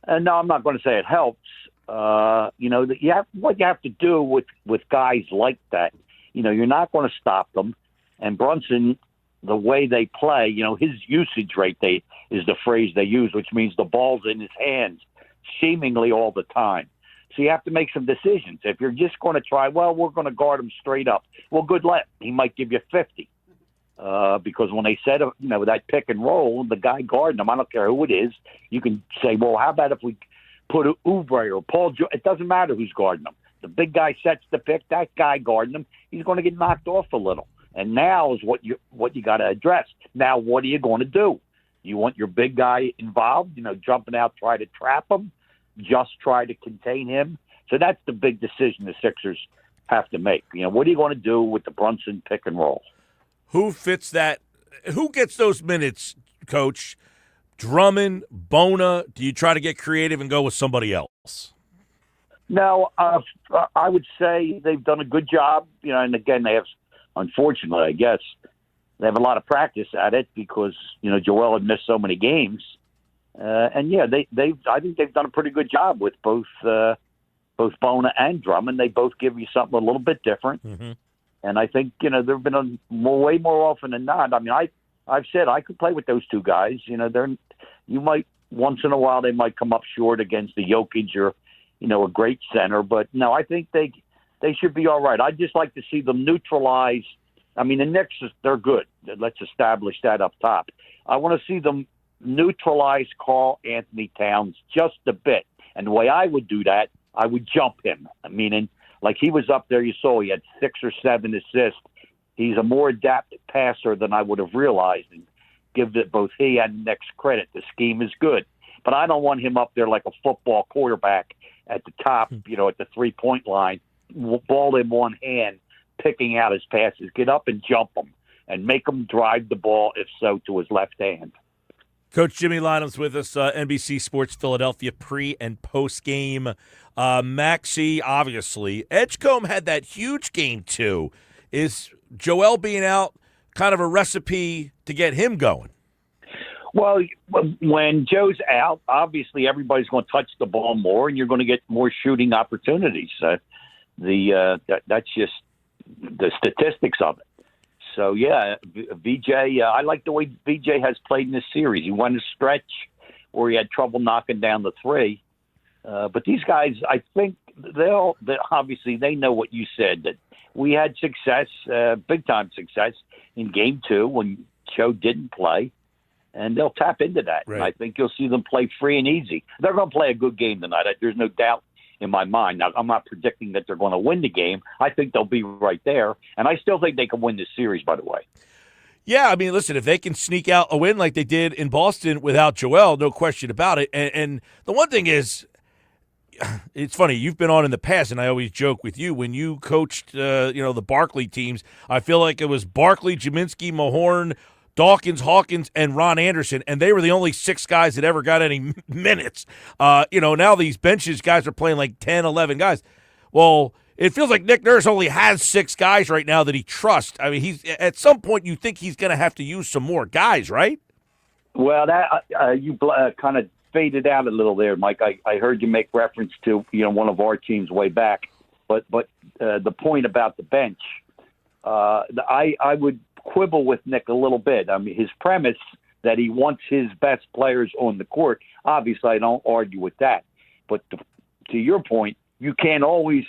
No, I'm not going to say it helps. What you have to do with guys like that, you're not going to stop them. And Brunson, the way they play, his usage rate is the phrase they use, which means the ball's in his hands seemingly all the time. So you have to make some decisions. If you're just going to try, we're going to guard him straight up. Well, good luck. He might give you 50. Because when they said, with that pick and roll, the guy guarding him, I don't care who it is, you can say, well, how about if we put a Oubre or Paul George. It doesn't matter who's guarding them. The big guy sets the pick. That guy guarding him, he's going to get knocked off a little. And now is what you got to address. Now, what are you going to do? You want your big guy involved, jumping out, try to trap him, just try to contain him. So that's the big decision the Sixers have to make. What are you going to do with the Brunson pick and roll? Who fits that? Who gets those minutes, Coach? Drummond, Bona? Do you try to get creative and go with somebody else? No, I would say they've done a good job. And again, they have, unfortunately, I guess, they have a lot of practice at it because Joel had missed so many games, and yeah, I think they've done a pretty good job with both Bona and Drummond. They both give you something a little bit different, and I think there've been way more often than not. I mean, I've said I could play with those two guys. You might once in a while they might come up short against the Jokic or a great center, but no, I think they should be all right. I'd just like to see them neutralize. I mean, the Knicks, they're good. Let's establish that up top. I want to see them neutralize Karl Anthony Towns just a bit. And the way I would do that, I would jump him. Meaning, like he was up there, you saw he had 6 or 7 assists. He's a more adapted passer than I would have realized. And give it both he and the Knicks credit. The scheme is good. But I don't want him up there like a football quarterback at the top, at the 3-point line, ball in one hand, picking out his passes. Get up and jump him and make him drive the ball, if so, to his left hand. Coach Jimmy Lynam's with us, NBC Sports Philadelphia pre- and post-game. Maxey, obviously. Edgecombe had that huge game, too. Is Joel being out kind of a recipe to get him going? Well, when Joe's out, obviously everybody's going to touch the ball more, and you're going to get more shooting opportunities. That's just the statistics of it. So, yeah, VJ, I like the way VJ has played in this series. He won a stretch where he had trouble knocking down the three. But these guys, I think obviously they know what you said, that we had success, big-time success in Game 2 when Joe didn't play, and they'll tap into that. Right. And I think you'll see them play free and easy. They're going to play a good game tonight. There's no doubt in my mind. Now, I'm not predicting that they're going to win the game. I think they'll be right there, and I still think they can win this series, by the way. Yeah, I mean, listen, if they can sneak out a win like they did in Boston without Joel, no question about it. And the one thing is, it's funny, you've been on in the past, and I always joke with you, when you coached, the Barkley teams, I feel like it was Barkley, Jaminski, Mahorn, Dawkins, Hawkins, and Ron Anderson, and they were the only 6 guys that ever got any minutes. Now these benches guys are playing like 10, 11 guys. Well, it feels like Nick Nurse only has 6 guys right now that he trusts. I mean, he's at some point you think he's going to have to use some more guys, right? Well, that you kind of faded out a little there, Mike. I heard you make reference to one of our teams way back, but the point about the bench, I would quibble with Nick a little bit. I mean, his premise that he wants his best players on the court, obviously I don't argue with that. But to your point, you're not always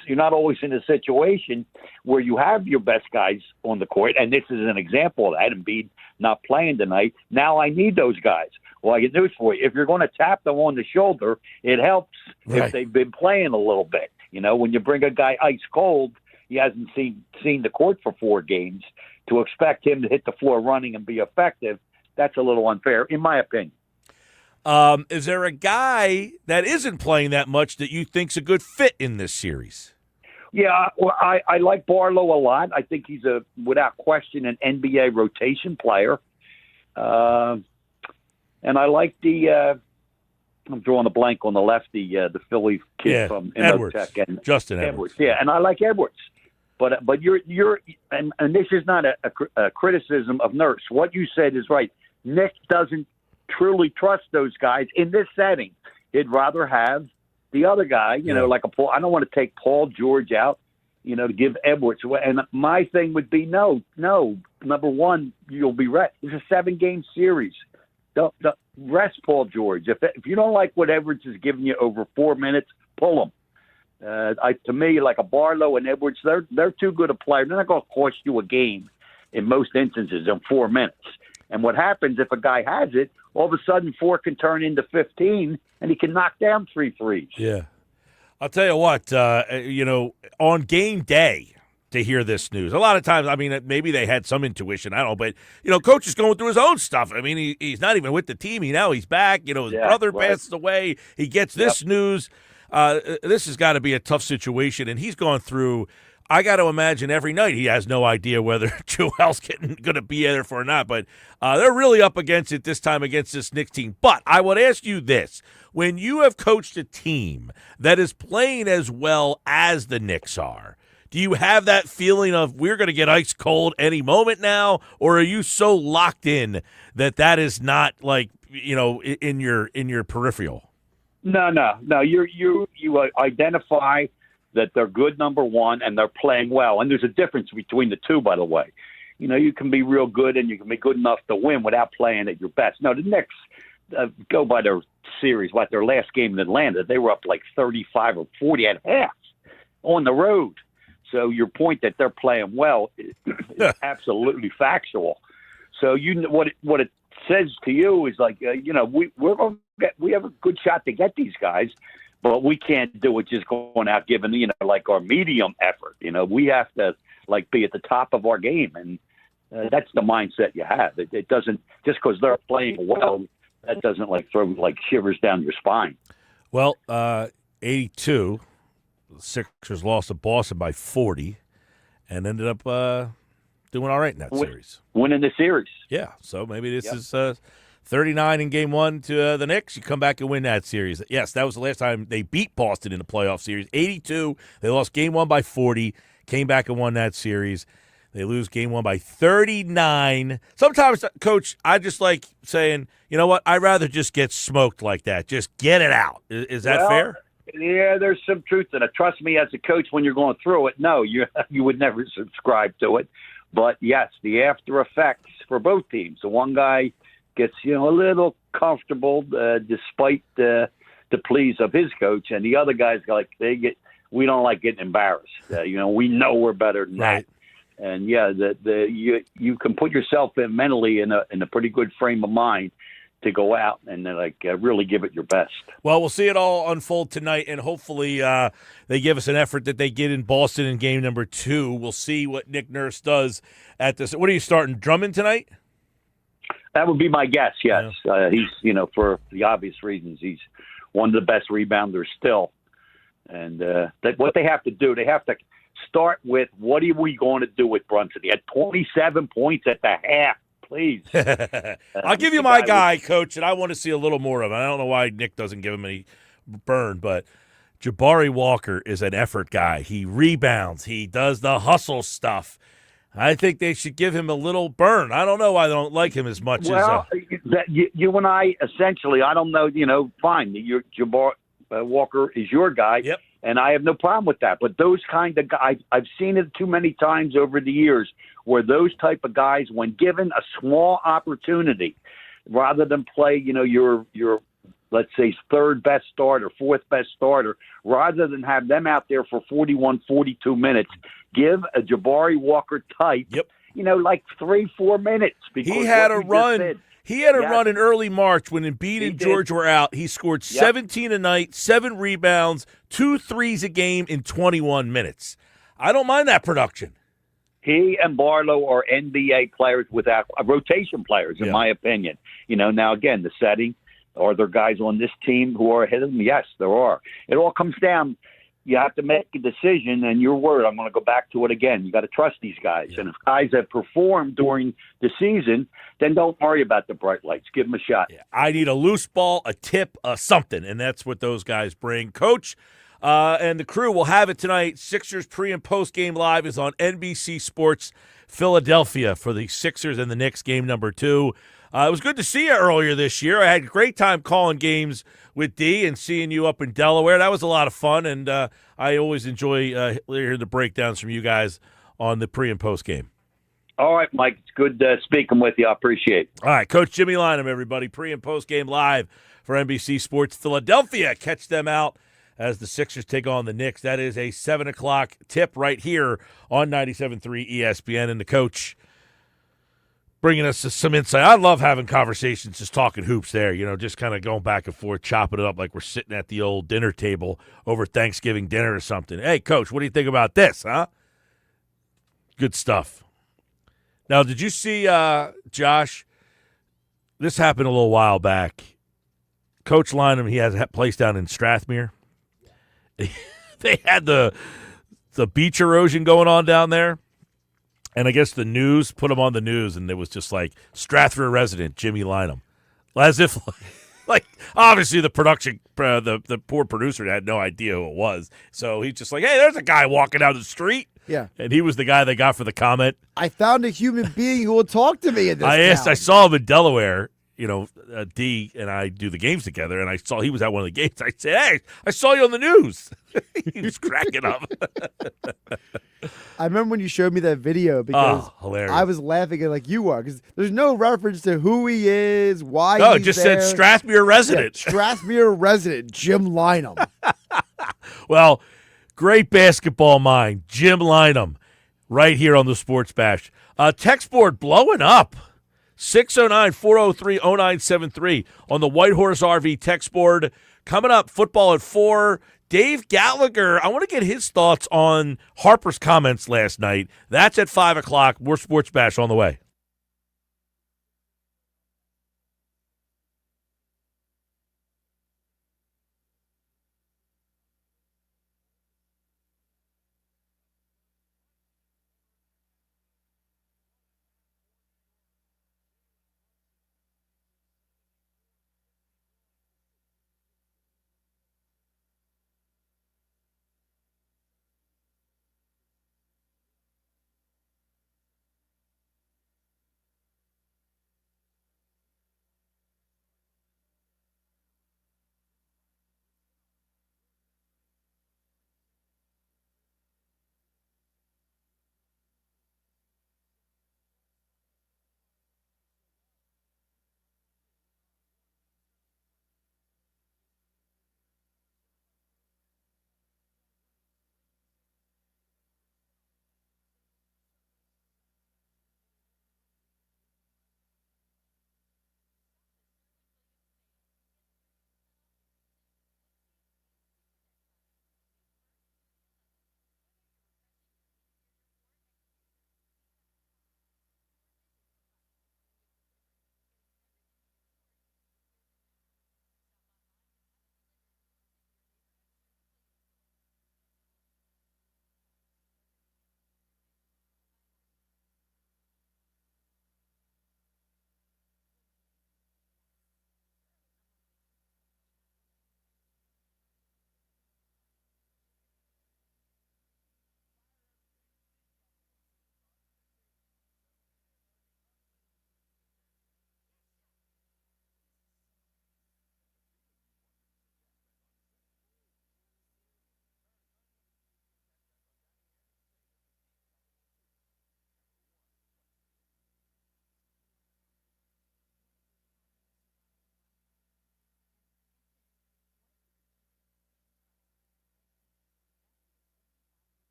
in a situation where you have your best guys on the court, and this is an example of that. Embiid not playing tonight. Now I need those guys. Well, I get news for you. If you're going to tap them on the shoulder, it helps if they've been playing a little bit. When you bring a guy ice cold, he hasn't seen the court for 4 games, to expect him to hit the floor running and be effective, that's a little unfair, in my opinion. Is there a guy that isn't playing that much that you think's a good fit in this series? Yeah, well, I like Barlow a lot. I think he's without question, an NBA rotation player. And I like I'm drawing a blank on the lefty, the Philly kid from Edwards. and Justin Edwards. Yeah, and I like Edwards. But you're and this is not a criticism of Nurse. What you said is right. Nick doesn't truly trust those guys in this setting. He'd rather have the other guy, like a Paul. I don't want to take Paul George out, to give Edwards away. And my thing would be no. Number one, you'll be rest. It's a 7-game series. Don't rest Paul George. If you don't like what Edwards is giving you over 4 minutes, pull him. To me, like a Barlow and Edwards, they're too good a player. They're not going to cost you a game in most instances in 4 minutes. And what happens if a guy has it, all of a sudden 4 can turn into 15, and he can knock down 3 threes. Yeah. I'll tell you what, on game day to hear this news, a lot of times, I mean, maybe they had some intuition, I don't know, but, Coach is going through his own stuff. I mean, he's not even with the team. He's back. His brother passes away. He gets this news. This has got to be a tough situation, and he's gone through – I got to imagine every night he has no idea whether Joel's going to be there for or not. But they're really up against it this time against this Knicks team. But I would ask you this. When you have coached a team that is playing as well as the Knicks are, do you have that feeling of we're going to get ice cold any moment now? Or are you so locked in that is not like, in your peripheral? No. You identify that they're good, number one, and they're playing well. And there's a difference between the two, by the way. You can be real good and you can be good enough to win without playing at your best. No, the Knicks go by their series. Their last game in Atlanta, they were up like 35 or 40 at half on the road. So your point that they're playing well is absolutely factual. So what it says to you is like, we have a good shot to get these guys. But we can't do it just going out giving, our medium effort. We have to, be at the top of our game. And that's the mindset you have. It doesn't, just because they're playing well, that doesn't, throw, shivers down your spine. Well, 82, the Sixers lost to Boston by 40 and ended up doing all right in that series. Winning the series. Yeah, so maybe this is 39 in game 1 to the Knicks. You come back and win that series. Yes, that was the last time they beat Boston in the playoff series. 82, they lost game 1 by 40, came back and won that series. They lose game 1 by 39. Sometimes, Coach, I just like saying, you know what, I'd rather just get smoked like that. Just get it out. Is that fair? Yeah, there's some truth in it. Trust me, as a coach, when you're going through it, no, you would never subscribe to it. But, yes, the after effects for both teams. The one guy gets a little comfortable despite the pleas of his coach, and the other guys we don't like getting embarrassed. We know we're better than that, and you can put yourself in mentally in a pretty good frame of mind to go out and really give it your best. Well, we'll see it all unfold tonight, and hopefully they give us an effort that they get in Boston in game number 2. We'll see what Nick Nurse does at this. What are you starting, Drummond tonight? That would be my guess, yes. Yeah. He's, for the obvious reasons, he's one of the best rebounders still. And what they have to do, they have to start with, what are we going to do with Brunson? He had 27 points at the half, please. I'll give you my guy, Coach, and I want to see a little more of him. I don't know why Nick doesn't give him any burn, but Jabari Walker is an effort guy. He rebounds. He does the hustle stuff. I think they should give him a little burn. I don't know why they don't like him as much as you and I, essentially, I don't know, fine. Jabari Walker is your guy, and I have no problem with that. But those kind of guys, I've seen it too many times over the years where those type of guys, when given a small opportunity, rather than play, your let's say, third best starter, fourth best starter, rather than have them out there for 41, 42 minutes, give a Jabari Walker type, 3-4 minutes. Because he had a run. He had a run in early March when Embiid and George were out. He scored 17 a night, 7 rebounds, 2 threes a game in 21 minutes. I don't mind that production. He and Barlow are NBA players without rotation players, in my opinion. Now, again, the setting. Are there guys on this team who are ahead of them? Yes, there are. It all comes down. You have to make a decision, and your word, I'm going to go back to it again. You got to trust these guys. Yeah. And if guys have performed during the season, then don't worry about the bright lights. Give them a shot. Yeah. I need a loose ball, a tip, something, and that's what those guys bring. Coach, and the crew will have it tonight. Sixers pre- and post-game live is on NBC Sports Philadelphia for the Sixers and the Knicks game number 2. It was good to see you earlier this year. I had a great time calling games with D and seeing you up in Delaware. That was a lot of fun, and I always enjoy hearing the breakdowns from you guys on the pre- and post-game. All right, Mike. It's good speaking with you. I appreciate it. All right, Coach Jimmy Lynam, everybody. Pre- and post-game live for NBC Sports Philadelphia. Catch them out as the Sixers take on the Knicks. That is a 7 o'clock tip right here on 97.3 ESPN. And the coach, bringing us some insight. I love having conversations, just talking hoops there, just kind of going back and forth, chopping it up like we're sitting at the old dinner table over Thanksgiving dinner or something. Hey, Coach, what do you think about this, huh? Good stuff. Now, did you see, Josh, this happened a little while back. Coach Lynam, he has a place down in Strathmere. They had the beach erosion going on down there. And I guess the news put him on the news, and it was just like Strathmere resident Jimmy Lynam, as if, like, obviously the production, the poor producer had no idea who it was. So he's just like, hey, there's a guy walking down the street. Yeah, and he was the guy they got for the comment. I found a human being who will talk to me in this. I saw him in Delaware. D and I do the games together, and I saw he was at one of the games. I said, hey, I saw you on the news. He was cracking up. I remember when you showed me that video because hilarious. I was laughing at like you are because there's no reference to who he is, why no, he's it just there. said Strathmere resident. Yeah, Strathmere resident, Jim Lynam. Well, great basketball mind, Jim Lynam, right here on the Sports Bash. Text board blowing up. 609-403-0973 on the White Horse RV text board. Coming up, football at 4. Dave Gallagher, I want to get his thoughts on Harper's comments last night. That's at 5 o'clock. More Sports Bash on the way.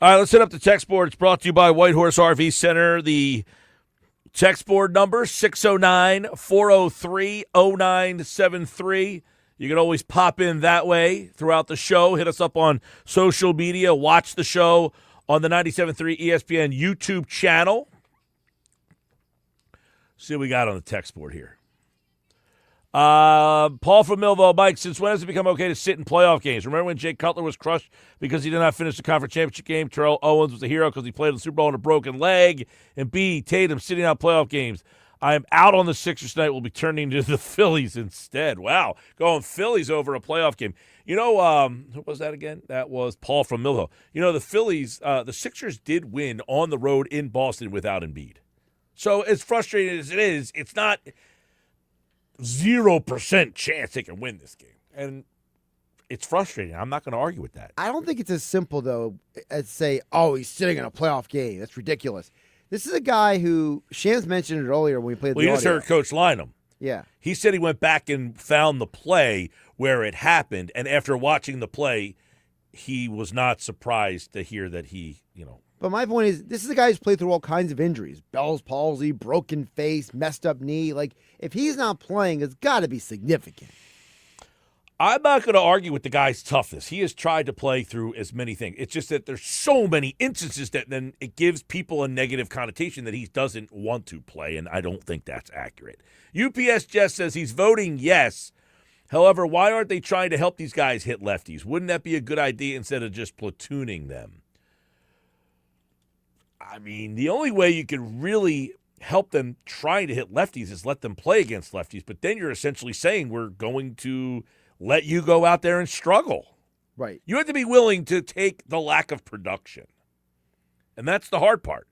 All right, let's hit up the text board. It's brought to you by Whitehorse RV Center. The text board number, 609-403-0973. You can always pop in that way throughout the show. Hit us up on social media. Watch the show on the 97.3 ESPN YouTube channel. See what we got on the text board here. Paul from Millville, Mike, since when has it become okay to sit in playoff games? Remember when Jay Cutler was crushed because he did not finish the conference championship game? Terrell Owens was a hero because he played in the Super Bowl on a broken leg. And B, Tatum sitting out playoff games. I am out on the Sixers tonight. We'll be turning to the Phillies instead. Wow, going Phillies over a playoff game. You know, who was that again? That was Paul from Millville. You know, the Phillies, the Sixers did win on the road in Boston without Embiid. So as frustrating as it is, it's not 0% chance they can win this game. And it's frustrating. I'm not going to argue with that. I don't think it's as simple, though, as say, oh, he's sitting in a playoff game. That's ridiculous. This is a guy who, Shams mentioned it earlier when we played the audio. You just heard Coach Lynam. Yeah. He said he went back and found the play where it happened, and after watching the play, he was not surprised to hear that he, But my point is, this is a guy who's played through all kinds of injuries. Bell's palsy, broken face, messed up knee. Like, if he's not playing, it's got to be significant. I'm not going to argue with the guy's toughness. He has tried to play through as many things. It's just that there's so many instances that then it gives people a negative connotation that he doesn't want to play, and I don't think that's accurate. UPS Jess says he's voting yes. However, why aren't they trying to help these guys hit lefties? Wouldn't that be a good idea instead of just platooning them? I mean, the only way you can really help them trying to hit lefties is let them play against lefties, but then you're essentially saying we're going to let you go out there and struggle. Right. You have to be willing to take the lack of production. And that's the hard part.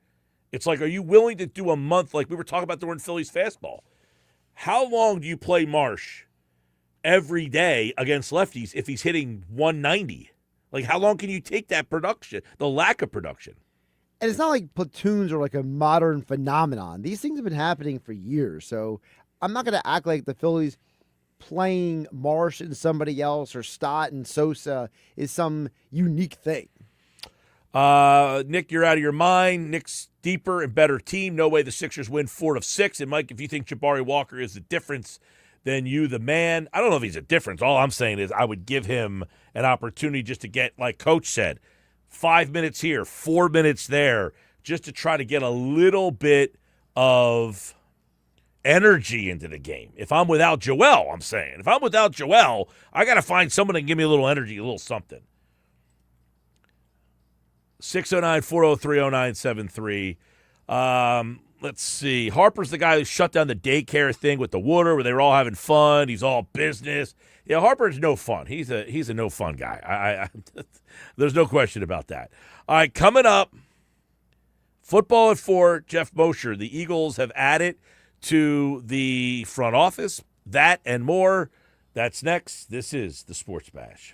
It's like, are you willing to do a month like we were talking about during Phillies Fastball? How long do you play Marsh every day against lefties if he's hitting 190? Like, how long can you take that production, the lack of production? And it's not like platoons are like a modern phenomenon. These things have been happening for years. So I'm not going to act like the Phillies playing Marsh and somebody else or Stott and Sosa is some unique thing. Nick, you're out of your mind. Knicks deeper and better team. No way the Sixers win 4 of 6. And Mike, if you think Jabari Walker is the difference, then you the man. I don't know if he's a difference. All I'm saying is I would give him an opportunity just to get, like Coach said, 5 minutes here, 4 minutes there, just to try to get a little bit of energy into the game. If I'm without Joel, I'm saying. If I'm without Joel, I got to find someone to give me a little energy, a little something. 609-403-0973. Let's see. Harper's the guy who shut down the daycare thing with the water where they were all having fun. He's all business. Yeah, Harper's no fun. He's a no fun guy. There's no question about that. All right, coming up, football at 4, Geoff Mosher. The Eagles have added to the front office. That and more. That's next. This is the Sports Bash.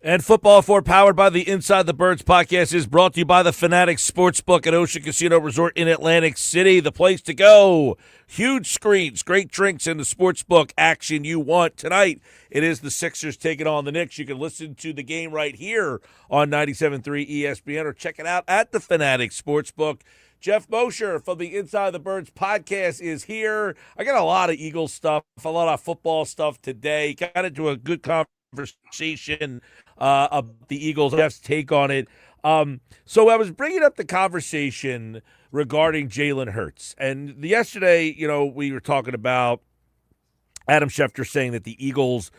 And Football 4, powered by the Inside the Birds podcast, is brought to you by the Fanatics Sportsbook at Ocean Casino Resort in Atlantic City, the place to go. Huge screens, great drinks, and the sportsbook action you want. Tonight, it is the Sixers taking on the Knicks. You can listen to the game right here on 97.3 ESPN or check it out at the Fanatics Sportsbook. Geoff Mosher from the Inside the Birds podcast is here. I got a lot of Eagles stuff, a lot of football stuff today. Got into a good conversation of the Eagles, Geoff's take on it. So I was bringing up the conversation regarding Jalen Hurts. And yesterday, we were talking about Adam Schefter saying that the Eagles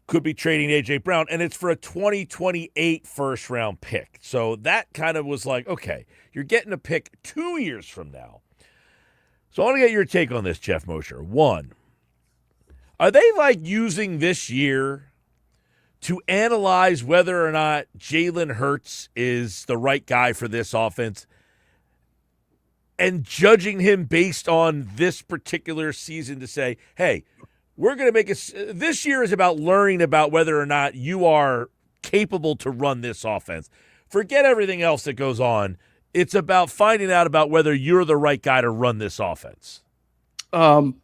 could be trading A.J. Brown, and it's for a 2028 first-round pick. So that kind of was like, okay, you're getting a pick 2 years from now. So I want to get your take on this, Geoff Mosher. One, are they using this year to analyze whether or not Jalen Hurts is the right guy for this offense and judging him based on this particular season to say, hey, we're going to make this year is about learning about whether or not you are capable to run this offense. Forget everything else that goes on. It's about finding out about whether you're the right guy to run this offense. I'll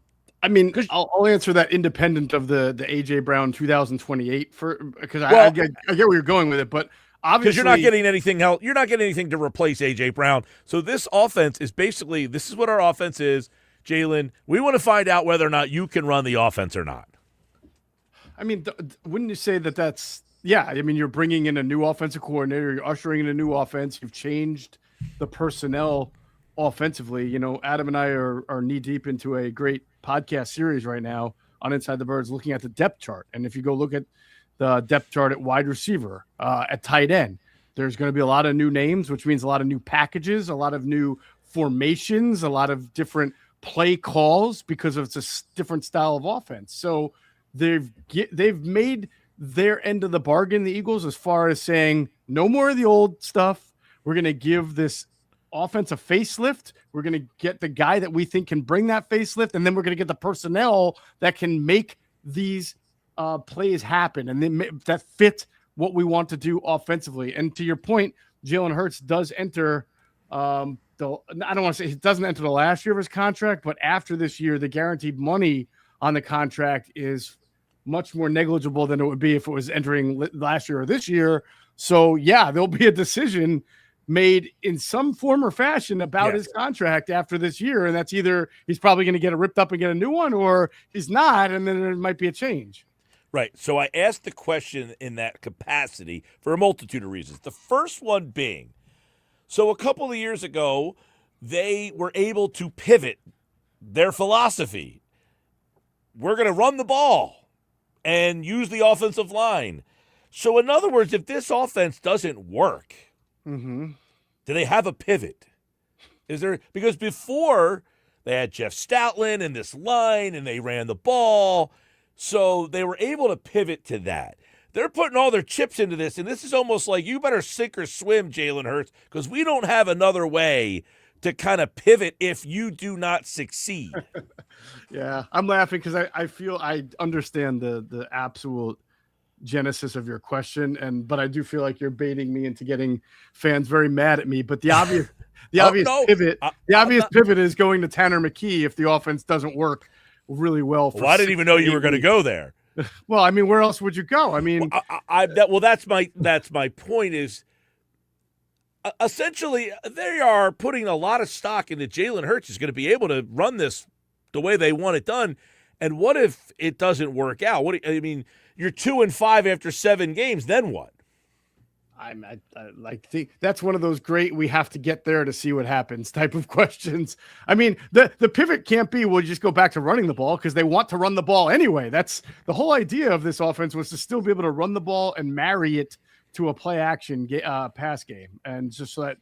answer that independent of the A.J. Brown 2028 because I get where you're going with it, but obviously because you're not getting anything else. You're not getting anything to replace A.J. Brown. So this offense is basically, this is what our offense is. Jalen, we want to find out whether or not you can run the offense or not. I mean, wouldn't you say that's – yeah, I mean, you're bringing in a new offensive coordinator. You're ushering in a new offense. You've changed the personnel offensively. Adam and I are knee-deep into a great podcast series right now on Inside the Birds looking at the depth chart. And if you go look at the depth chart at wide receiver, at tight end, there's going to be a lot of new names, which means a lot of new packages, a lot of new formations, a lot of different – play calls because of it's a different style of offense. So they've made their end of the bargain, the Eagles, as far as saying no more of the old stuff. We're going to give this offense a facelift. We're going to get the guy that we think can bring that facelift, and then we're going to get the personnel that can make these plays happen and that fit what we want to do offensively. And to your point, Jalen Hurts does enter I don't want to say he doesn't enter the last year of his contract, but after this year, the guaranteed money on the contract is much more negligible than it would be if it was entering last year or this year. So, yeah, there'll be a decision made in some form or fashion about his contract after this year. And that's either he's probably going to get it ripped up and get a new one, or he's not, and then there might be a change. Right. So I asked the question in that capacity for a multitude of reasons. The first one being, so a couple of years ago, they were able to pivot their philosophy. We're going to run the ball and use the offensive line. So in other words, if this offense doesn't work, do they have a pivot? Because before they had Jeff Stoutland and this line and they ran the ball, so they were able to pivot to that. They're putting all their chips into this, and this is almost like you better sink or swim, Jalen Hurts, because we don't have another way to kind of pivot if you do not succeed. Yeah, I'm laughing because I feel I understand the absolute genesis of your question, but I do feel like you're baiting me into getting fans very mad at me. But the obvious pivot is going to Tanner McKee if the offense doesn't work really well. I didn't even know you were going to go there. Well, I mean, where else would you go? I mean, that's my point is essentially they are putting a lot of stock into Jalen Hurts is going to be able to run this the way they want it done. And what if it doesn't work out? You're 2-5 after 7 games. Then what? I think that's one of those great we have to get there to see what happens type of questions. I mean, the pivot can't be we'll just go back to running the ball because they want to run the ball anyway. That's the whole idea of this offense, was to still be able to run the ball and marry it to a play action pass game. And just so that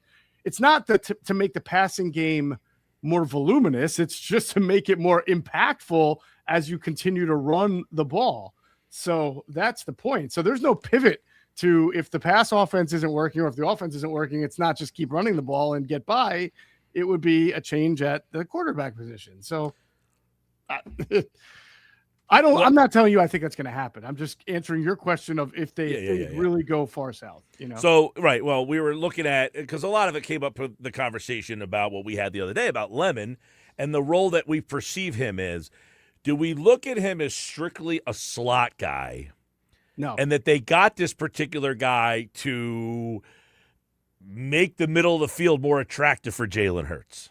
it's not to make the passing game more voluminous. It's just to make it more impactful as you continue to run the ball. So that's the point. So there's no pivot to, if the pass offense isn't working or if the offense isn't working, it's not just keep running the ball and get by. It would be a change at the quarterback position. So I'm not telling you I think that's going to happen. I'm just answering your question of if they really go far south. So right. Well, we were looking at, because a lot of it came up with the conversation about what we had the other day about Lemon and the role that we perceive him as. Do we look at him as strictly a slot guy? No. And that they got this particular guy to make the middle of the field more attractive for Jalen Hurts?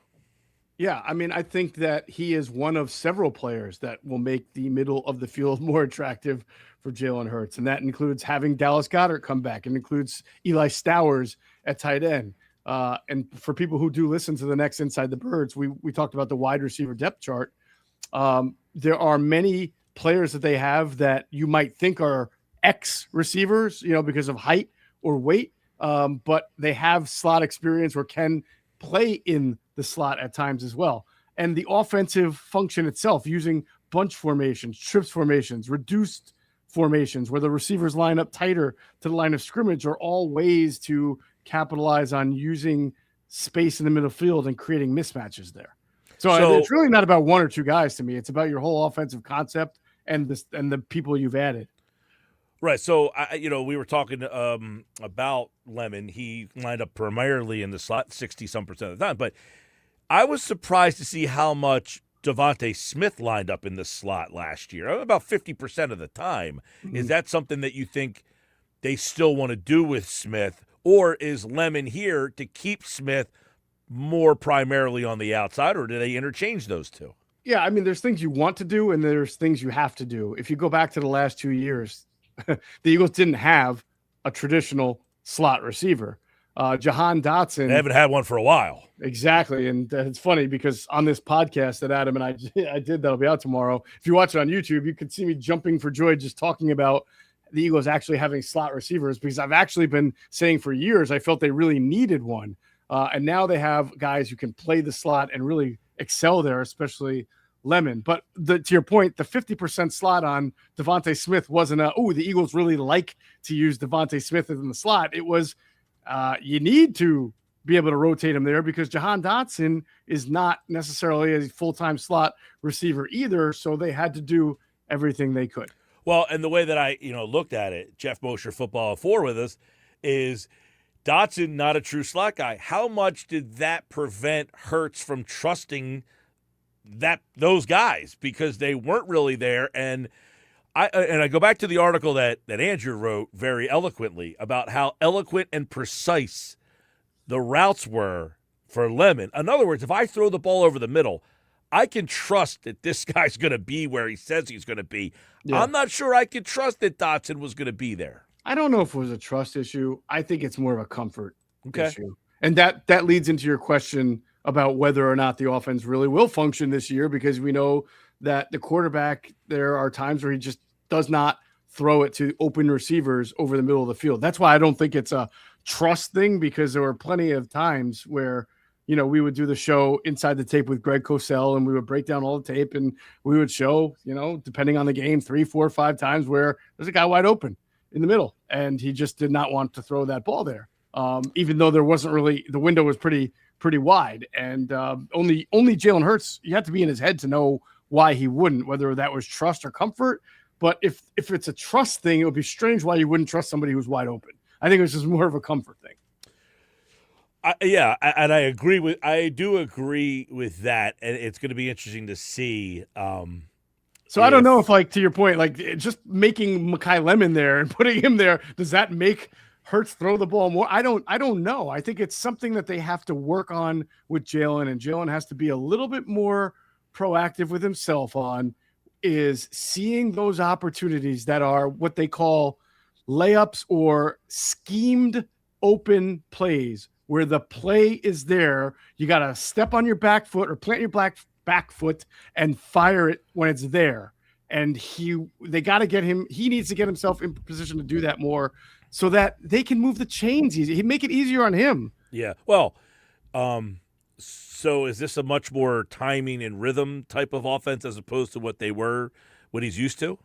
Yeah, I mean, I think that he is one of several players that will make the middle of the field more attractive for Jalen Hurts. And that includes having Dallas Goedert come back. It includes Eli Stowers at tight end. And for people who do listen to the next Inside the Birds, we talked about the wide receiver depth chart. There are many players that they have that you might think are X receivers, because of height or weight, but they have slot experience or can play in the slot at times as well. And the offensive function itself, using bunch formations, trips formations, reduced formations, where the receivers line up tighter to the line of scrimmage, are all ways to capitalize on using space in the middle field and creating mismatches there. So it's really not about one or two guys to me. It's about your whole offensive concept and the people you've added. Right. So, we were talking about Lemon. He lined up primarily in the slot 60-some% of the time. But I was surprised to see how much Devontae Smith lined up in the slot last year, about 50% of the time. Mm-hmm. Is that something that you think they still want to do with Smith? Or is Lemon here to keep Smith more primarily on the outside, or do they interchange those two? Yeah, I mean, there's things you want to do and there's things you have to do. If you go back to the last 2 years, the Eagles didn't have a traditional slot receiver. Jahan Dotson. They haven't had one for a while. Exactly. And it's funny because on this podcast that Adam and I did, that'll be out tomorrow. If you watch it on YouTube, you can see me jumping for joy just talking about the Eagles actually having slot receivers, because I've actually been saying for years I felt they really needed one. And now they have guys who can play the slot and really excel there, especially Lemon. But to your point, the 50% slot on Devontae Smith wasn't the Eagles really like to use Devontae Smith in the slot. It was you need to be able to rotate him there, because Jahan Dotson is not necessarily a full-time slot receiver either. So they had to do everything they could. Well, and the way that I looked at it, Geoff Mosher, Football 4 with us, is Dotson not a true slot guy. How much did that prevent Hurts from trusting those guys, because they weren't really there? And I go back to the article that Andrew wrote very eloquently about how eloquent and precise the routes were for Lemon. In other words, if I throw the ball over the middle, I can trust that this guy's going to be where he says he's going to be. Yeah. I'm not sure I could trust that Dotson was going to be there. I don't know if it was a trust issue. I think it's more of a comfort issue. And that leads into your question about whether or not the offense really will function this year, because we know that the quarterback, there are times where he just does not throw it to open receivers over the middle of the field. That's why I don't think it's a trust thing, because there were plenty of times where, we would do the show Inside the Tape with Greg Cosell, and we would break down all the tape, and we would show, depending on the game, 3, 4, 5 times where there's a guy wide open in the middle, and he just did not want to throw that ball there. Even though there wasn't really, the window was pretty wide, and only Jalen Hurts, you have to be in his head to know why he wouldn't, whether that was trust or comfort. But if it's a trust thing, it would be strange why you wouldn't trust somebody who's wide open. I think it was just more of a comfort thing. And I do agree with that, and it's going to be interesting to see. So I don't know if, to your point, just making Mekhi Lemon there and putting him there, does that make Hurts throw the ball more? I don't know. I think it's something that they have to work on with Jalen, and Jalen has to be a little bit more proactive with himself on, is seeing those opportunities that are what they call layups or schemed open plays, where the play is there. You got to step on your back foot or plant your back foot and fire it when it's there. And they got to get him. He needs to get himself in position to do that more, so that they can move the chains easy. He'd make it easier on him. Yeah. Well, so is this a much more timing and rhythm type of offense as opposed to what he's used to?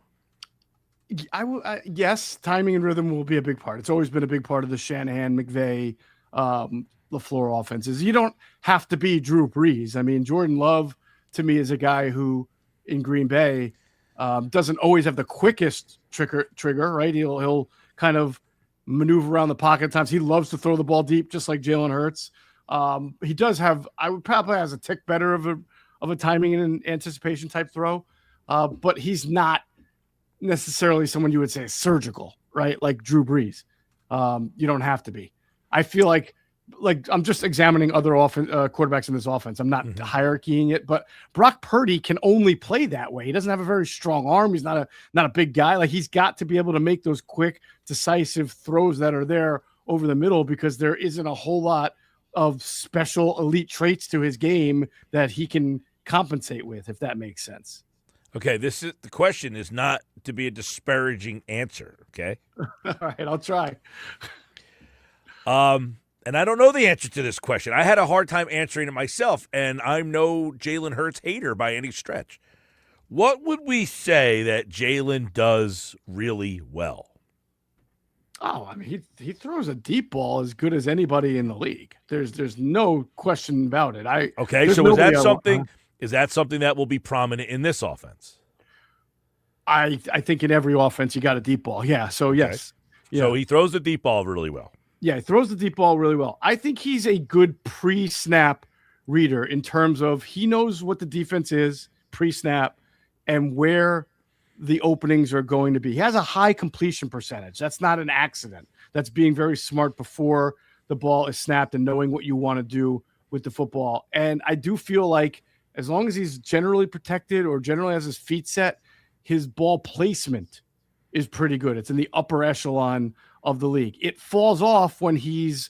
Yes, timing and rhythm will be a big part. It's always been a big part of the Shanahan, McVay, LaFleur offenses. You don't have to be Drew Brees. I mean, Jordan Love, to me, is a guy who in Green Bay Doesn't always have the quickest trigger, right? He'll kind of maneuver around the pocket at times. He loves to throw the ball deep, just like Jalen Hurts. He does have, I would probably has a tick better of a timing and anticipation type throw, but he's not necessarily someone you would say is surgical, right? Like Drew Brees. You don't have to be. I feel like I'm just examining other quarterbacks in this offense. I'm not hierarchying it, but Brock Purdy can only play that way. He doesn't have a very strong arm. He's not a big guy. Like, he's got to be able to make those quick, decisive throws that are there over the middle, because there isn't a whole lot of special elite traits to his game that he can compensate with, if that makes sense. Okay, the question is not to be a disparaging answer, okay? All right, I'll try. And I don't know the answer to this question. I had a hard time answering it myself, and I'm no Jalen Hurts hater by any stretch. What would we say that Jalen does really well? Oh, I mean, he throws a deep ball as good as anybody in the league. There's no question about it. Okay, so is that something? Is that something that will be prominent in this offense? I think in every offense you got a deep ball. Yeah. So yes. Okay. So he throws the deep ball really well. Yeah, he throws the deep ball really well. I think he's a good pre-snap reader in terms of he knows what the defense is pre-snap and where the openings are going to be. He has a high completion percentage. That's not an accident. That's being very smart before the ball is snapped and knowing what you want to do with the football. And I do feel like as long as he's generally protected or generally has his feet set, his ball placement is pretty good. It's in the upper echelon of the league. It falls off when he's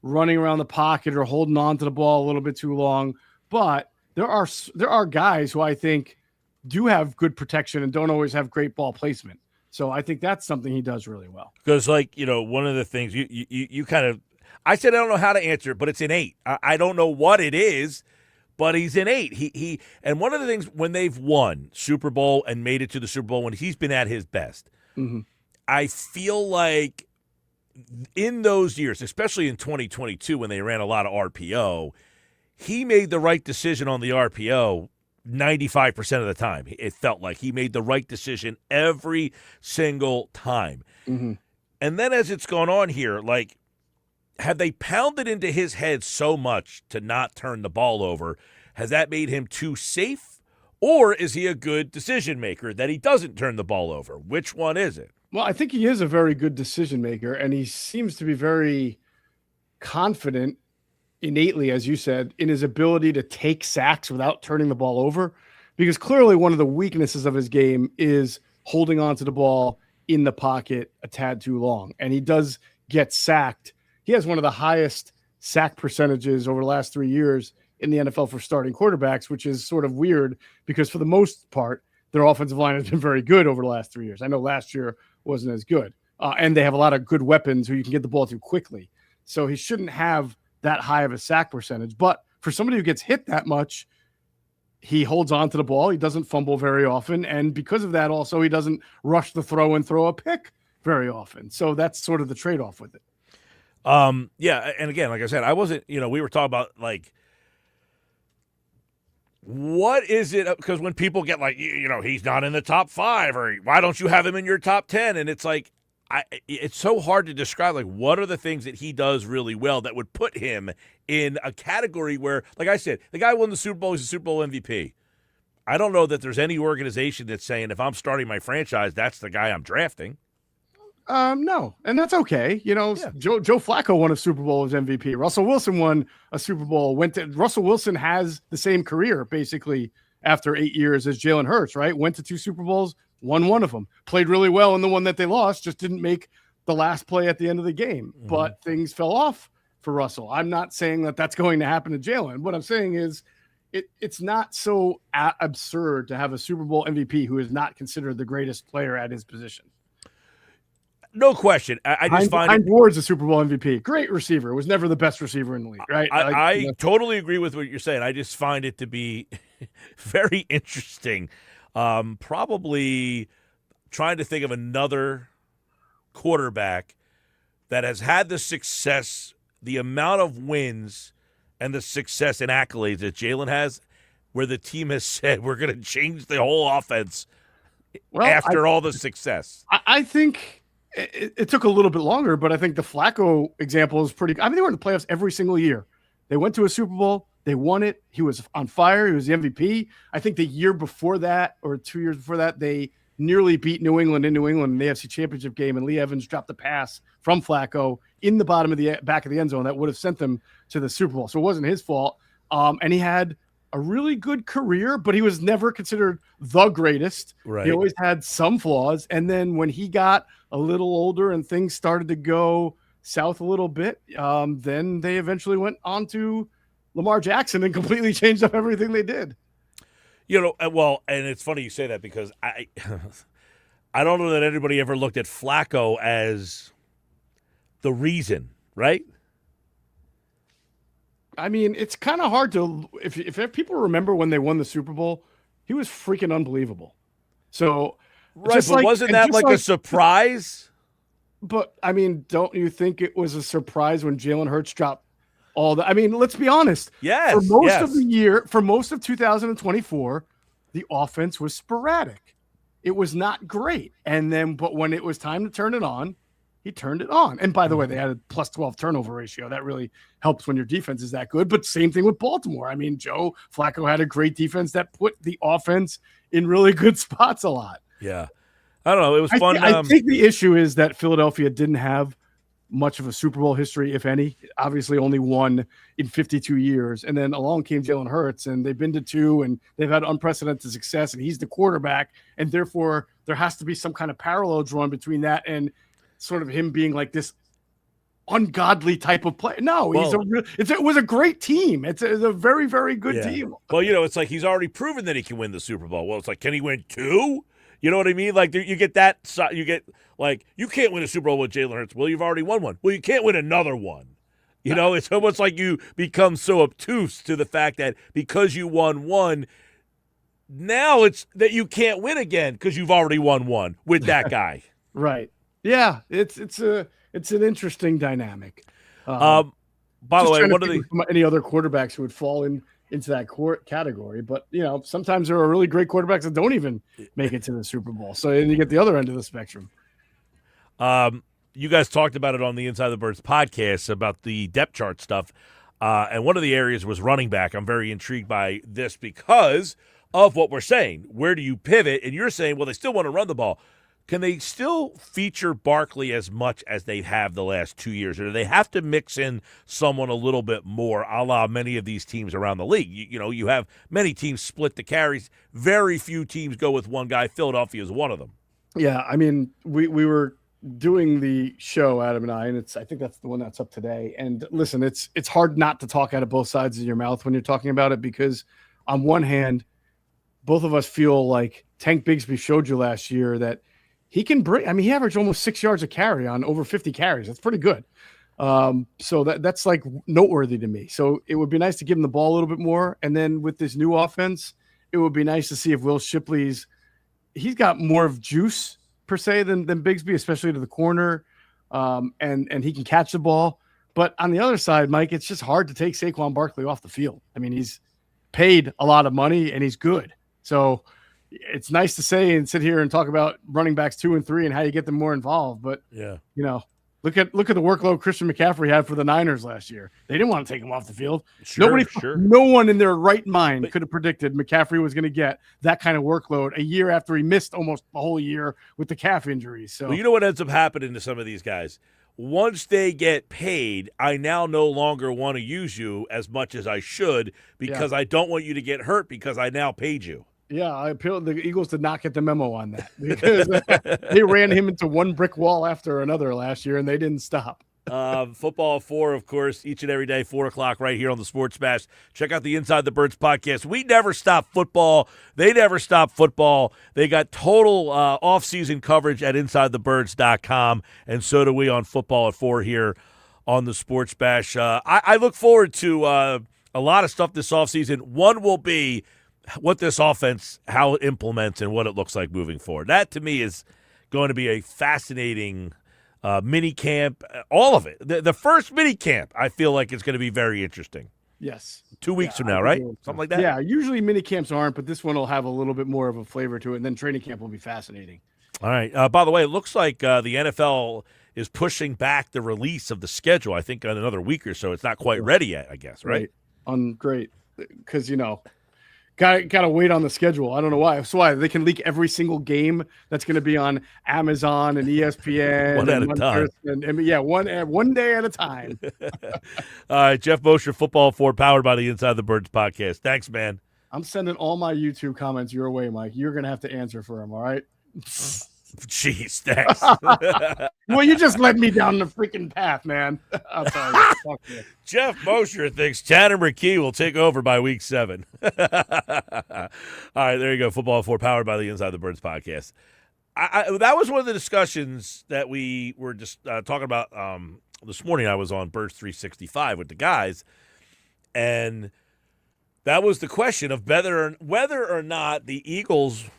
running around the pocket or holding on to the ball a little bit too long. But there are guys who I think do have good protection and don't always have great ball placement. So I think that's something he does really well. Because, like, one of the things you kind of – I said I don't know how to answer it, but it's innate. I don't know what it is, but he's innate. He and one of the things when they've won Super Bowl and made it to the Super Bowl, when he's been at his best, I feel like in those years, especially in 2022 when they ran a lot of RPO, he made the right decision on the RPO 95% of the time. It felt like he made the right decision every single time. And then as it's gone on here, like, have they pounded into his head so much to not turn the ball over? Has that made him too safe? Or is he a good decision maker that he doesn't turn the ball over? Which one is it? Well, I think he is a very good decision maker, and he seems to be very confident innately, as you said, in his ability to take sacks without turning the ball over, because clearly one of the weaknesses of his game is holding on to the ball in the pocket a tad too long, and he does get sacked. He has one of the highest sack percentages over the last 3 years in the NFL for starting quarterbacks, which is sort of weird because for the most part, their offensive line has been very good over the last 3 years. I know last year wasn't as good. And they have a lot of good weapons who you can get the ball to quickly. So he shouldn't have that high of a sack percentage. But for somebody who gets hit that much, he holds on to the ball. He doesn't fumble very often. And because of that, also, he doesn't rush the throw and throw a pick very often. So that's sort of the trade-off with it. Yeah. And again, like I said, I wasn't, we were talking about, like, what is it? Because when people get like, he's not in the top 5, or why don't you have him in your top 10? And it's like, it's so hard to describe, like, what are the things that he does really well that would put him in a category where, like I said, the guy won the Super Bowl, he's a Super Bowl MVP. I don't know that there's any organization that's saying, if I'm starting my franchise, that's the guy I'm drafting. No, and that's okay. Joe Flacco won a Super Bowl as MVP. Russell Wilson won a Super Bowl. Russell Wilson has the same career basically after 8 years as Jalen Hurts, right? Went to 2 Super Bowls, won one of them, played really well in the one that they lost, just didn't make the last play at the end of the game. But things fell off for Russell. I'm not saying that that's going to happen to Jalen. What I'm saying is it's not so absurd to have a Super Bowl MVP who is not considered the greatest player at his position. No question. I just find Ward's a Super Bowl MVP. Great receiver. Was never the best receiver in the league, right? I totally agree with what you're saying. I just find it to be very interesting. Probably trying to think of another quarterback that has had the success, the amount of wins, and the success and accolades that Jalen has, where the team has said, we're going to change the whole offense Well, after all the success. I think it took a little bit longer, but I think the Flacco example is pretty. I mean, they were in the playoffs every single year. They went to a Super Bowl. They won it. He was on fire. He was the MVP. I think the year before that, or 2 years before that, they nearly beat New England in New England in the AFC Championship game, and Lee Evans dropped a pass from Flacco in the bottom of the back of the end zone that would have sent them to the Super Bowl. So it wasn't his fault. And he had a really good career, but he was never considered the greatest. Right. He always had some flaws. And then when he got a little older and things started to go south a little bit, then they eventually went on to Lamar Jackson and completely changed up everything they did. You know, well, and it's funny you say that because I don't know that anybody ever looked at Flacco as the reason, right? I mean, it's kind of hard to if people remember when they won the Super Bowl, he was freaking unbelievable. So, right, but wasn't that like a surprise? But I mean, don't you think it was a surprise when Jalen Hurts dropped all the? I mean, let's be honest. Yes. For most of the year, for most of 2024, the offense was sporadic. It was not great. And then, but when it was time to turn it on, he turned it on. And by the way, they had a plus 12 turnover ratio. That really helps when your defense is that good. But same thing with Baltimore. I mean, Joe Flacco had a great defense that put the offense in really good spots a lot. Yeah. I don't know. It was fun. I think the issue is that Philadelphia didn't have much of a Super Bowl history, if any. Obviously only one in 52 years. And then along came Jalen Hurts, and they've been to 2, and they've had unprecedented success, and he's the quarterback. And therefore, there has to be some kind of parallel drawn between that and sort of him being like this ungodly type of player. No, it was a great team. It's a very, very good team. Well, you know, it's like he's already proven that he can win the Super Bowl. Well, it's like, can he win 2? You know what I mean? Like, you get that. You get, like, you can't win a Super Bowl with Jalen Hurts. Well, you've already won one. Well, you can't win another one. You know, it's almost like you become so obtuse to the fact that because you won one, now it's that you can't win again because you've already won one with that guy. Right. Yeah. It's an interesting dynamic. By the way, one of the any other quarterbacks who would fall into that category, but you know, sometimes there are really great quarterbacks that don't even make it to the Super Bowl. So then you get the other end of the spectrum. You guys talked about it on the Inside the Birds podcast about the depth chart stuff. And one of the areas was running back. I'm very intrigued by this because of what we're saying. Where do you pivot? And you're saying, well, they still want to run the ball. Can they still feature Barkley as much as they have the last 2 years? Or do they have to mix in someone a little bit more, a la many of these teams around the league? You know, you have many teams split the carries. Very few teams go with one guy. Philadelphia is one of them. Yeah, I mean, we were doing the show, Adam and I, and I think that's the one that's up today. And listen, it's hard not to talk out of both sides of your mouth when you're talking about it because on one hand, both of us feel like Tank Bigsby showed you last year that he can bring. I mean, he averaged almost 6 yards a carry on over 50 carries. That's pretty good. So that's like noteworthy to me. So it would be nice to give him the ball a little bit more. And then with this new offense, it would be nice to see if Will Shipley's he's got more of juice per se than Bigsby, especially to the corner. And he can catch the ball. But on the other side, Mike, it's just hard to take Saquon Barkley off the field. I mean, he's paid a lot of money and he's good. So it's nice to say and sit here and talk about running backs 2 and 3 and how you get them more involved. But yeah, you know, look at the workload Christian McCaffrey had for the Niners last year. They didn't want to take him off the field. No one in their right mind could have predicted McCaffrey was going to get that kind of workload a year after he missed almost a whole year with the calf injuries. So well, you know what ends up happening to some of these guys? Once they get paid, I now no longer want to use you as much as I should because I don't want you to get hurt because I now paid you. Yeah, I appeal. The Eagles did not get the memo on that because they ran him into one brick wall after another last year, and they didn't stop. Football 4, of course, each and every day, 4 o'clock right here on the Sports Bash. Check out the Inside the Birds podcast. We never stop football. They never stop football. They got total off-season coverage at InsideTheBirds.com, and so do we on Football at 4 here on the Sports Bash. I look forward to a lot of stuff this offseason. One will be what this offense, how it implements and what it looks like moving forward. That, to me, is going to be a fascinating mini camp, all of it. The first mini camp, I feel like, is going to be very interesting. Yes. 2 weeks Yeah, from I now, think right? it will. Something like that? Yeah, usually mini camps aren't, but this one will have a little bit more of a flavor to it, and then training camp will be fascinating. All right. By the way, it looks like the NFL is pushing back the release of the schedule, I think, in another week or so. It's not quite ready yet, I guess, right? Great. Because, gotta wait on the schedule. I don't know why. That's why they can leak every single game that's going to be on Amazon and ESPN. One at a time. One day at a time. All right, Geoff Mosher, Football 4, powered by the Inside the Birds podcast. Thanks, man. I'm sending all my YouTube comments your way, Mike. You're going to have to answer for them, all right? Jeez, thanks. Well, you just led me down the freaking path, man. I'll tell you. Fuck you. Geoff Mosher thinks Tanner McKee will take over by week 7. All right, there you go. Football 4, powered by the Inside the Birds podcast. That was one of the discussions that we were just talking about this morning. I was on Birds 365 with the guys, and that was the question of whether or not the Eagles –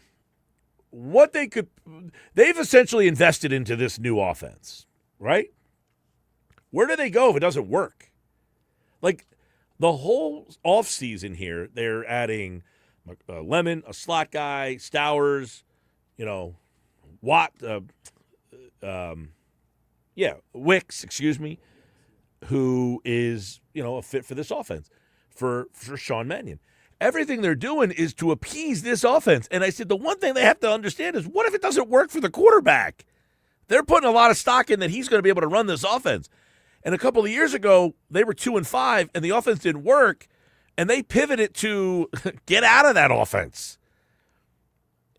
they've essentially invested into this new offense, right? Where do they go if it doesn't work? Like the whole offseason here, they're adding Lemon, a slot guy, Stowers, Watt, Wicks, who is, a fit for this offense for Sean Mannion. Everything they're doing is to appease this offense. And I said, the one thing they have to understand is, what if it doesn't work for the quarterback? They're putting a lot of stock in that he's going to be able to run this offense. And a couple of years ago, they were 2-5, and the offense didn't work, and they pivoted to get out of that offense.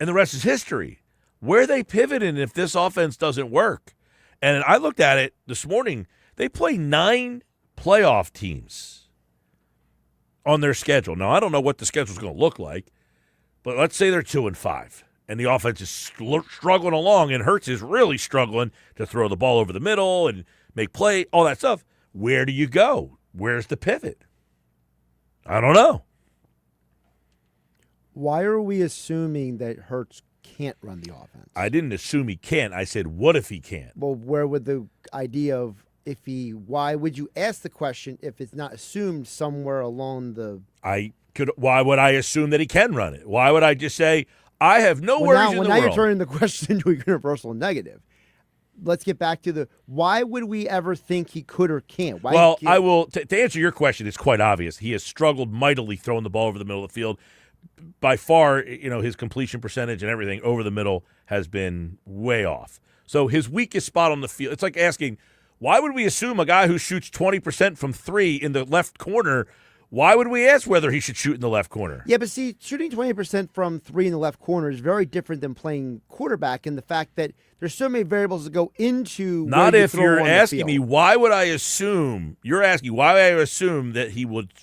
And the rest is history. Where are they pivoting if this offense doesn't work? And I looked at it this morning. They play 9 playoff teams on their schedule. Now, I don't know what the schedule is going to look like, but let's say they're 2-5, and the offense is struggling along, and Hurts is really struggling to throw the ball over the middle and make play, all that stuff. Where do you go? Where's the pivot? I don't know. Why are we assuming that Hurts can't run the offense? I didn't assume he can't. I said, what if he can't? Well, where would the idea of why would you ask the question if it's not assumed somewhere along the... Why would I assume that he can run it? Why would I just say, I have no worries in the world? Now you're turning the question into a universal negative. Let's get back to why would we ever think he could or can't? I will, to answer your question, it's quite obvious. He has struggled mightily throwing the ball over the middle of the field. By far, his completion percentage and everything over the middle has been way off. So his weakest spot on the field, it's like asking, why would we assume a guy who shoots 20% from 3 in the left corner, why would we ask whether he should shoot in the left corner? Yeah, but see, shooting 20% from 3 in the left corner is very different than playing quarterback in the fact that there's so many variables that go into Not if you're asking me, why would I assume, you're asking, why would I assume that he would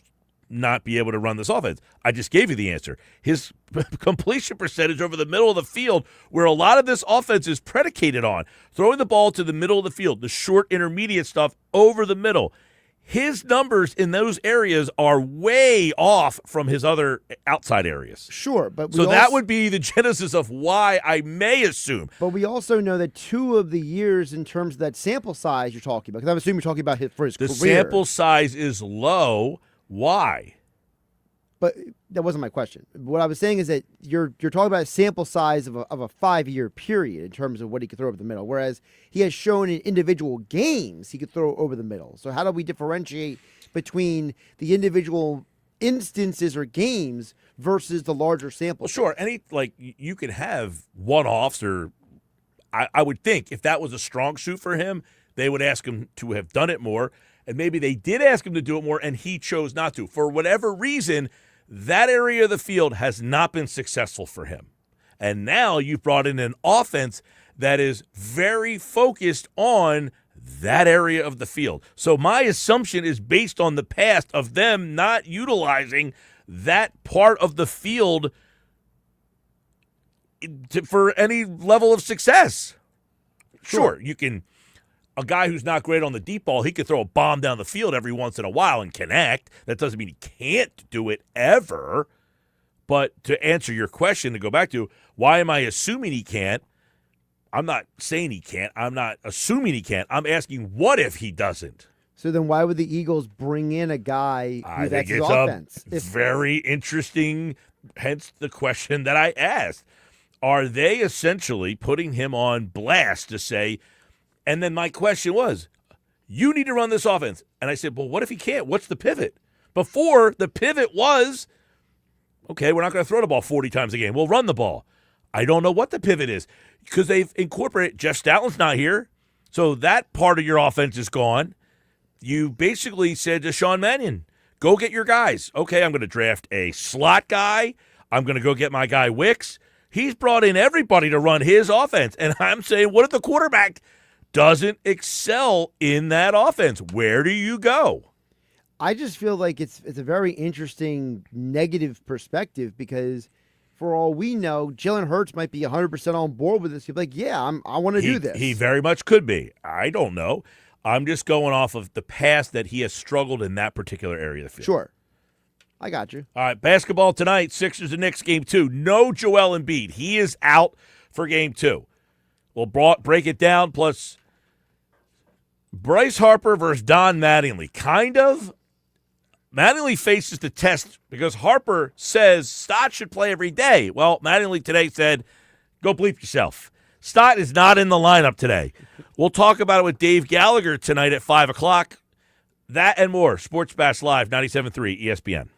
not be able to run this offense? I just gave you the answer. His completion percentage over the middle of the field, where a lot of this offense is predicated on, throwing the ball to the middle of the field, the short intermediate stuff over the middle. His numbers in those areas are way off from his other outside areas. Sure, but that would be the genesis of why I may assume. But we also know that 2 of the years in terms of that sample size you're talking about, because I'm assuming you're talking about for his career. The sample size is low. Why? But that wasn't my question. What I was saying is that you're talking about a sample size of a 5-year period in terms of what he could throw over the middle, whereas he has shown in individual games he could throw over the middle. So how do we differentiate between the individual instances or games versus the larger sample? Well, sure. You can have one-offs, or I would think if that was a strong suit for him, they would ask him to have done it more. And maybe they did ask him to do it more, and he chose not to. For whatever reason, that area of the field has not been successful for him. And now you've brought in an offense that is very focused on that area of the field. So my assumption is based on the past of them not utilizing that part of the field for any level of success. Sure, you can... A guy who's not great on the deep ball, he could throw a bomb down the field every once in a while and connect. That doesn't mean he can't do it ever. But to answer your question, to go back to, why am I assuming he can't? I'm not saying he can't. I'm not assuming he can't. I'm asking, what if he doesn't? So then why would the Eagles bring in a guy I who that's think his it's offense? a very interesting, hence the question that I asked. Are they essentially putting him on blast to say, and then my question was, you need to run this offense. And I said, well, what if he can't? What's the pivot? Before, the pivot was, okay, we're not going to throw the ball 40 times a game. We'll run the ball. I don't know what the pivot is because they've incorporated, Jeff Stoutland's not here. So that part of your offense is gone. You basically said to Sean Mannion, go get your guys. Okay, I'm going to draft a slot guy. I'm going to go get my guy Wicks. He's brought in everybody to run his offense. And I'm saying, what if the quarterback doesn't excel in that offense? Where do you go? I just feel like it's a very interesting negative perspective because for all we know, Jalen Hurts might be 100% on board with this. He'd be like, yeah, I want to do this. He very much could be. I don't know. I'm just going off of the past that he has struggled in that particular area of the field. Sure. I got you. All right, basketball tonight, Sixers and Knicks, Game 2. No Joel Embiid. He is out for Game 2. We'll break it down, plus Bryce Harper versus Don Mattingly. Kind of. Mattingly faces the test because Harper says Stott should play every day. Well, Mattingly today said, go bleep yourself. Stott is not in the lineup today. We'll talk about it with Dave Gallagher tonight at 5 o'clock. That and more. Sports Bash Live, 97.3 ESPN.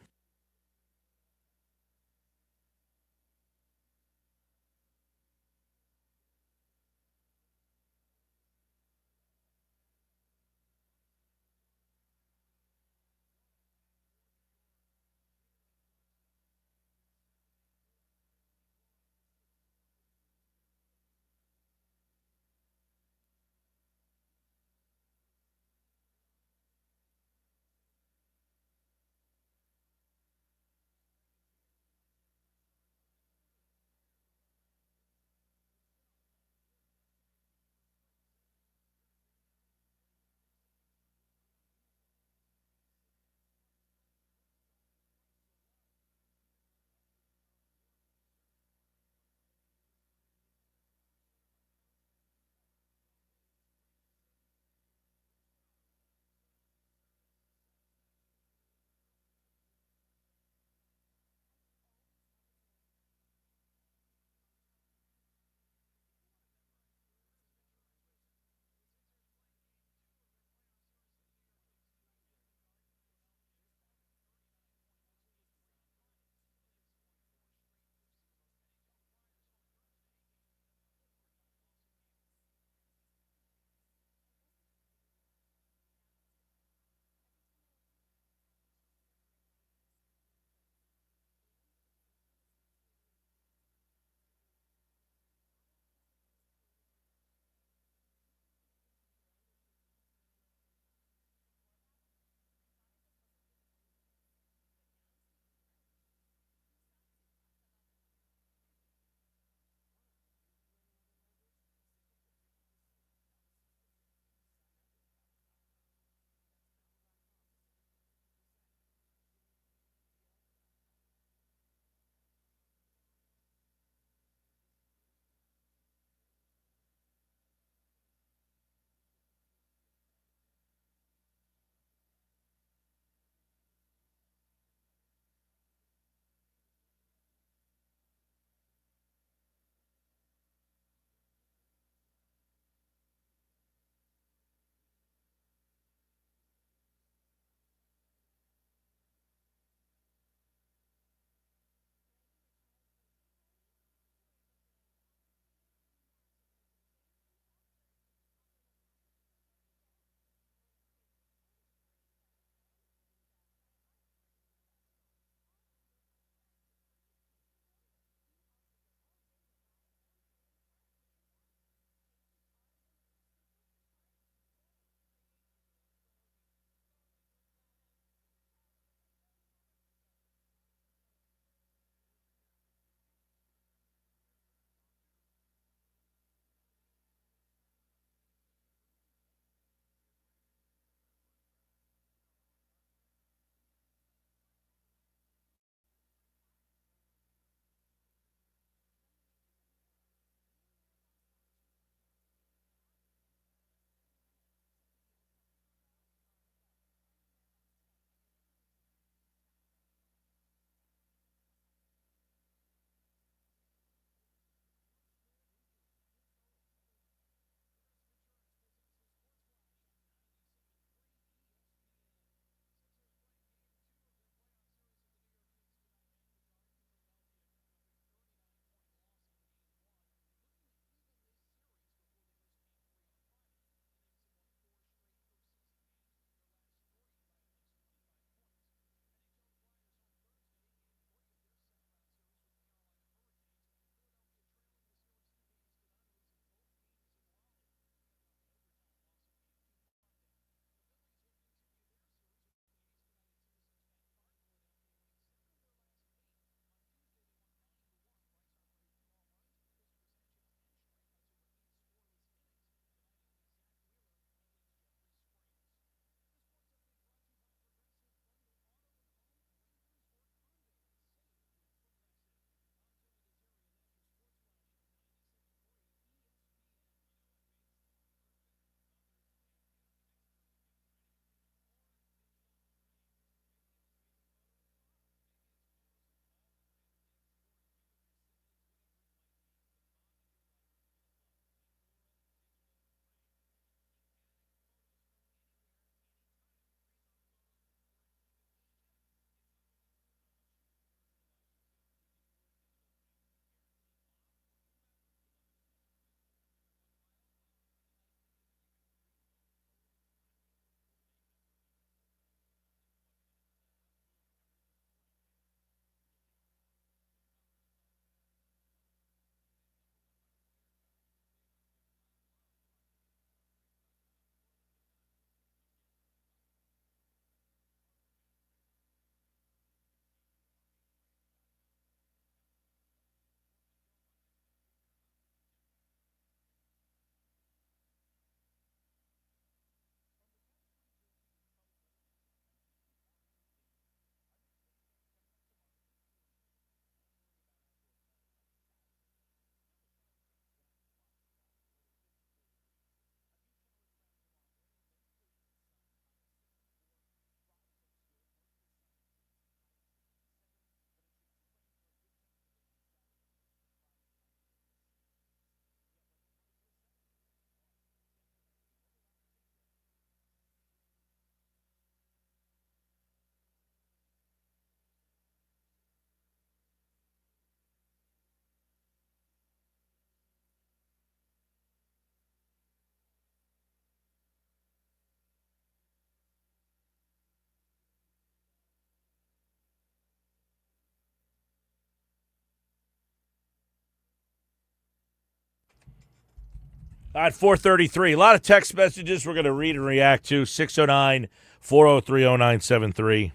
All right, 433. A lot of text messages we're going to read and react to. 609-403-0973.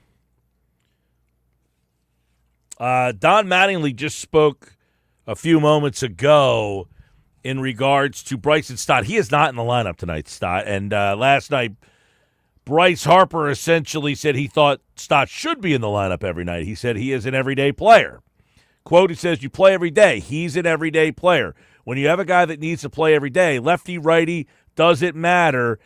Don Mattingly just spoke a few moments ago in regards to Bryson Stott. He is not in the lineup tonight, Stott. And last night, Bryce Harper essentially said he thought Stott should be in the lineup every night. He said he is an everyday player. Quote, he says, you play every day. He's an everyday player. When you have a guy that needs to play every day, lefty, righty, doesn't matter.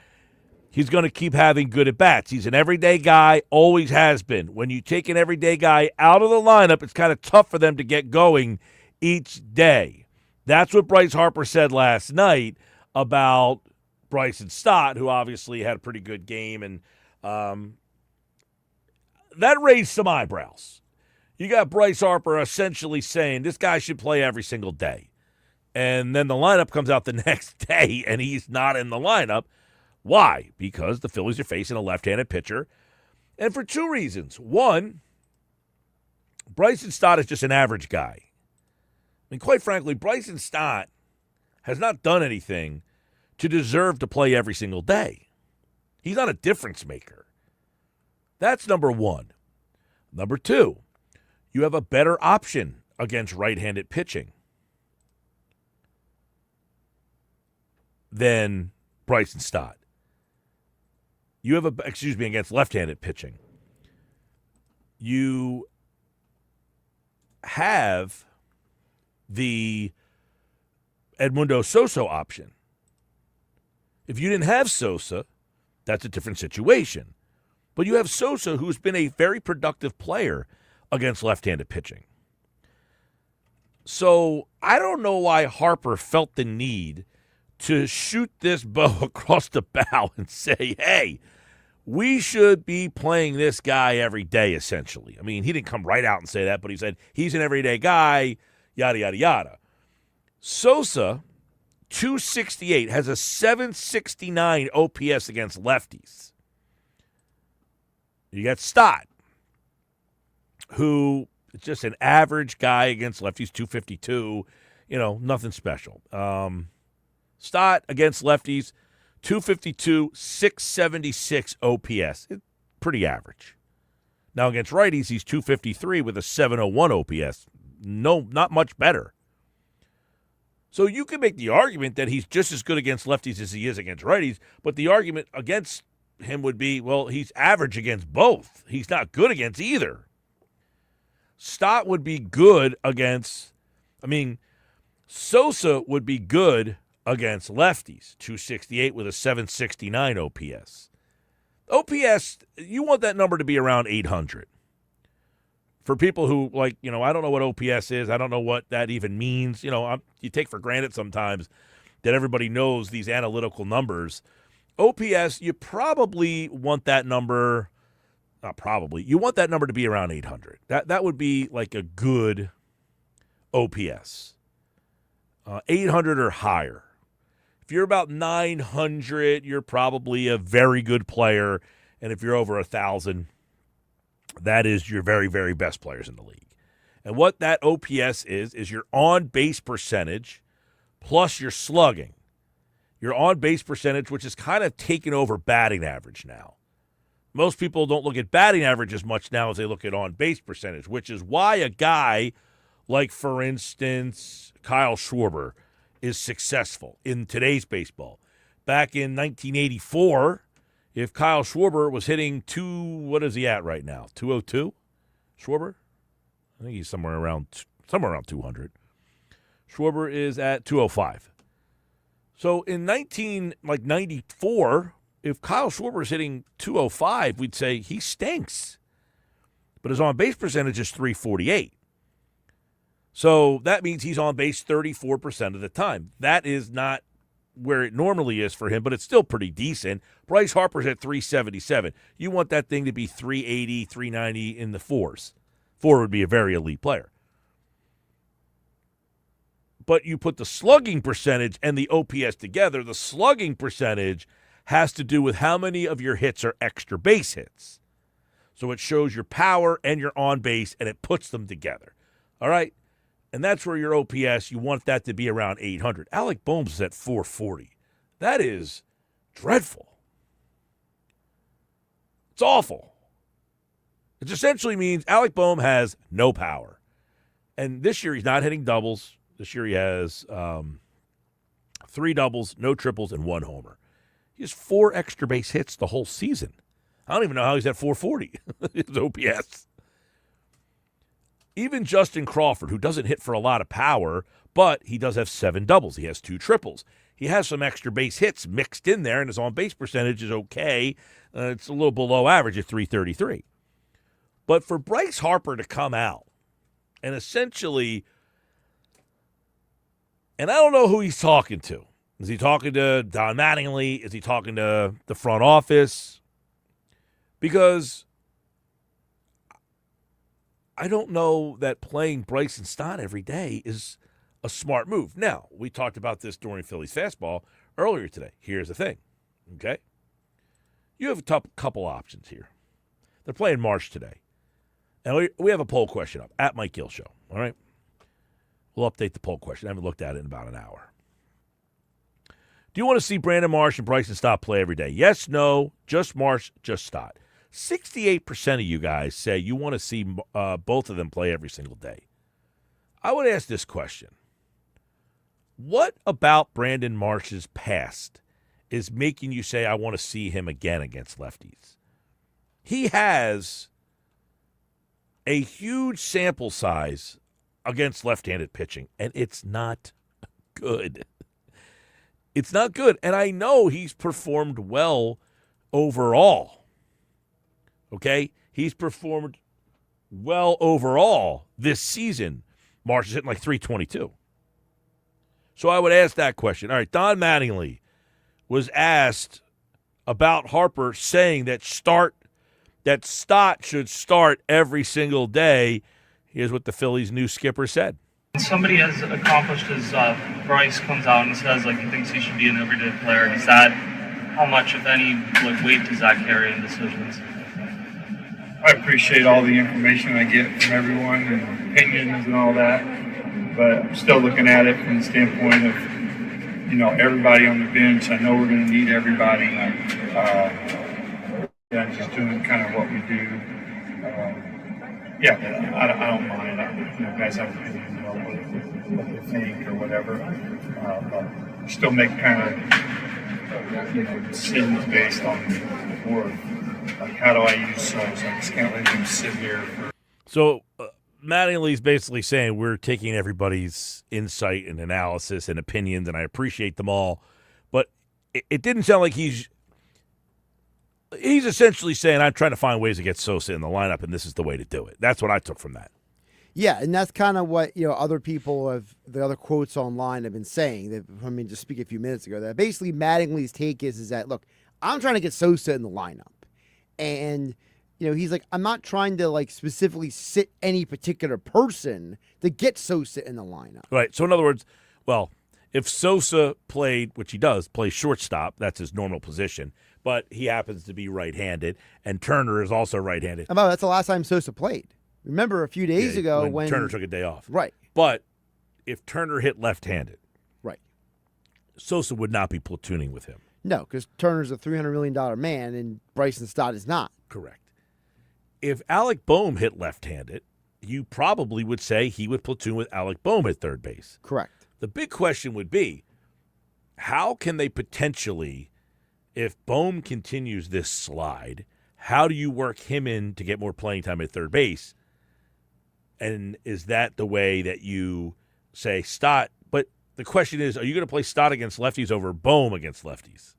He's going to keep having good at-bats. He's an everyday guy, always has been. When you take an everyday guy out of the lineup, it's kind of tough for them to get going each day. That's what Bryce Harper said last night about Bryson Stott, who obviously had a pretty good game, and that raised some eyebrows. You got Bryce Harper essentially saying this guy should play every single day. And then the lineup comes out the next day, and he's not in the lineup. Why? Because the Phillies are facing a left-handed pitcher, and for two reasons. One, Bryson Stott is just an average guy. I mean, quite frankly, Bryson Stott has not done anything to deserve to play every single day. He's not a difference maker. That's number one. Number two, you have a better option against right-handed pitching than Bryson Stott. You have against left-handed pitching. You have the Edmundo Sosa option. If you didn't have Sosa, that's a different situation. But you have Sosa, who's been a very productive player against left-handed pitching. So I don't know why Harper felt the need to shoot this bow across the bow and say, hey, we should be playing this guy every day, essentially. I mean, he didn't come right out and say that, but he said he's an everyday guy, yada, yada, yada. Sosa, 268, has a 769 OPS against lefties. You got Stott, who is just an average guy against lefties, 252, nothing special. Stott against lefties, 252, 676 OPS. Pretty average. Now against righties, he's 253 with a 701 OPS. No, not much better. So you can make the argument that he's just as good against lefties as he is against righties, but the argument against him would be, well, he's average against both. He's not good against either. Stott would be good against, Sosa would be good against lefties, 268 with a 769 OPS. OPS, you want that number to be around 800. For people who, I don't know what OPS is. I don't know what that even means. You take for granted sometimes that everybody knows these analytical numbers. OPS, you probably want that number, you want that number to be around 800. That would be like a good OPS. 800 or higher. If you're about 900, you're probably a very good player. And if you're over 1,000, that is your very, very best players in the league. And what that OPS is your on-base percentage plus your slugging. Your on-base percentage, which is kind of taken over batting average now. Most people don't look at batting average as much now as they look at on-base percentage, which is why a guy like, for instance, Kyle Schwarber is successful in today's baseball. Back in 1984, if Kyle Schwarber was hitting what is he at right now? 202? Schwarber? I think he's somewhere around 200. Schwarber is at 205. So in 1994, if Kyle Schwarber is hitting 205, we'd say he stinks. But his on-base percentage is 348. So that means he's on base 34% of the time. That is not where it normally is for him, but it's still pretty decent. Bryce Harper's at 377. You want that thing to be 380, 390 in the fours. 4 would be a very elite player. But you put the slugging percentage and the OPS together, the slugging percentage has to do with how many of your hits are extra base hits. So it shows your power and your on base, and it puts them together. All right? And that's where your OPS, you want that to be around 800. Alec Boehm is at 440. That is dreadful. It's awful. It essentially means Alec Boehm has no power. And this year he's not hitting doubles. This year he has 3 doubles, no triples, and 1 homer. He has 4 extra base hits the whole season. I don't even know how he's at 440. His OPS. Even Justin Crawford, who doesn't hit for a lot of power, but he does have 7 doubles. He has 2 triples. He has some extra base hits mixed in there, and his on-base percentage is okay. It's a little below average at 333. But for Bryce Harper to come out and essentially, and I don't know who he's talking to. Is he talking to Don Mattingly? Is he talking to the front office? Because I don't know that playing Bryson Stott every day is a smart move. Now, we talked about this during Phillies Fastball earlier today. Here's the thing, okay? You have a couple options here. They're playing Marsh today. And we have a poll question up at Mike Gill Show, all right? We'll update the poll question. I haven't looked at it in about an hour. Do you want to see Brandon Marsh and Bryson Stott play every day? Yes, no, just Marsh, just Stott. 68% of you guys say you want to see both of them play every single day. I would ask this question. What about Brandon Marsh's past is making you say I want to see him again against lefties? He has a huge sample size against left-handed pitching, and it's not good. It's not good, and I know he's performed well overall. Okay? He's performed well overall this season. Marsh is hitting like 322. So I would ask that question. All right, Don Mattingly was asked about Harper saying that Stott should start every single day. Here's what the Phillies' new skipper said. Somebody as accomplished as Bryce comes out and says like he thinks he should be an everyday player. Is that how much, if any, like weight does that carry in decisions? I appreciate all the information I get from everyone and opinions and all that, but I'm still looking at it from the standpoint of, everybody on the bench. I know we're going to need everybody. Just doing kind of what we do. I don't mind. Guys have opinions about what they think or whatever. But still make kind of decisions based on the board. Like, how do I use so I just can't let him sit here. So Mattingly's basically saying we're taking everybody's insight and analysis and opinions, and I appreciate them all. But it didn't sound like he's essentially saying I'm trying to find ways to get Sosa in the lineup, and this is the way to do it. That's what I took from that. Yeah, and that's kind of what other people the other quotes online have been saying. Just speak a few minutes ago, that basically Mattingly's take is that, look, I'm trying to get Sosa in the lineup, and he's like, I'm not trying to specifically sit any particular person to get Sosa in the lineup. Right. So in other words, well, if Sosa played, which he does, play shortstop, that's his normal position, but he happens to be right-handed, and Turner is also right-handed. That's the last time Sosa played. Remember a few days ago when Turner took a day off. Right. But if Turner hit left-handed, right, Sosa would not be platooning with him. No, because Turner's a $300 million man, and Bryson Stott is not. Correct. If Alec Boehm hit left-handed, you probably would say he would platoon with Alec Boehm at third base. Correct. The big question would be, how can they potentially, if Boehm continues this slide, how do you work him in to get more playing time at third base? And is that the way that you say Stott? But the question is, are you going to play Stott against lefties over Boehm against lefties?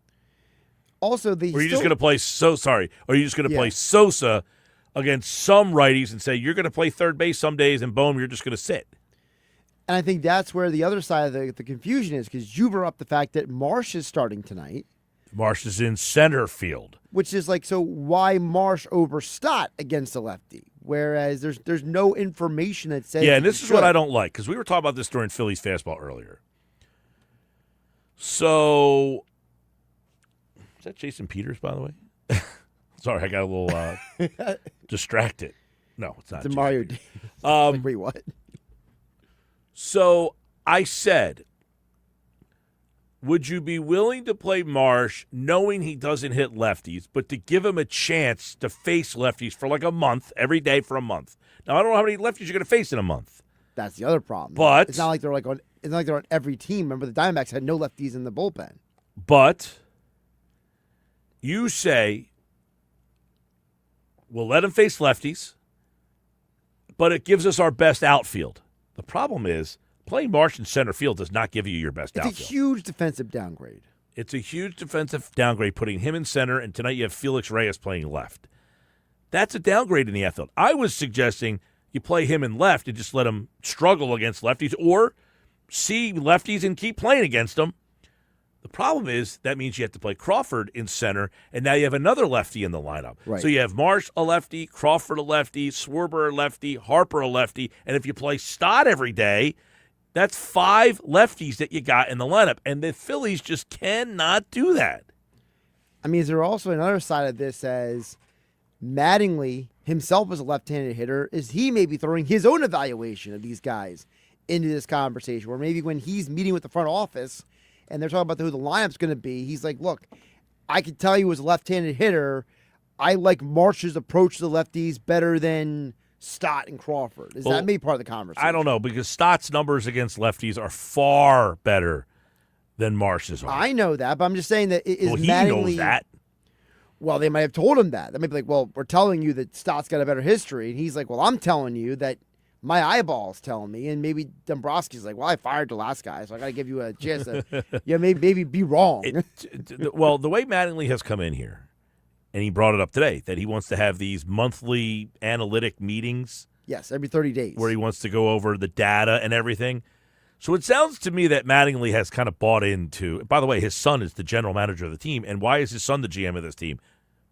Also, or are you just going to play Or are you just going to play Sosa against some righties and say you're going to play third base some days and Boehm you're just going to sit? And I think that's where the other side of the confusion is, because you brought up the fact that Marsh is starting tonight. Marsh is in center field. Which is so why Marsh over Stott against a lefty? Whereas there's no information that says. Yeah, and this is what I don't like, because we were talking about this during Phillies Fastball earlier. So, is that Jason Peters, by the way? Sorry, I got a little distracted. No, it's not. It's Mario Davis. Wait, what? So I said, would you be willing to play Marsh knowing he doesn't hit lefties, but to give him a chance to face lefties for like a month, every day for a month? Now, I don't know how many lefties you're going to face in a month. That's the other problem. But it's not like they're on. It's not like they're on every team. Remember, the Diamondbacks had no lefties in the bullpen. But you say, we'll let him face lefties, but it gives us our best outfield. The problem is, playing Marsh in center field does not give you your best outfield. It's a huge defensive downgrade. It's a huge defensive downgrade, putting him in center, and tonight you have Felix Reyes playing left. That's a downgrade in the outfield. I was suggesting you play him in left and just let him struggle against lefties, or see lefties and keep playing against them. The problem is that means you have to play Crawford in center, and now you have another lefty in the lineup. Right. So you have Marsh a lefty, Crawford a lefty, Schwarber a lefty, Harper a lefty, and if you play Stott every day, that's 5 lefties that you got in the lineup, and the Phillies just cannot do that. I mean, is there also another side of this as Mattingly himself as a left-handed hitter, is he maybe throwing his own evaluation of these guys into this conversation, where maybe when he's meeting with the front office and they're talking about who the lineup's going to be, he's like, look, I can tell you as a left-handed hitter, I like Marsh's approach to the lefties better than Stott and Crawford. Is that maybe part of the conversation? I don't know, because Stott's numbers against lefties are far better than Marsh's are. I know that, but I'm just saying that is he Mattingly, knows that. Well, they might have told him that. They might be like, well, we're telling you that Stott's got a better history. And he's like, well, I'm telling you that my eyeballs telling me. And maybe Dombrowski's like, well, I fired the last guy, so I got to give you a chance to maybe be wrong. Well, the way Mattingly has come in here, and he brought it up today, that he wants to have these monthly analytic meetings. Yes, every 30 days. Where he wants to go over the data and everything. So it sounds to me that Mattingly has kind of bought into. By the way, his son is the general manager of the team. And why is his son the GM of this team?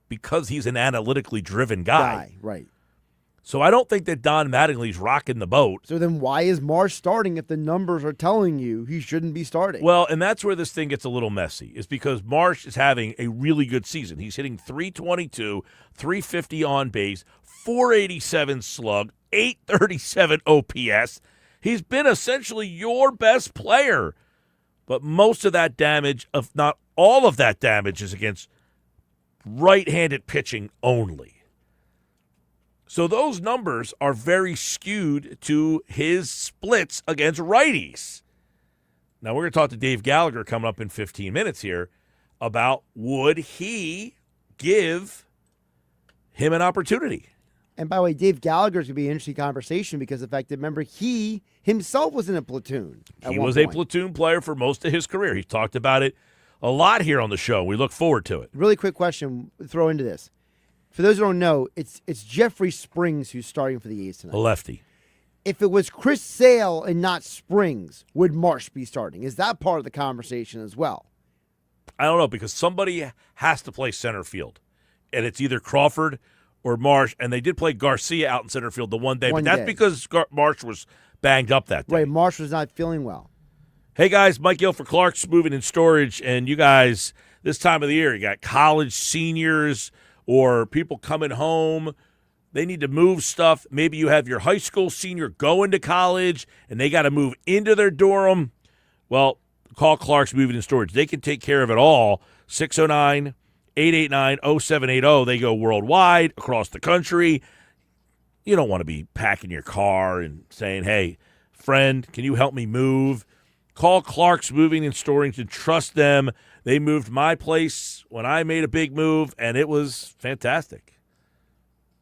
Because he's an analytically driven guy. Right. So I don't think that Don Mattingly's rocking the boat. So then why is Marsh starting if the numbers are telling you he shouldn't be starting? Well, and that's where this thing gets a little messy, is because Marsh is having a really good season. He's hitting .322, .350 on base, .487 slug, .837 OPS. He's been essentially your best player. But most of that damage, if not all of that damage, is against right-handed pitching only. So those numbers are very skewed to his splits against righties. Now, we're going to talk to Dave Gallagher coming up in 15 minutes here about would he give him an opportunity. And by the way, Dave Gallagher's going to be an interesting conversation because of the fact that, remember, he himself was in a platoon. He was a platoon player for most of his career. He's talked about it a lot here on the show. We look forward to it. Really quick question, throw into this. For those who don't know, it's Jeffrey Springs who's starting for the A's tonight. A lefty. If it was Chris Sale and not Springs, would Marsh be starting? Is that part of the conversation as well? I don't know, because somebody has to play center field. And it's either Crawford or Marsh, and they did play Garcia out in center field the one day, but that's because Marsh was banged up that day. Right, Marsh was not feeling well. Hey, guys, Mike Gill for Clark's Moving and Storage, and you guys, this time of the year, you got college seniors or people coming home. They need to move stuff. Maybe you have your high school senior going to college, and they got to move into their dorm. Well, call Clark's Moving and Storage. They can take care of it all. 609-889-0780. They go worldwide, across the country. You don't want to be packing your car and saying, hey, friend, can you help me move? Call Clark's Moving and Storage and trust them. They moved my place when I made a big move, and it was fantastic.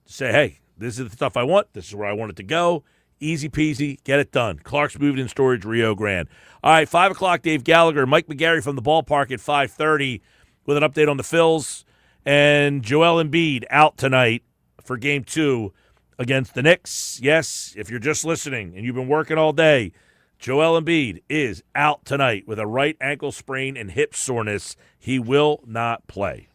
Say, hey, this is the stuff I want. This is where I want it to go. Easy peasy. Get it done. Clark's Moving and Storage, Rio Grande. All right, 5 o'clock, Dave Gallagher, Mike McGarry from the ballpark at 5:30 with an update on the Phils. And Joel Embiid out tonight for Game 2 against the Knicks. Yes, if you're just listening and you've been working all day, Joel Embiid is out tonight with a right ankle sprain and hip soreness. He will not play.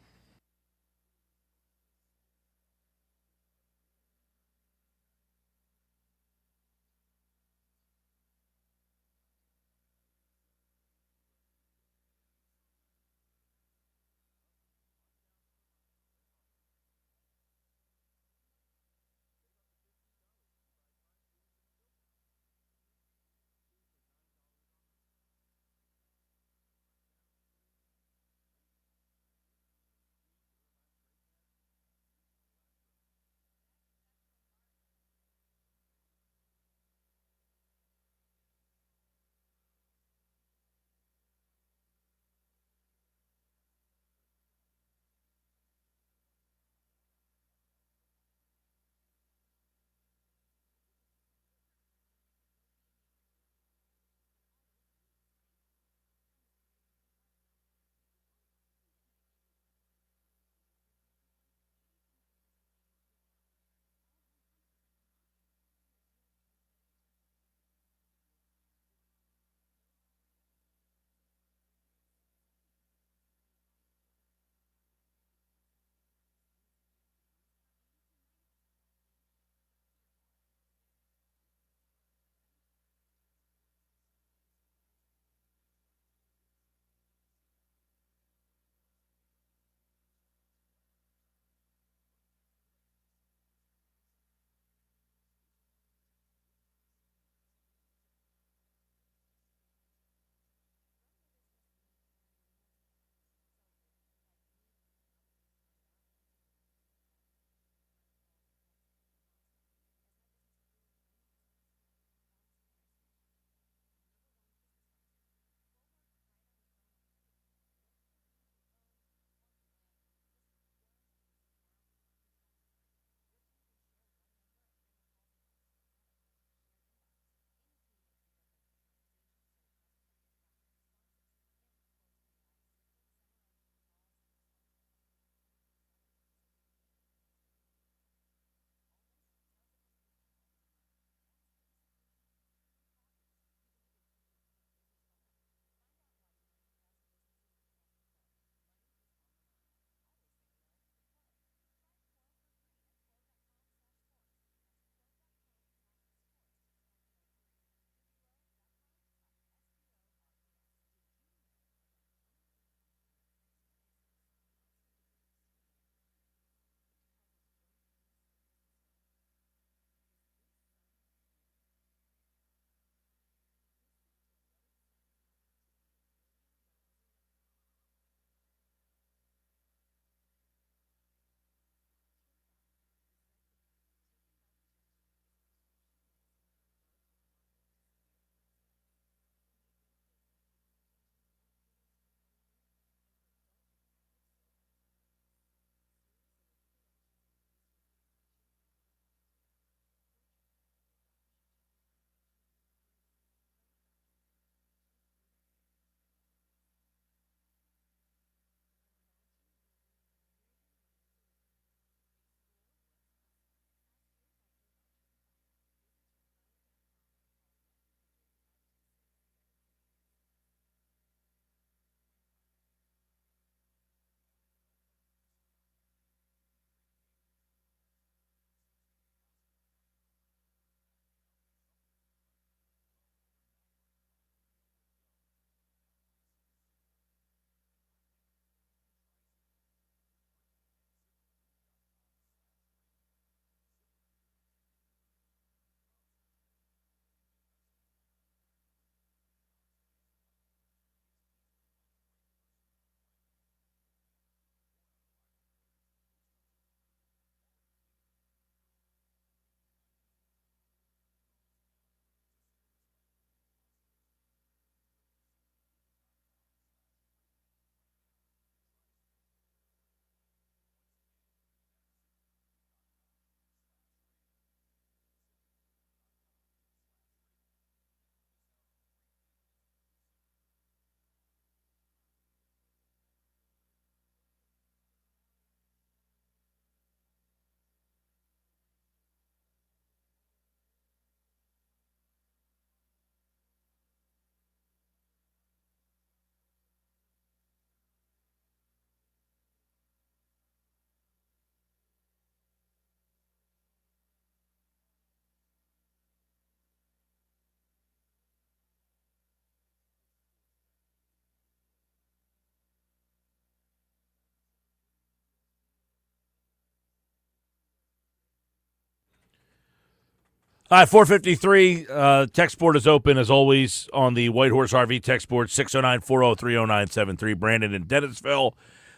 All right, 453. Text board is open, as always, on the White Horse RV text board, 609-403-0973. Brandon in Dennisville.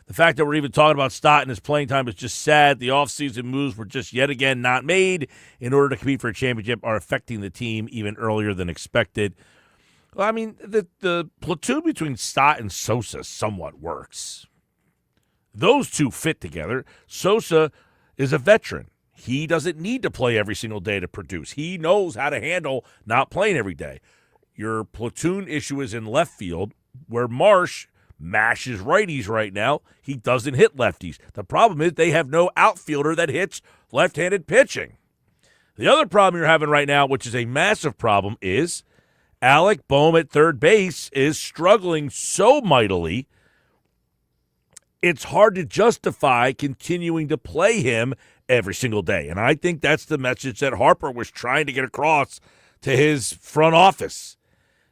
The fact that we're even talking about Stott and his playing time is just sad. The offseason moves were just yet again not made in order to compete for a championship are affecting the team even earlier than expected. Well, I mean, the platoon between Stott and Sosa somewhat works. Those two fit together. Sosa is a veteran. He doesn't need to play every single day to produce. He knows how to handle not playing every day. Your platoon issue is in left field, where Marsh mashes righties right now. He doesn't hit lefties. The problem is they have no outfielder that hits left-handed pitching. The other problem you're having right now, which is a massive problem, is Alec Boehm at third base is struggling so mightily, it's hard to justify continuing to play him every single day. And I think that's the message that Harper was trying to get across to his front office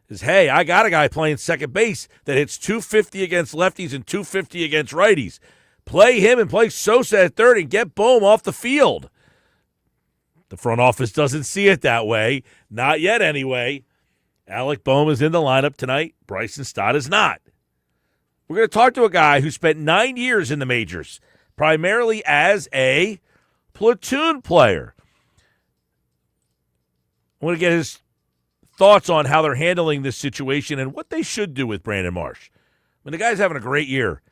is, hey, I got a guy playing second base that hits 250 against lefties and 250 against righties. Play him and play Sosa at third and get Boehm off the field. The front office doesn't see it that way. Not yet, anyway. Alec Boehm is in the lineup tonight. Bryson Stott is not. We're going to talk to a guy who spent 9 years in the majors, primarily as a platoon player. I want to get his thoughts on how they're handling this situation and what they should do with Brandon Marsh. I mean, the guy's having a great year,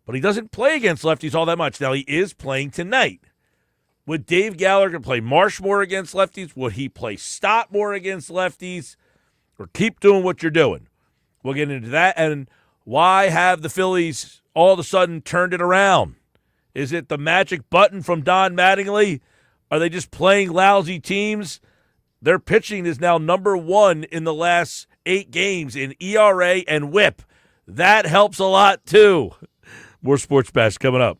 but he doesn't play against lefties all that much. Now, he is playing tonight. Would Dave Gallagher play Marsh more against lefties? Would he play Stott more against lefties? Or keep doing what you're doing? We'll get into that. And why have the Phillies all of a sudden turned it around? Is it the magic button from Don Mattingly? Are they just playing lousy teams? Their pitching is now number one in the last 8 games in ERA and WHIP. That helps a lot, too. More Sports Bash coming up.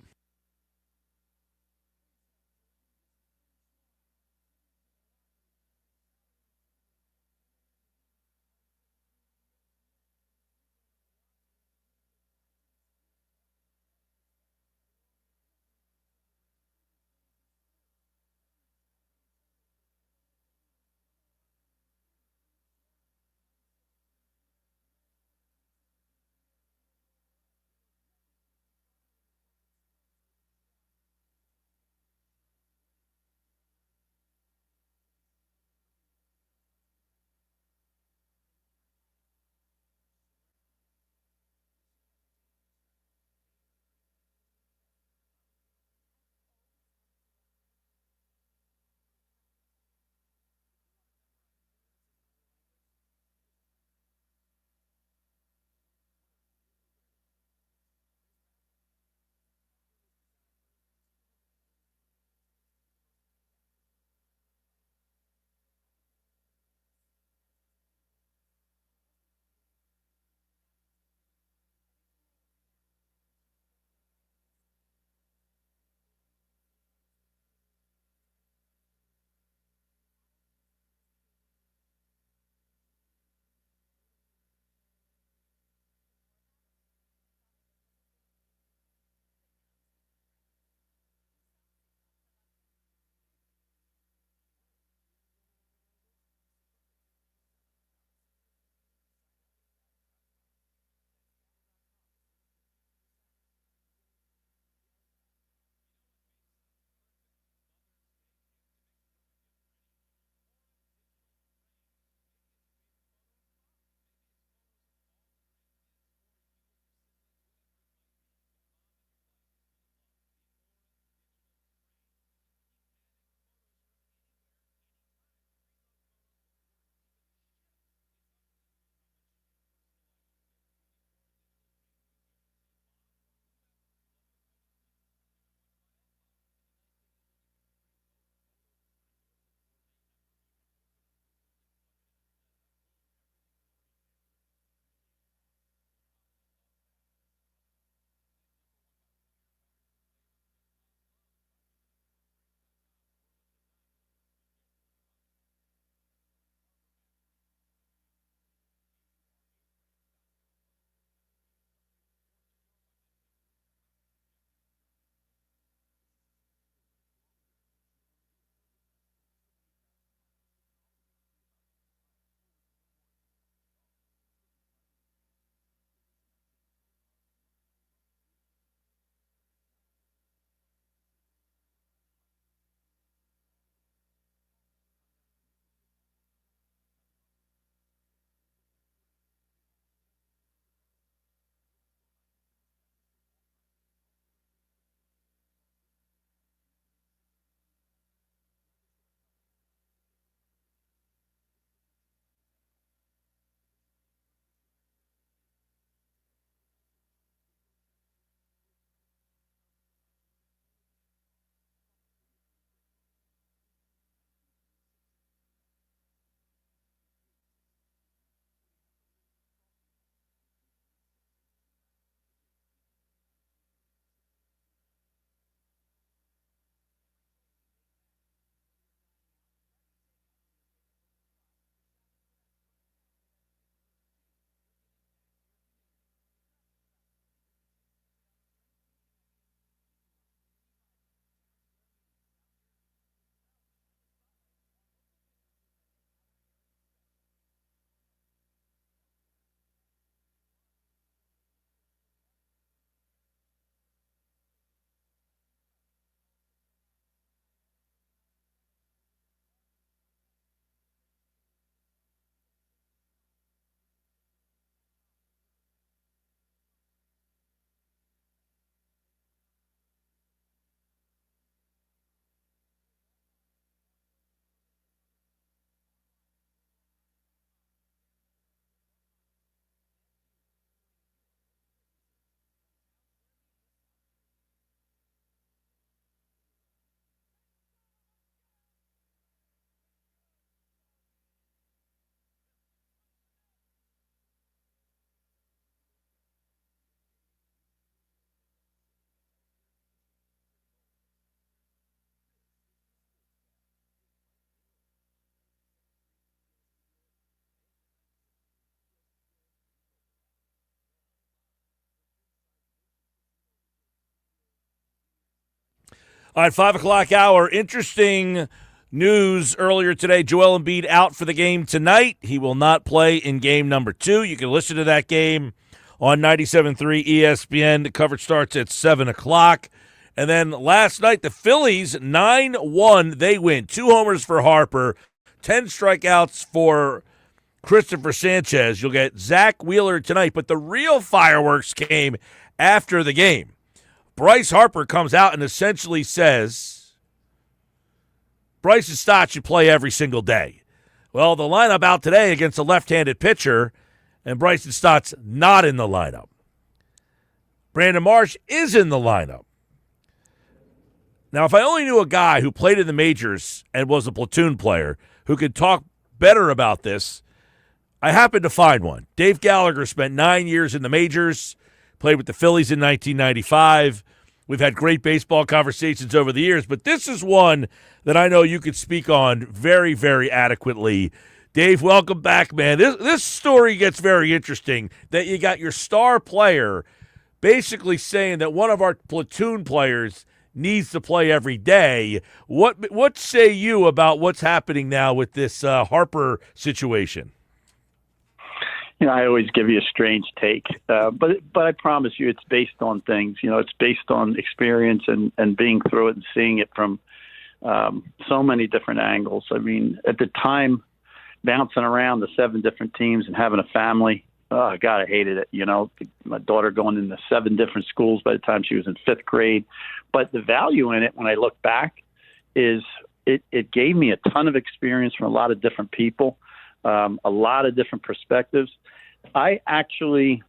All right, 5 o'clock hour. Interesting news earlier today. Joel Embiid out for the game tonight. He will not play in game number 2. You can listen to that game on 97.3 ESPN. The coverage starts at 7 o'clock. And then last night, the Phillies, 9-1. They win. 2 homers for Harper, 10 strikeouts for Christopher Sanchez. You'll get Zach Wheeler tonight. But the real fireworks came after the game. Bryce Harper comes out and essentially says Bryce Stott should play every single day. Well, the lineup out today against a left-handed pitcher, and Bryce Stott's not in the lineup. Brandon Marsh is in the lineup. Now, if I only knew a guy who played in the majors and was a platoon player who could talk better about this, I happened to find one. Dave Gallagher spent 9 years in the majors, played with the Phillies in 1995. We've had great baseball conversations over the years, but this is one that I know you could speak on very, very adequately. Dave, welcome back, man. This story gets very interesting, that you got your star player basically saying that one of our platoon players needs to play every day. What say you about what's happening now with this Harper situation? I always give you a strange take, but I promise you it's based on things. It's based on experience and being through it and seeing it from so many different angles. I mean, at the time, bouncing around the 7 different teams and having a family, oh, God, I hated it. My daughter going into 7 different schools by the time she was in 5th grade. But the value in it, when I look back, is it gave me a ton of experience from a lot of different people, a lot of different perspectives. I actually,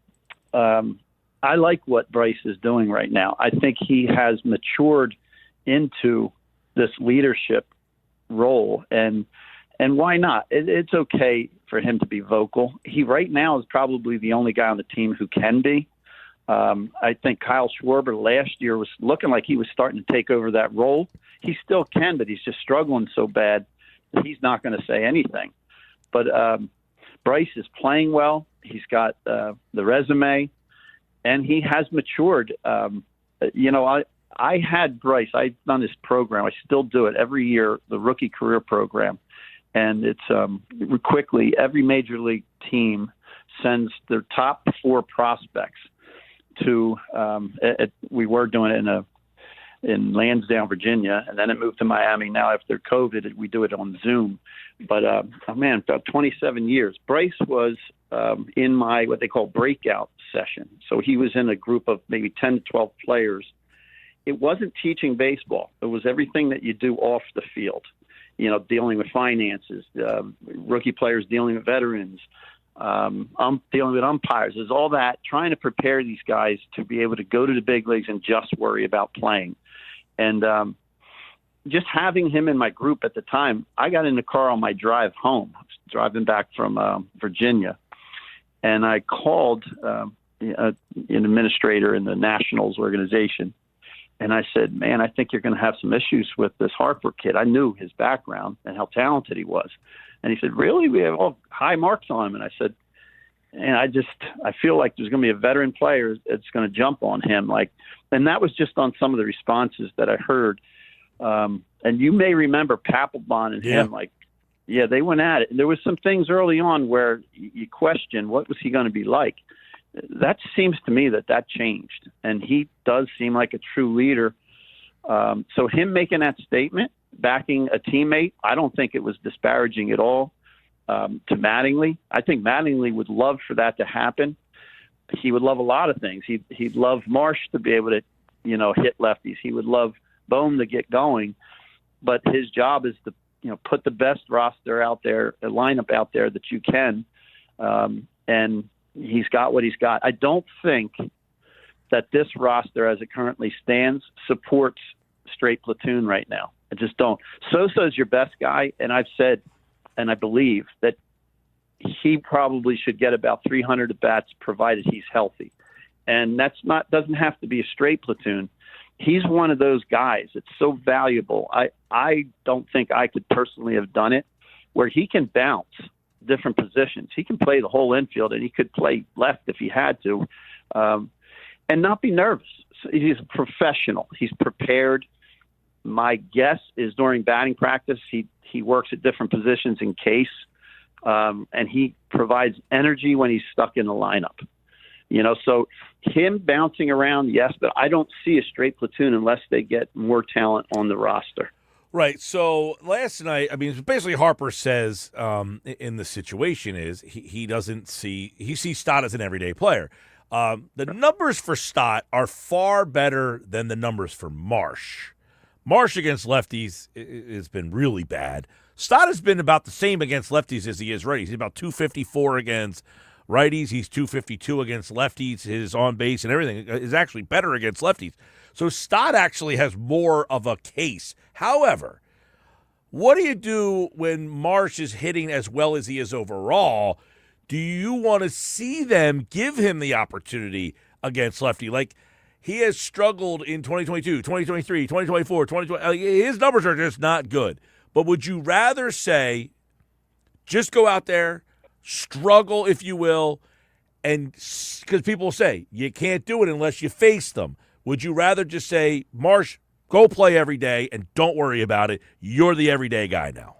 I like what Bryce is doing right now. I think he has matured into this leadership role, and why not? It's okay for him to be vocal. He right now is probably the only guy on the team who can be. I think Kyle Schwarber last year was looking like he was starting to take over that role. He still can, but he's just struggling so bad that he's not going to say anything. But Bryce is playing well. He's got the resume, and he has matured. I had Bryce. I've done this program. I still do it every year, the rookie career program. And it's quickly, every major league team sends their top 4 prospects to we were doing it in Lansdowne, Virginia, and then it moved to Miami. Now after COVID, we do it on Zoom. But about 27 years. Bryce was in my what they call breakout session. So he was in a group of maybe 10 to 12 players. It wasn't teaching baseball. It was everything that you do off the field. Dealing with finances, rookie players dealing with veterans, dealing with umpires. There's all that, trying to prepare these guys to be able to go to the big leagues and just worry about playing. And just having him in my group at the time, I got in the car on my drive home, driving back from Virginia, and I called an administrator in the Nationals organization. And I said, man, I think you're going to have some issues with this Harper kid. I knew his background and how talented he was. And he said, really? We have all high marks on him. And I said, and I feel like there's going to be a veteran player that's going to jump on him. And that was just on some of the responses that I heard. And you may remember Papelbon and him, they went at it. And there was some things early on where you question, what was he going to be like? That seems to me that changed, and he does seem like a true leader. So him making that statement, backing a teammate, I don't think it was disparaging at all to Mattingly. I think Mattingly would love for that to happen. He would love a lot of things. He'd love Marsh to be able to, hit lefties. He would love Bohm to get going, but his job is to, put the best roster out there, a lineup out there that you can, and he's got what he's got. I don't think that this roster, as it currently stands, supports straight platoon right now. I just don't. Sosa's your best guy, and I've said, and I believe that he probably should get about 300 at bats, provided he's healthy. And doesn't have to be a straight platoon. He's one of those guys. It's so valuable. I don't think I could personally have done it, where he can bounce different positions. He can play the whole infield, and he could play left if he had to, and not be nervous. So he's a professional. He's prepared. My guess is during batting practice, he works at different positions in case, and he provides energy when he's stuck in the lineup. So him bouncing around, yes, but I don't see a straight platoon unless they get more talent on the roster. Right. So last night, basically Harper says in the situation is he sees Stott as an everyday player. The numbers for Stott are far better than the numbers for Marsh. Marsh against lefties has been really bad. Stott has been about the same against lefties as he is righties. He's about 254 against righties. He's 252 against lefties. His on base and everything is actually better against lefties. So Stott actually has more of a case. However, what do you do when Marsh is hitting as well as he is overall? Do you want to see them give him the opportunity against lefty? Like, he has struggled in 2022, 2023, 2024, 2020. His numbers are just not good. But would you rather say, just go out there, struggle, if you will, and because people say you can't do it unless you face them. Would you rather just say, Marsh, go play every day and don't worry about it? You're the everyday guy now.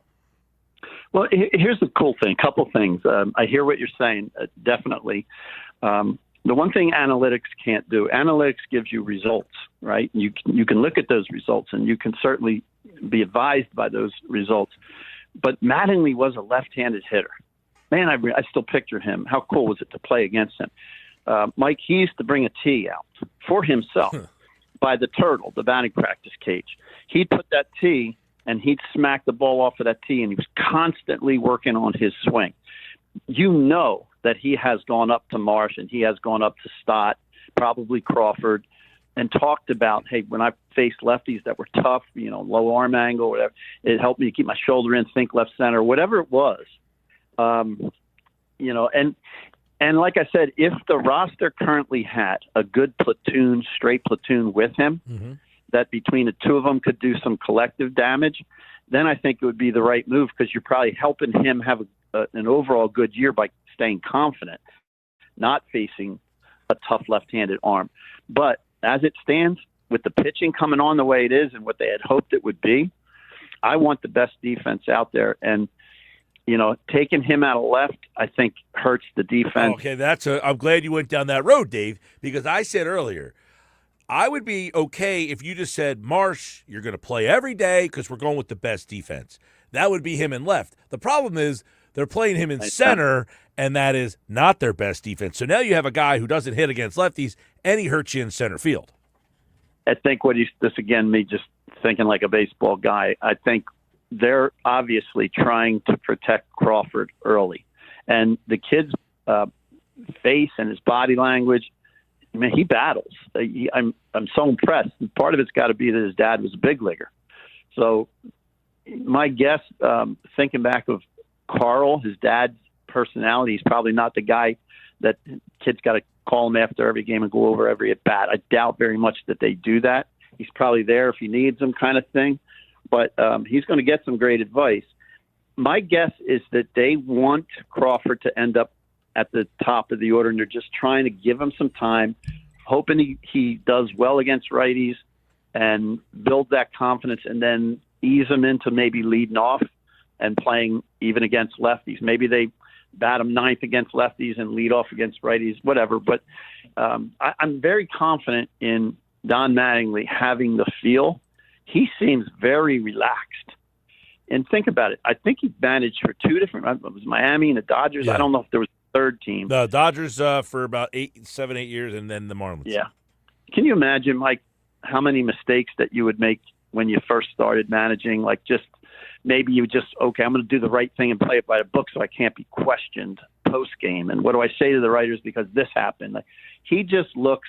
Well, here's the cool thing. A couple things. I hear what you're saying, definitely. The one thing analytics can't do, analytics gives you results, right? You can look at those results, and you can certainly be advised by those results. But Mattingly was a left-handed hitter. Man, I still picture him. How cool was it to play against him? Mike, he used to bring a tee out for himself by the turtle, the batting practice cage. He'd put that tee, and he'd smack the ball off of that tee, and he was constantly working on his swing. You know that he has gone up to Marsh and he has gone up to Stott, probably Crawford, and talked about, hey, when I faced lefties that were tough, low arm angle, whatever, it helped me to keep my shoulder in, think left center, whatever it was. And like I said, if the roster currently had a good platoon, straight platoon with him, that between the two of them could do some collective damage, then I think it would be the right move, because you're probably helping him have an overall good year by staying confident, not facing a tough left-handed arm. But as it stands, with the pitching coming on the way it is and what they had hoped it would be, I want the best defense out there. And, taking him out of left, I think hurts the defense. Okay, I'm glad you went down that road, Dave, because I said earlier, I would be okay if you just said, Marsh, you're going to play every day because we're going with the best defense. That would be him in left. The problem is they're playing him in center, and that is not their best defense. So now you have a guy who doesn't hit against lefties, and he hurts you in center field. I think me just thinking like a baseball guy, I think they're obviously trying to protect Crawford early. And the kid's face and his body language, he battles. I'm so impressed. And part of it's got to be that his dad was a big leaguer. So my guess, thinking back of Carl, his dad's personality, he's probably not the guy that kid's got to call him after every game and go over every at bat. I doubt very much that they do that. He's probably there if he needs him, kind of thing. But he's going to get some great advice. My guess is that they want Crawford to end up at the top of the order, and they're just trying to give him some time, hoping he does well against righties and build that confidence, and then ease him into maybe leading off and playing even against lefties. Maybe they bat him ninth against lefties and lead off against righties, whatever. But I'm very confident in Don Mattingly having the feel. He seems very relaxed. And think about it. I think he managed for two different – it was Miami and the Dodgers. Yeah. I don't know if there was a third team. The Dodgers for about 8 years, and then the Marlins. Yeah. Can you imagine, Mike, how many mistakes that you would make when you first started managing? Like, just maybe you just, okay, I'm going to do the right thing and play it by the book so I can't be questioned post-game. And what do I say to the writers because this happened? Like, he just looks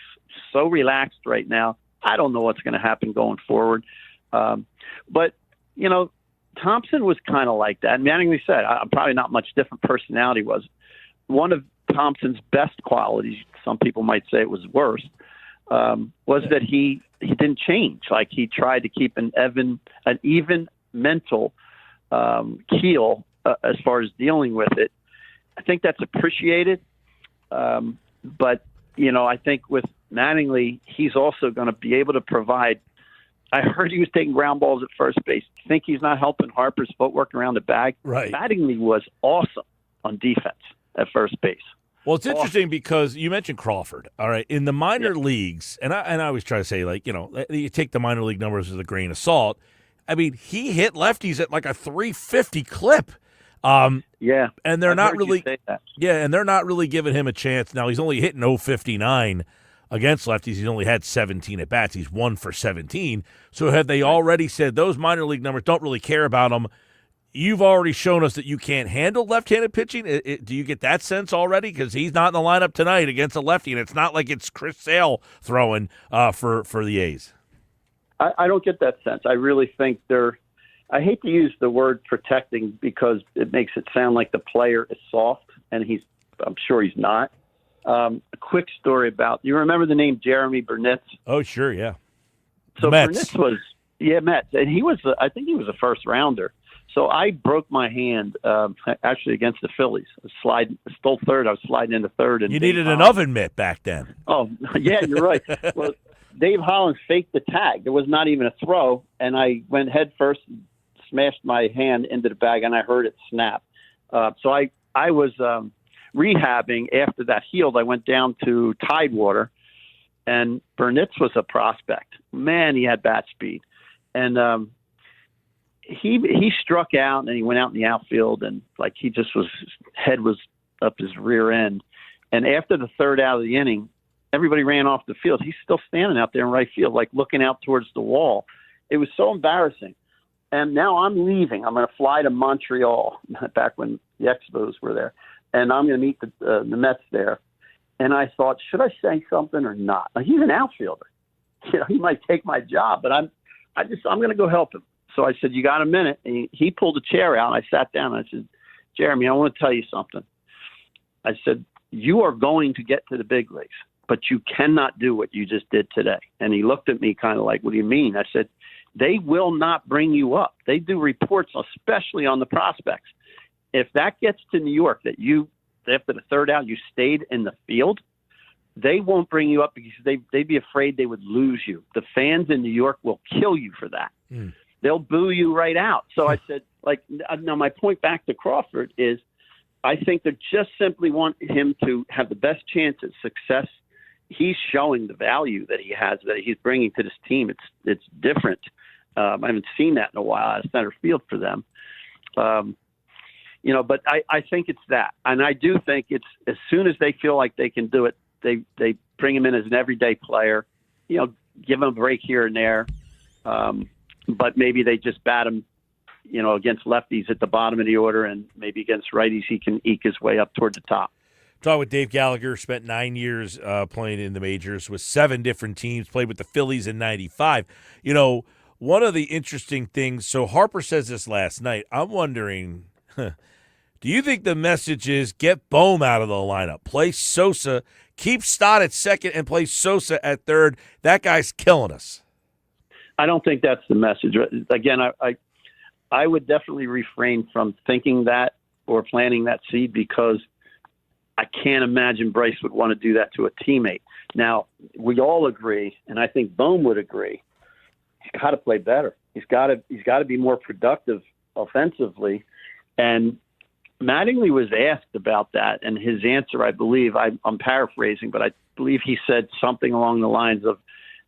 so relaxed right now. I don't know what's going to happen going forward. But, Thompson was kind of like that. And Mattingly said, I'm probably not much different personality was. One of Thompson's best qualities, some people might say it was worse, was that he didn't change. Like, he tried to keep an even mental keel as far as dealing with it. I think that's appreciated. But, I think with Mattingly, he's also going to be able to provide I heard he was taking ground balls at first base. Think he's not helping Harper's footwork around the bag? Right. Mattingly was awesome on defense at first base. Well, it's interesting because you mentioned Crawford. All right, in the minor leagues, and I always try to say, like, you take the minor league numbers with a grain of salt. I mean, he hit lefties at like a 350 clip. And they're not really, and they're not really giving him a chance. Now he's only hitting 059 against lefties. He's only had 17 at bats. He's 1 for 17. So have they already said those minor league numbers don't really care about him? You've already shown us that you can't handle left-handed pitching. Do you get that sense already? Because he's not in the lineup tonight against a lefty, and it's not like it's Chris Sale throwing for the A's. I don't get that sense. I really think I hate to use the word protecting because it makes it sound like the player is soft, and I'm sure he's not. A quick story you remember the name Jeremy Burnitz? Oh, sure, yeah. So Mets. Burnitz was, Mets, and I think he was a first rounder. So I broke my hand actually against the Phillies. Stole third. I was sliding into third. And you needed an oven mitt back then. Oh, yeah, you're right. Well, Dave Hollins faked the tag. There was not even a throw, and I went head first, smashed my hand into the bag, and I heard it snap. So I was rehabbing. After that healed, I went down to Tidewater, and Burnitz was a prospect. Man, he had bat speed. And he struck out, and he went out in the outfield, and like his head was up his rear end. And after the third out of the inning, everybody ran off the field. He's still standing out there in right field, like looking out towards the wall. It was so embarrassing. And now I'm leaving. I'm going to fly to Montreal back when the Expos were there. And I'm going to meet the Mets there. And I thought, should I say something or not? He's an outfielder. He might take my job, but I'm going to go help him. So I said, you got a minute? And he pulled a chair out, and I sat down, and I said, Jeremy, I want to tell you something. I said, you are going to get to the big leagues, but you cannot do what you just did today. And he looked at me kind of like, what do you mean? I said, they will not bring you up. They do reports, especially on the prospects. If that gets to New York, that you, after the third out, you stayed in the field, they won't bring you up because they'd be afraid they would lose you. The fans in New York will kill you for that. They'll boo you right out. So I said, now my point back to Crawford is I think they just simply want him to have the best chance at success. He's showing the value that he has, that he's bringing to this team. It's different. I haven't seen that in a while out of center field for them. But I think it's that. And I do think it's as soon as they feel like they can do it, they bring him in as an everyday player, give him a break here and there. But maybe they just bat him, against lefties at the bottom of the order, and maybe against righties he can eke his way up toward the top. Talk with Dave Gallagher, spent 9 years playing in the majors with 7 different teams, played with the Phillies in 95. One of the interesting things, so Harper says this last night, I'm wondering, do you think the message is get Bohm out of the lineup, play Sosa, keep Stott at second and play Sosa at third? That guy's killing us. I don't think that's the message. Again, I would definitely refrain from thinking that or planting that seed because I can't imagine Bryce would want to do that to a teammate. Now, we all agree, and I think Bohm would agree, he's got to play better. He's got to be more productive offensively. And Mattingly was asked about that, and his answer, I believe, I'm paraphrasing, but I believe he said something along the lines of,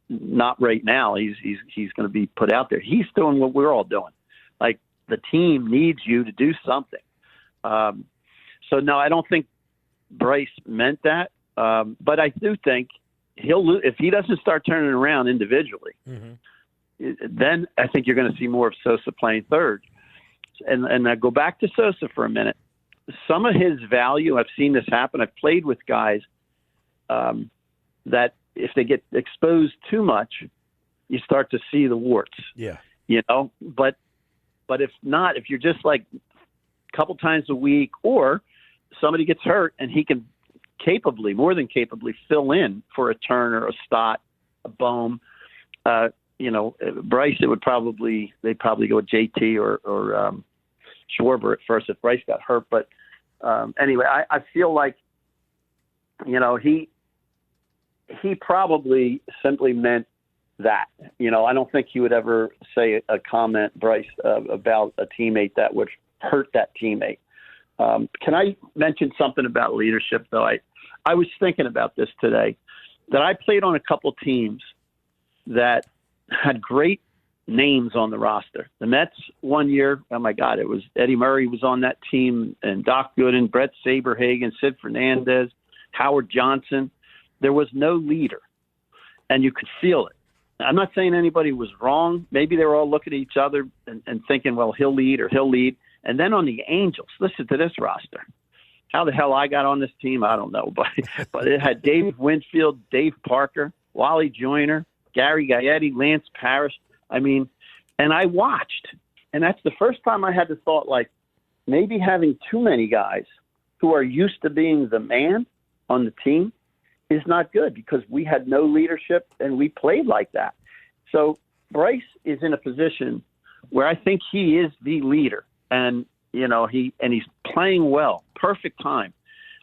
not right now. He's going to be put out there. He's doing what we're all doing. Like, the team needs you to do something. So no, I don't think Bryce meant that. But I do think he'll lose if he doesn't start turning around individually. Then I think you're going to see more of Sosa playing third. And I go back to Sosa for a minute. Some of his value, I've seen this happen. I've played with guys that if they get exposed too much, you start to see the warts. Yeah. But if not, if you're just like a couple times a week, or somebody gets hurt and he can more than capably fill in for a Turner, a Stott, a Bohm, Bryce, they'd probably go with JT or Schwarber at first if Bryce got hurt. But anyway, I feel like, he probably simply meant that. I don't think he would ever say a comment, Bryce, about a teammate that would hurt that teammate. Can I mention something about leadership, though? I was thinking about this today, that I played on a couple teams that had great names on the roster. The Mets one year, oh my God, it was Eddie Murray was on that team, and Doc Gooden, Brett Saberhagen, Sid Fernandez, Howard Johnson. There was no leader, and you could feel it. I'm not saying anybody was wrong. Maybe they were all looking at each other and thinking, well, he'll lead or he'll lead. And then on the Angels, listen to this roster. How the hell I got on this team, I don't know. But it had Dave Winfield, Dave Parker, Wally Joyner, Gary Gaetti, Lance Parrish. And I watched. And that's the first time I had the thought, like, maybe having too many guys who are used to being the man on the team is not good, because we had no leadership and we played like that. So Bryce is in a position where I think he is the leader, and he's playing well, perfect time.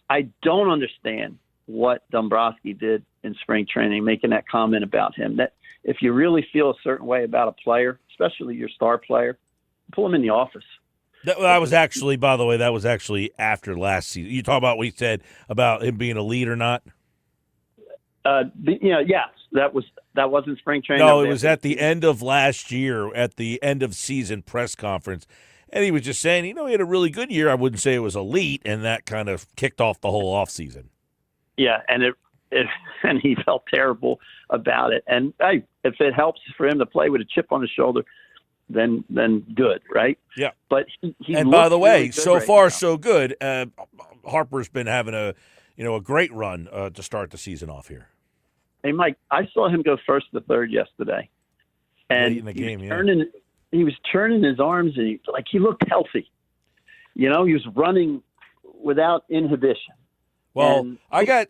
I don't understand what Dombrowski did in spring training, making that comment about him, that if you really feel a certain way about a player, especially your star player, pull him in the office. That was actually, by the way, that was actually after last season. You talk about what he said about him being a lead or not? Yes, that wasn't spring training. No, it was at the end of last year, at the end of season press conference. And he was just saying, he had a really good year. I wouldn't say it was elite, and that kind of kicked off the whole offseason. Yeah, and and he felt terrible about it. And hey, if it helps for him to play with a chip on his shoulder, then good, right? Yeah. But he and by the way, really so right far now. so good. Harper's been having a great run to start the season off here. Hey, Mike, I saw him go first to third yesterday, and late in the game, he was turning his arms, and he looked healthy. He was running without inhibition. Well, and I got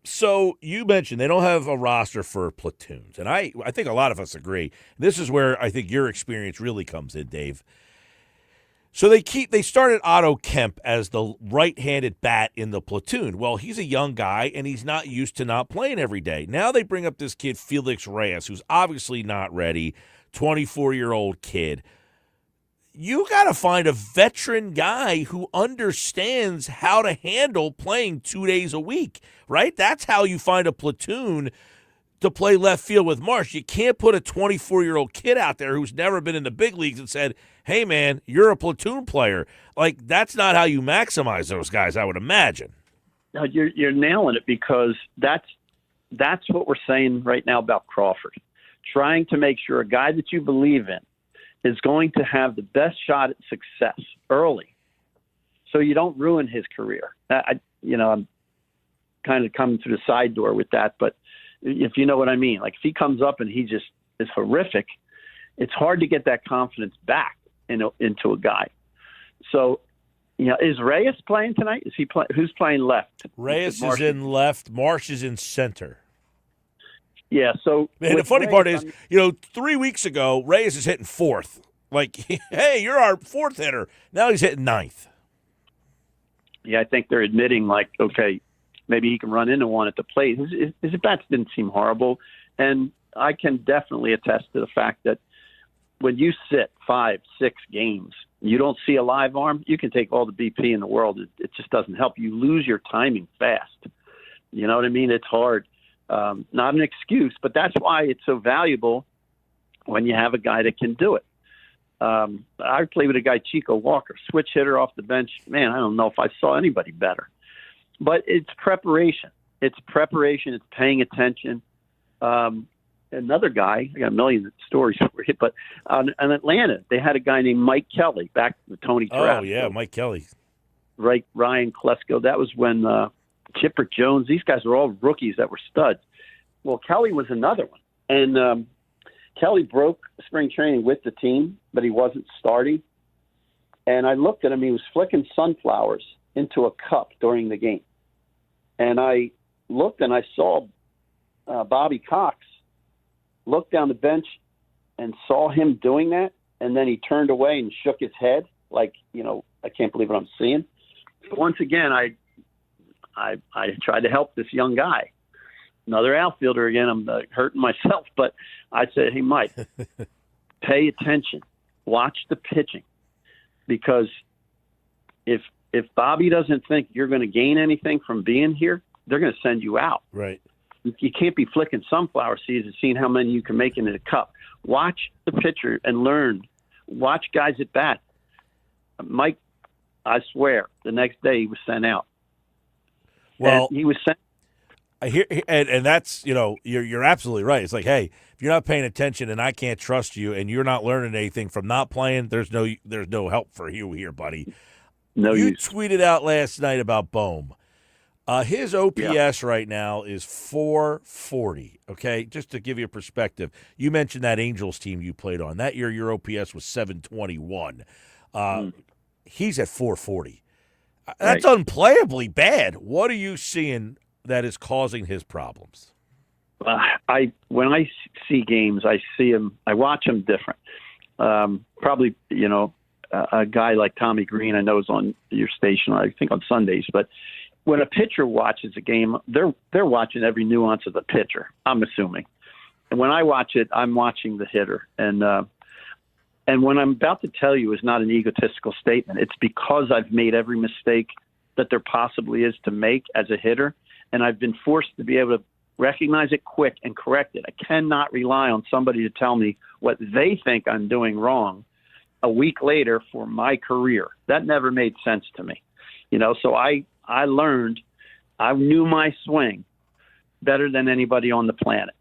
so you mentioned they don't have a roster for platoons, and I think a lot of us agree. This is where I think your experience really comes in, Dave. So they started Otto Kemp as the right-handed bat in the platoon. Well, he's a young guy, and he's not used to not playing every day. Now they bring up this kid, Felix Reyes, who's obviously not ready, 24-year-old kid. You got to find a veteran guy who understands how to handle playing 2 days a week, right? That's how you find a platoon to play left field with Marsh. You can't put a 24-year-old kid out there who's never been in the big leagues and said, hey, man, you're a platoon player. That's not how you maximize those guys, I would imagine. No, you're nailing it, because that's what we're saying right now about Crawford. Trying to make sure a guy that you believe in is going to have the best shot at success early, so you don't ruin his career. I'm kind of coming through the side door with that, but if you know what I mean, if he comes up and he just is horrific, it's hard to get that confidence back into a guy. So, is Reyes playing tonight? Is he who's playing left? Reyes is in left. Marsh is in center. Yeah, so... And the funny part is, 3 weeks ago, Reyes is hitting fourth. Hey, you're our fourth hitter. Now he's hitting ninth. Yeah, I think they're admitting, okay, maybe he can run into one at the plate. His at-bats didn't seem horrible, and I can definitely attest to the fact that when you sit 5-6 games, you don't see a live arm, you can take all the BP in the world. It just doesn't help. You lose your timing fast. You know what I mean? It's hard. Not an excuse, but that's why it's so valuable when you have a guy that can do it. I played with a guy, Chico Walker, switch hitter off the bench. Man, I don't know if I saw anybody better. But it's preparation. It's paying attention. Another guy, I got a million stories for you, but in Atlanta, they had a guy named Mike Kelly, back with Tony Tarasco. Oh, yeah, Mike Kelly. Right, Ryan Klesko. That was when Chipper Jones, these guys were all rookies that were studs. Well, Kelly was another one. And Kelly broke spring training with the team, but he wasn't starting. And I looked at him. He was flicking sunflowers into a cup during the game. And I looked and I saw Bobby Cox look down the bench and saw him doing that. And then he turned away and shook his head I can't believe what I'm seeing. Once again, I tried to help this young guy. another outfielder again. I'm hurting myself, but I said, hey, Mike, pay attention. Watch the pitching. Because if Bobby doesn't think you're going to gain anything from being here, they're going to send you out. Right. You can't be flicking sunflower seeds and seeing how many you can make into the cup. Watch the pitcher and learn. Watch guys at bat. Mike, I swear, the next day he was sent out. Well, and he was sent. I hear, and that's, you're absolutely right. It's like, hey, if you're not paying attention and I can't trust you and you're not learning anything from not playing, there's no help for you here, buddy. No you use. tweeted out last night about Bohm. His OPS right now is 440, okay? Just to give you a perspective. You mentioned that Angels team you played on. That year your OPS was 721. He's at 440. That's unplayably bad. What are you seeing that is causing his problems? When I see games, I see him. I watch him different. Probably, a guy like Tommy Green, I know is on your station, I think on Sundays. But when a pitcher watches a game, they're watching every nuance of the pitcher, I'm assuming. And when I watch it, I'm watching the hitter. And what I'm about to tell you is not an egotistical statement. It's because I've made every mistake that there possibly is to make as a hitter, and I've been forced to be able to recognize it quick and correct it. I cannot rely on somebody to tell me what they think I'm doing wrong a week later for my career. That never made sense to me. So I learned, I knew my swing better than anybody on the planet.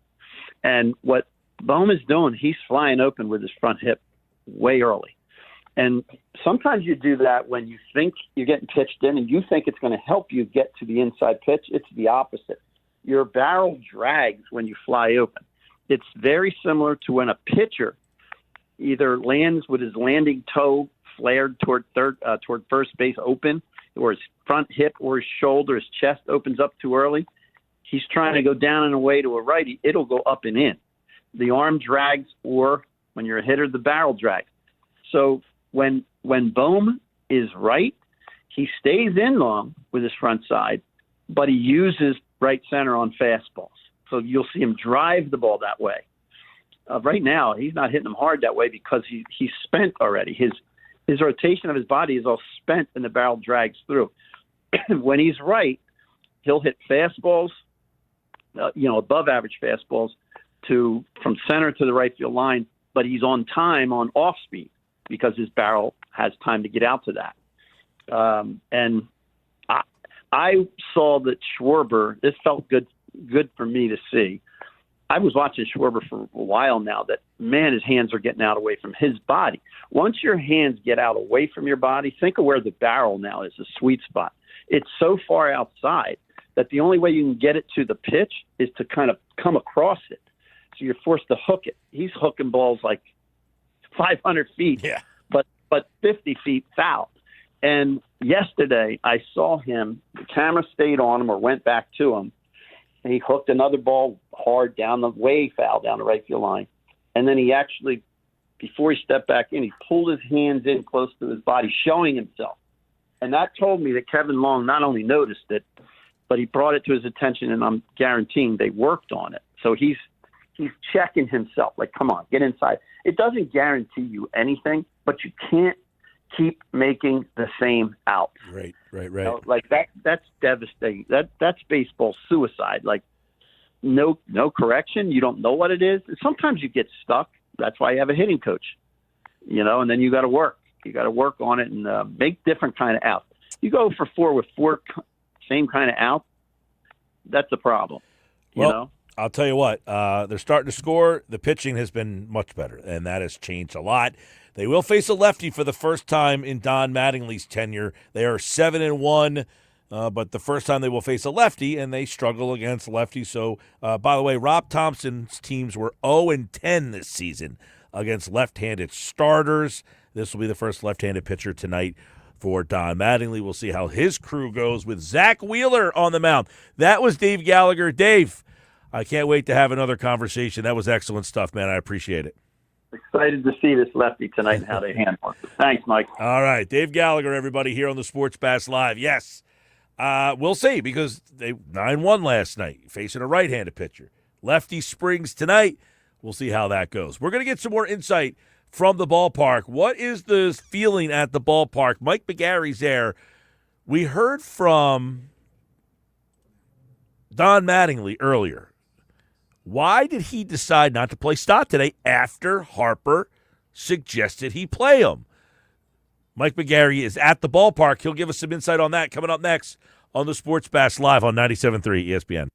And what Bohm is doing, he's flying open with his front hip way early. And sometimes you do that when you think you're getting pitched in and you think it's going to help you get to the inside pitch. It's the opposite. Your barrel drags when you fly open. It's very similar to when a pitcher either lands with his landing toe flared toward first base open, or his front hip or his shoulder, his chest opens up too early. He's trying to go down and away to a righty. It'll go up and in. The arm drags, or when you're a hitter, the barrel drags. So when Bohm is right, he stays in long with his front side, but he uses right center on fastballs. So you'll see him drive the ball that way. Right now, he's not hitting them hard that way because he's spent already. His rotation of his body is all spent and the barrel drags through. When he's right, he'll hit fastballs, above average fastballs from center to the right field line, but he's on time on off speed because his barrel has time to get out to that. And I saw that Schwarber, this felt good for me to see. I was watching Schwarber for a while now that, man, his hands are getting out away from his body. Once your hands get out away from your body, think of where the barrel now is, the sweet spot. It's so far outside that the only way you can get it to the pitch is to kind of come across it. So you're forced to hook it. He's hooking balls like 500 feet, but 50 feet foul. And yesterday I saw him, the camera stayed on him or went back to him, and he hooked another ball hard way foul down the right field line. And then he actually, before he stepped back in, he pulled his hands in close to his body, showing himself. And that told me that Kevin Long not only noticed it, but he brought it to his attention, and I'm guaranteeing they worked on it. So he's checking himself, like, come on, get inside. It doesn't guarantee you anything, but you can't keep making the same out. Right. Like that's devastating. That's baseball suicide. Like no correction. You don't know what it is. And sometimes you get stuck. That's why you have a hitting coach, and then you got to work. You got to work on it and make different kind of outs. You go for 4 with 4 same kind of outs. That's a problem. Well, I'll tell you what, they're starting to score. The pitching has been much better, and that has changed a lot. They will face a lefty for the first time in Don Mattingly's tenure. They are 7-1, but the first time they will face a lefty, and they struggle against lefties. So, by the way, Rob Thompson's teams were 0-10 this season against left-handed starters. This will be the first left-handed pitcher tonight for Don Mattingly. We'll see how his crew goes with Zach Wheeler on the mound. That was Dave Gallagher. Dave, I can't wait to have another conversation. That was excellent stuff, man. I appreciate it. Excited to see this lefty tonight and how they handle it. Thanks, Mike. All right. Dave Gallagher, everybody, here on the Sports Bash Live. Yes, We'll see, because they 9-1 last night, facing a right-handed pitcher. Lefty Springs tonight. We'll see how that goes. We're going to get some more insight from the ballpark. What is the feeling at the ballpark? Mike McGarry's there. We heard from Don Mattingly earlier. Why did he decide not to play Stott today after Harper suggested he play him? Mike McGarry is at the ballpark. He'll give us some insight on that coming up next on the Sports Bash Live on 97.3 ESPN.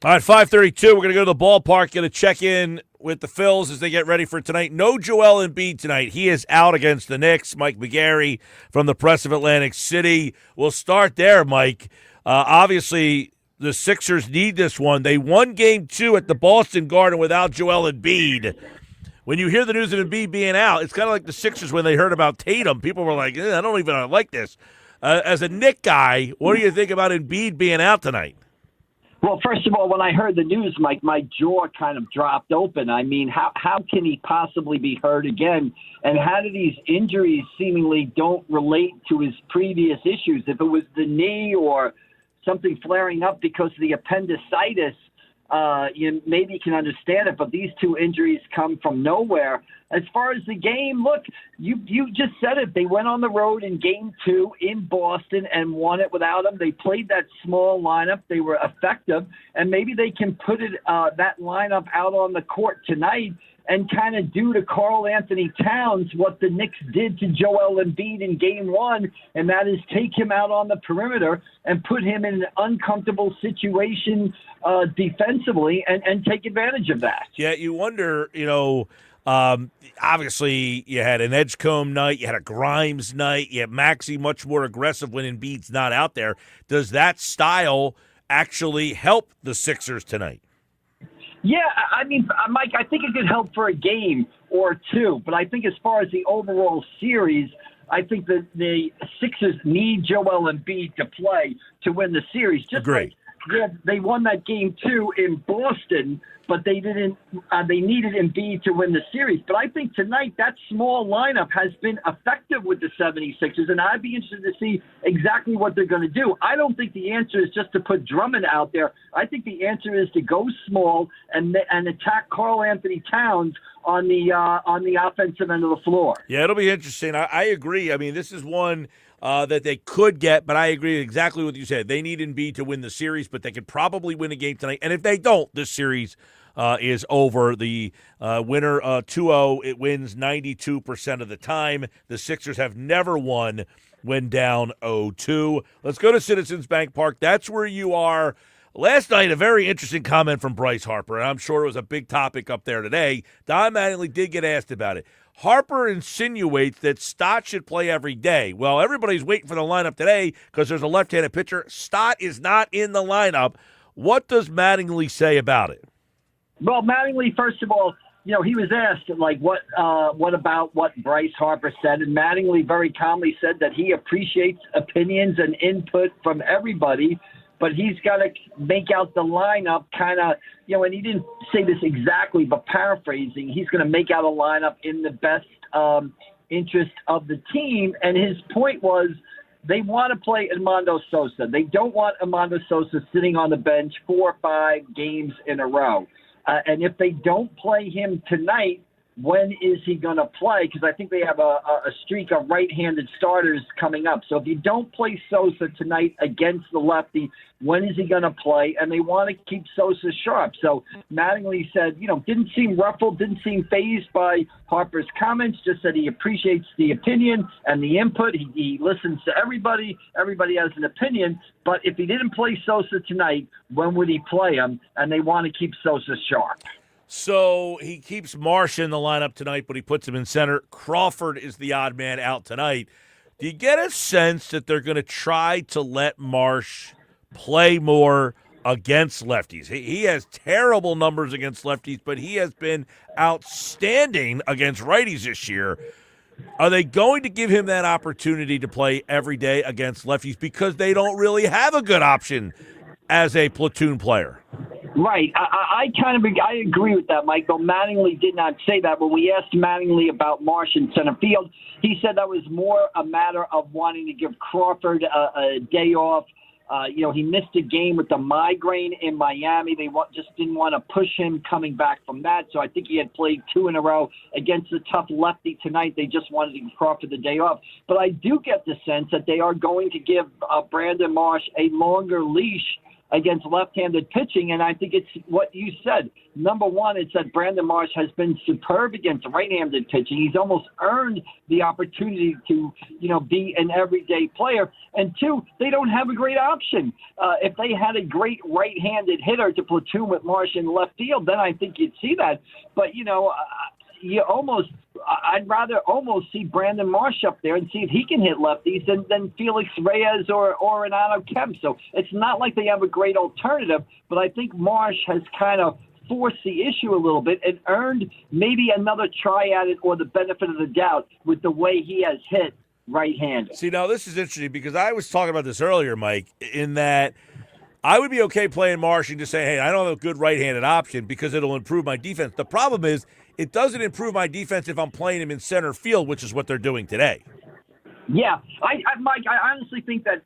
All right, 5:32. We're going to go to the ballpark, going to check in with the Phils as they get ready for tonight. No Joel Embiid tonight. He is out against the Knicks. Mike McGarry from the Press of Atlantic City. We'll start there, Mike. Obviously, the Sixers need this one. They won Game 2 at the Boston Garden without Joel Embiid. When you hear the news of Embiid being out, it's kind of like the Sixers when they heard about Tatum. People were like, I don't even like this. As a Knick guy, what do you think about Embiid being out tonight? Well, first of all, when I heard the news, Mike, my jaw kind of dropped open. I mean, how can he possibly be hurt again? And how do these injuries seemingly don't relate to his previous issues? If it was the knee or something flaring up because of the appendicitis, maybe you can understand it, but these two injuries come from nowhere. As far as the game, look, you just said it. They went on the road in Game 2 in Boston and won it without him. They played that small lineup. They were effective, and maybe they can put that lineup out on the court tonight and kind of do to Karl Anthony Towns what the Knicks did to Joel Embiid in Game 1, and that is take him out on the perimeter and put him in an uncomfortable situation defensively and take advantage of that. Yeah, you wonder, obviously you had an Edgecombe night, you had a Grimes night, you had Maxey much more aggressive when Embiid's not out there. Does that style actually help the Sixers tonight? Yeah, I mean, Mike, I think it could help for a game or two. But I think as far as the overall series, I think that the Sixers need Joel Embiid to play to win the series. Great. They won that Game 2 in Boston, but they didn't. They needed Embiid to win the series. But I think tonight that small lineup has been effective with the 76ers, and I'd be interested to see exactly what they're going to do. I don't think the answer is just to put Drummond out there. I think the answer is to go small and attack Karl Anthony Towns on the offensive end of the floor. Yeah, it'll be interesting. I agree. I mean, this is one that they could get, but I agree exactly what you said. They need Embiid to win the series, but they could probably win a game tonight. And if they don't, this series is over. The winner 2-0, it wins 92% of the time. The Sixers have never won when down 0-2. Let's go to Citizens Bank Park. That's where you are. Last night, a very interesting comment from Bryce Harper, and I'm sure it was a big topic up there today. Don Mattingly did get asked about it. Harper insinuates that Stott should play every day. Well, everybody's waiting for the lineup today because there's a left-handed pitcher. Stott is not in the lineup. What does Mattingly say about it? Well, Mattingly, first of all, he was asked, what about what Bryce Harper said? And Mattingly very calmly said that he appreciates opinions and input from everybody, but he's got to make out the lineup kind of, and he didn't say this exactly, but paraphrasing, he's going to make out a lineup in the best interest of the team. And his point was they want to play Armando Sosa. They don't want Armando Sosa sitting on the bench 4 or 5 games in a row. And if they don't play him tonight, when is he going to play? Because I think they have a streak of right-handed starters coming up. So if you don't play Sosa tonight against the lefty, when is he going to play? And they want to keep Sosa sharp. So Mattingly said, didn't seem ruffled, didn't seem fazed by Harper's comments, just said he appreciates the opinion and the input. He listens to everybody. Everybody has an opinion. But if he didn't play Sosa tonight, when would he play him? And they want to keep Sosa sharp. So he keeps Marsh in the lineup tonight, but he puts him in center. Crawford is the odd man out tonight. Do you get a sense that they're going to try to let Marsh play more against lefties? He has terrible numbers against lefties, but he has been outstanding against righties this year. Are they going to give him that opportunity to play every day against lefties because they don't really have a good option as a platoon player? Right. I agree with that, Michael. Mattingly did not say that. When we asked Mattingly about Marsh in center field, he said that was more a matter of wanting to give Crawford a day off. He missed a game with the migraine in Miami. They just didn't want to push him coming back from that. So I think he had played 2 in a row against a tough lefty tonight. They just wanted to give Crawford the day off. But I do get the sense that they are going to give Brandon Marsh a longer leash against left-handed pitching, and I think it's what you said. Number one, it's that Brandon Marsh has been superb against right-handed pitching. He's almost earned the opportunity to, be an everyday player. And two, they don't have a great option. If they had a great right-handed hitter to platoon with Marsh in left field, then I think you'd see that. But, I'd rather almost see Brandon Marsh up there and see if he can hit lefties than Felix Reyes or Renato Kemp. So it's not like they have a great alternative, but I think Marsh has kind of forced the issue a little bit and earned maybe another try at it or the benefit of the doubt with the way he has hit right-handed. See, now this is interesting because I was talking about this earlier, Mike, in that I would be okay playing Marsh and just say, hey, I don't have a good right-handed option because it'll improve my defense. The problem is it doesn't improve my defense if I'm playing him in center field, which is what they're doing today. Yeah, Mike, I honestly think that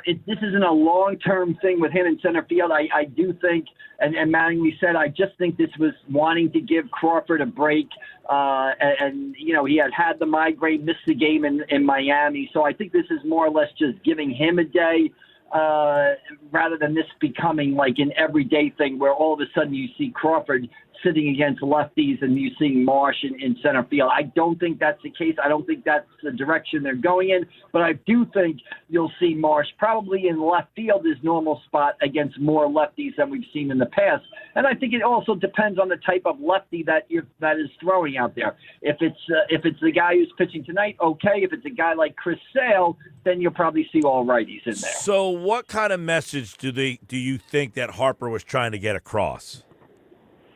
this isn't a long-term thing with him in center field. I do think, and Mattingly said, I just think this was wanting to give Crawford a break. And he had the migraine, missed the game in Miami. So I think this is more or less just giving him a day rather than this becoming like an everyday thing where all of a sudden you see Crawford sitting against lefties and you see Marsh in center field. I don't think that's the case. I don't think that's the direction they're going in, but I do think you'll see Marsh probably in left field, his normal spot, against more lefties than we've seen in the past. And I think it also depends on the type of lefty that is throwing out there. If it's the guy who's pitching tonight, okay. If it's a guy like Chris Sale, then you'll probably see all righties in there. So what kind of message do you think that Harper was trying to get across?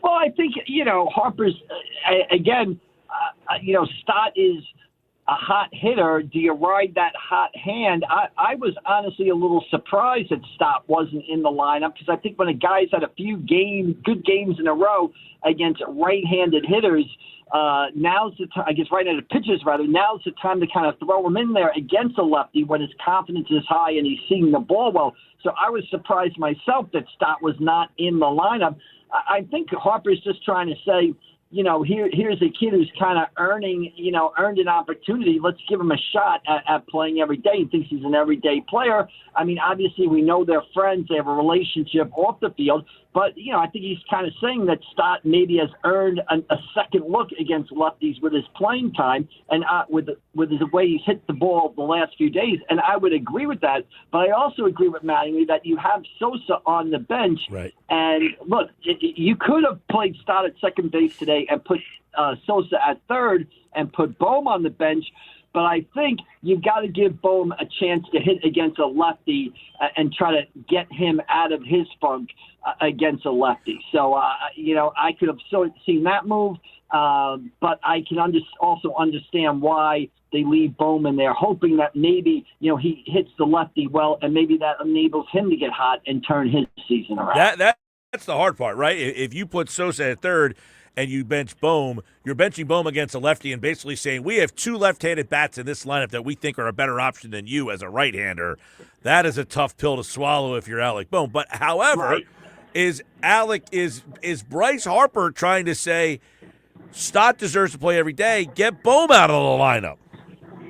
Well, I think, Harper's, again, Stott is a hot hitter. Do you ride that hot hand? I was honestly a little surprised that Stott wasn't in the lineup because I think when a guy's had a few good games in a row against right-handed hitters, now's the time, I guess right-handed pitchers rather, now's the time to kind of throw him in there against a lefty when his confidence is high and he's seeing the ball well. So I was surprised myself that Stott was not in the lineup. I think Harper's just trying to say, here's a kid who's kind of earned an opportunity. Let's give him a shot at playing every day. He thinks he's an everyday player. I mean, obviously we know they're friends. They have a relationship off the field. But, I think he's kind of saying that Stott maybe has earned a second look against lefties with his playing time and with the way he's hit the ball the last few days. And I would agree with that. But I also agree with Mattingly that you have Sosa on the bench. Right. And, look, you could have played Stott at second base today and put Sosa at third and put Bohm on the bench. But I think you've got to give Bohm a chance to hit against a lefty and try to get him out of his funk against a lefty. So, I could have seen that move, but I can also understand why they leave Bohm in there, hoping that maybe, he hits the lefty well, and maybe that enables him to get hot and turn his season around. That's the hard part, right? If you put Sosa at third and you bench Bohm, you're benching Bohm against a lefty and basically saying, we have two left-handed bats in this lineup that we think are a better option than you as a right-hander. That is a tough pill to swallow if you're Alec Bohm. But however, right. is Bryce Harper trying to say Stott deserves to play every day, get Bohm out of the lineup?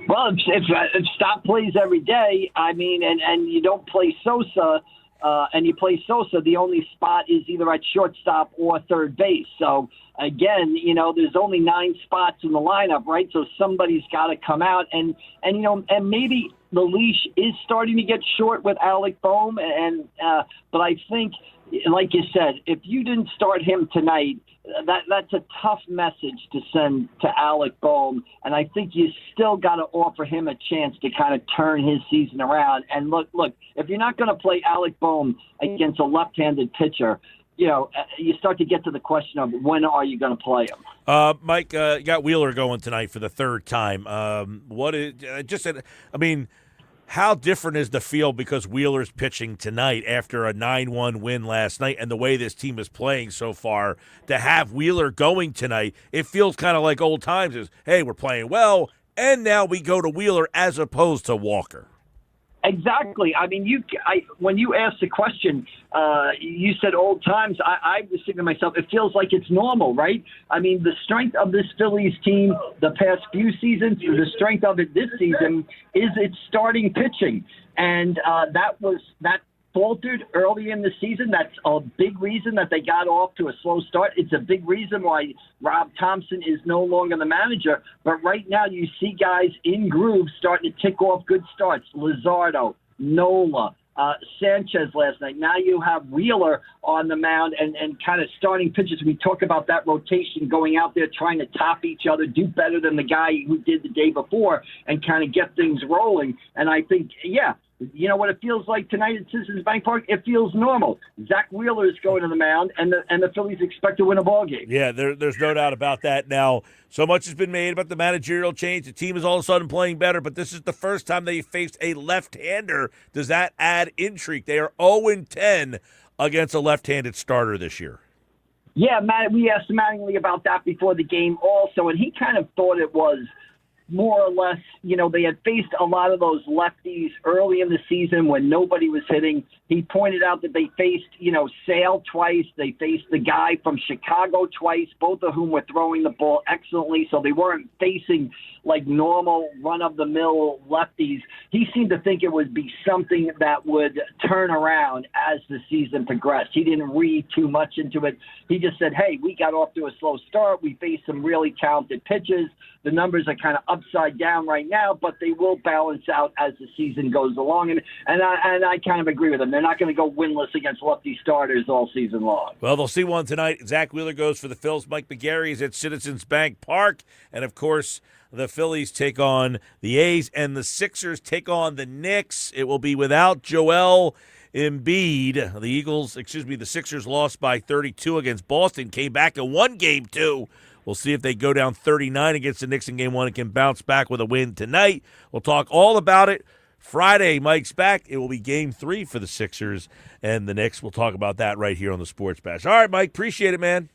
Well, if Stott plays every day, I mean, and you don't play Sosa, and you play Sosa, the only spot is either at shortstop or third base. So, again, there's only 9 spots in the lineup, right? So somebody's got to come out. And maybe the leash is starting to get short with Alec Bohm. But I think, like you said, if you didn't start him tonight, that's a tough message to send to Alec Bohm, and I think you still got to offer him a chance to kind of turn his season around. And look, if you're not going to play Alec Bohm against a left-handed pitcher, you start to get to the question of when are you going to play him? Mike, you got Wheeler going tonight for the third time. How different is the field because Wheeler's pitching tonight after a 9-1 win last night and the way this team is playing so far? To have Wheeler going tonight, it feels kind of like old times. Is, hey, we're playing well, and now we go to Wheeler as opposed to Walker. Exactly. I mean, when you asked the question, you said old times. I was thinking to myself, it feels like it's normal, right? I mean, the strength of this Phillies team the past few seasons, the strength of it this season, is its starting pitching. And that faltered early in the season. That's a big reason that they got off to a slow start. It's a big reason why Rob Thompson is no longer the manager. But right now you see guys in grooves starting to tick off good starts. Luzardo, Nola, Sanchez last night. Now you have Wheeler on the mound and kind of starting pitchers. We talk about that rotation going out there trying to top each other, do better than the guy who did the day before and kind of get things rolling. And I think, yeah, you know what it feels like tonight at Citizens Bank Park? It feels normal. Zach Wheeler is going to the mound, and the Phillies expect to win a ball game. Yeah, there's no doubt about that. Now, so much has been made about the managerial change. The team is all of a sudden playing better, but this is the first time they faced a left-hander. Does that add intrigue? They are 0-10 against a left-handed starter this year. Yeah, Matt, we asked Mattingly about that before the game also, and he kind of thought it was more or less, you know, they had faced a lot of those lefties early in the season when nobody was hitting. He pointed out that they faced, you know, Sale twice. They faced the guy from Chicago twice, both of whom were throwing the ball excellently. So they weren't facing like normal run-of-the-mill lefties. He seemed to think it would be something that would turn around as the season progressed. He didn't read too much into it. He just said, hey, we got off to a slow start. We faced some really talented pitches. The numbers are kind of upside down right now, but they will balance out as the season goes along. And I kind of agree with them. They're not going to go winless against lefty starters all season long. Well, they'll see one tonight. Zach Wheeler goes for the Phils. Mike McGarry is at Citizens Bank Park. And, of course, the Phillies take on the A's, and the Sixers take on the Knicks. It will be without Joel Embiid. The Sixers lost by 32 against Boston, came back and won Game 2. We'll see if they go down 39 against the Knicks in Game 1 and can bounce back with a win tonight. We'll talk all about it. Friday, Mike's back. It will be Game 3 for the Sixers and the Knicks. We'll talk about that right here on the Sports Bash. All right, Mike, appreciate it, man.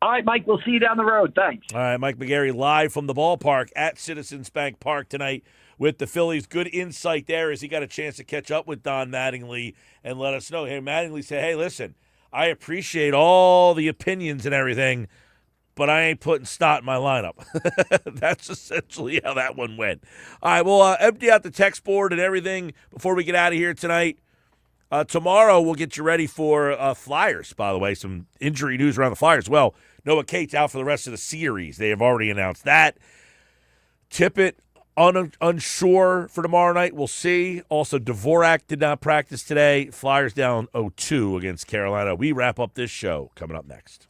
All right, Mike, we'll see you down the road. Thanks. All right, Mike McGarry live from the ballpark at Citizens Bank Park tonight with the Phillies. Good insight there as he got a chance to catch up with Don Mattingly and let us know. Hey, Mattingly said, hey, listen, I appreciate all the opinions and everything, but I ain't putting Stott in my lineup. That's essentially how that one went. All right, we'll empty out the text board and everything before we get out of here tonight. Tomorrow we'll get you ready for Flyers, by the way. Some injury news around the Flyers. Well, Noah Cate's out for the rest of the series. They have already announced that. Tippett, unsure for tomorrow night. We'll see. Also, Dvorak did not practice today. Flyers down 0-2 against Carolina. We wrap up this show coming up next.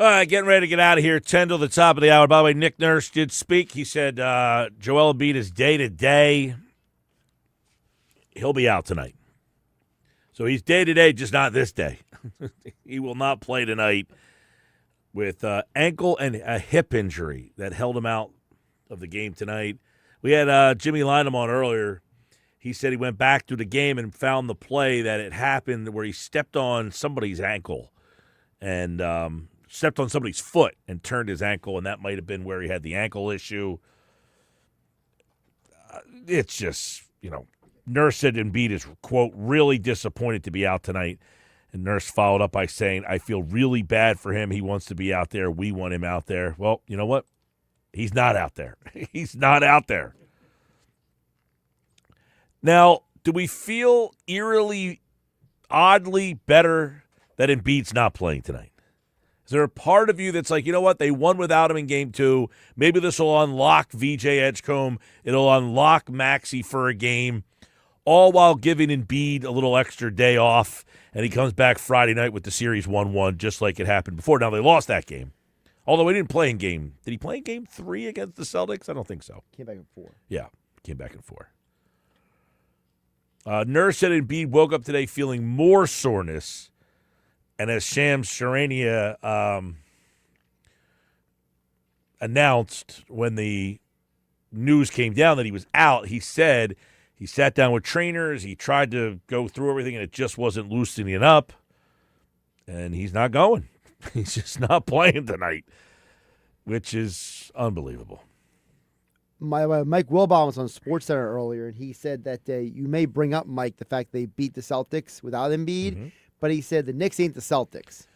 All right, getting ready to get out of here. 10 to the top of the hour. By the way, Nick Nurse did speak. He said Joel Embiid is day-to-day. He'll be out tonight. So he's day-to-day, just not this day. He will not play tonight with ankle and a hip injury that held him out of the game tonight. We had Jimmy Lynam on earlier. He said he went back to the game and found the play that it happened where he stepped on somebody's ankle and stepped on somebody's foot and turned his ankle, and that might have been where he had the ankle issue. It's just, Nurse said Embiid is, quote, really disappointed to be out tonight. And Nurse followed up by saying, I feel really bad for him. He wants to be out there. We want him out there. Well, you know what? He's not out there. He's not out there. Now, do we feel eerily, oddly better that Embiid's not playing tonight? Is there a part of you that's like, you know what? They won without him in game 2. Maybe this will unlock VJ Edgecombe. It'll unlock Maxey for a game, all while giving Embiid a little extra day off, and he comes back Friday night with the series 1-1, just like it happened before. Now, they lost that game. Although he didn't play in game. Did he play in game 3 against the Celtics? I don't think so. Came back in 4. Yeah, came back in 4. Nurse said Embiid woke up today feeling more soreness. And as Shams Charania announced when the news came down that he was out, he said he sat down with trainers, he tried to go through everything, and it just wasn't loosening up. And he's not going. He's just not playing tonight, which is unbelievable. Mike Wilbon was on SportsCenter earlier, and he said that you may bring up, Mike, the fact they beat the Celtics without Embiid, but he said the Knicks ain't the Celtics.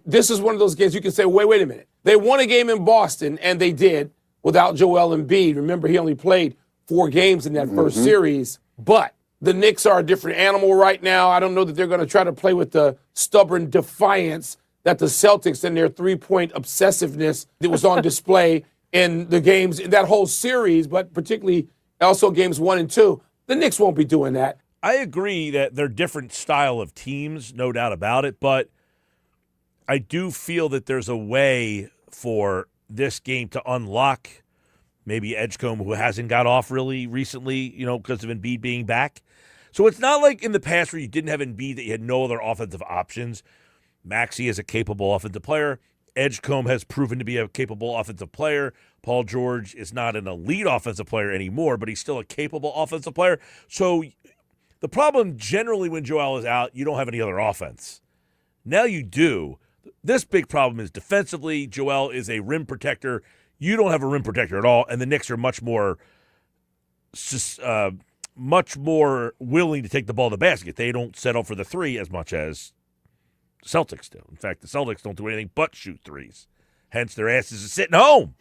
This is one of those games you can say, wait a minute. They won a game in Boston, and they did, without Joel Embiid. Remember, he only played 4 games in that first series, but the Knicks are a different animal right now. I don't know that they're going to try to play with the stubborn defiance that the Celtics and their three-point obsessiveness that was on display in the games, in that whole series, but particularly also games 1 and 2. The Knicks won't be doing that. I agree that they're different style of teams, no doubt about it, but I do feel that there's a way for this game to unlock maybe Edgecombe, who hasn't got off really recently, because of Embiid being back. So it's not like in the past where you didn't have Embiid that you had no other offensive options. Maxey is a capable offensive player. Edgecombe has proven to be a capable offensive player. Paul George is not an elite offensive player anymore, but he's still a capable offensive player. So the problem generally when Joel is out, you don't have any other offense. Now you do. This big problem is defensively. Joel is a rim protector. You don't have a rim protector at all, and the Knicks are much more willing to take the ball to the basket. They don't settle for the 3 as much as Celtics do. In fact, the Celtics don't do anything but shoot 3s. Hence, their asses are sitting home.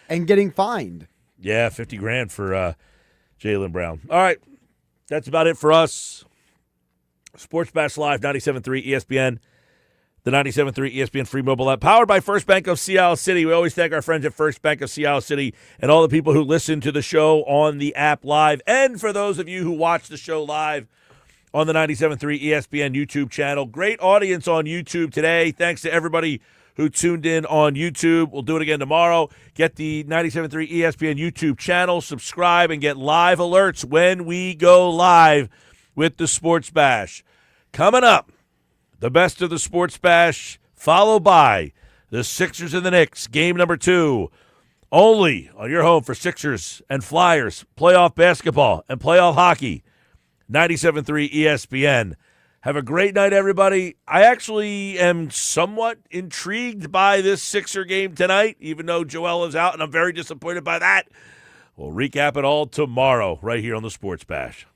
And getting fined. Yeah, $50,000 for Jaylen Brown. All right, that's about it for us. Sports Bash Live, 97.3 ESPN, the 97.3 ESPN free mobile app, powered by First Bank of Sea City. We always thank our friends at First Bank of Sea City and all the people who listen to the show on the app live. And for those of you who watch the show live on the 97.3 ESPN YouTube channel. Great audience on YouTube today. Thanks to everybody who tuned in on YouTube. We'll do it again tomorrow. Get the 97.3 ESPN YouTube channel, subscribe, and get live alerts when we go live with the Sports Bash. Coming up, the best of the Sports Bash, followed by the Sixers and the Knicks, game number 2. Only on your home for Sixers and Flyers, playoff basketball and playoff hockey. 97.3 ESPN. Have a great night, everybody. I actually am somewhat intrigued by this Sixer game tonight, even though Joel is out, and I'm very disappointed by that. We'll recap it all tomorrow right here on the Sports Bash.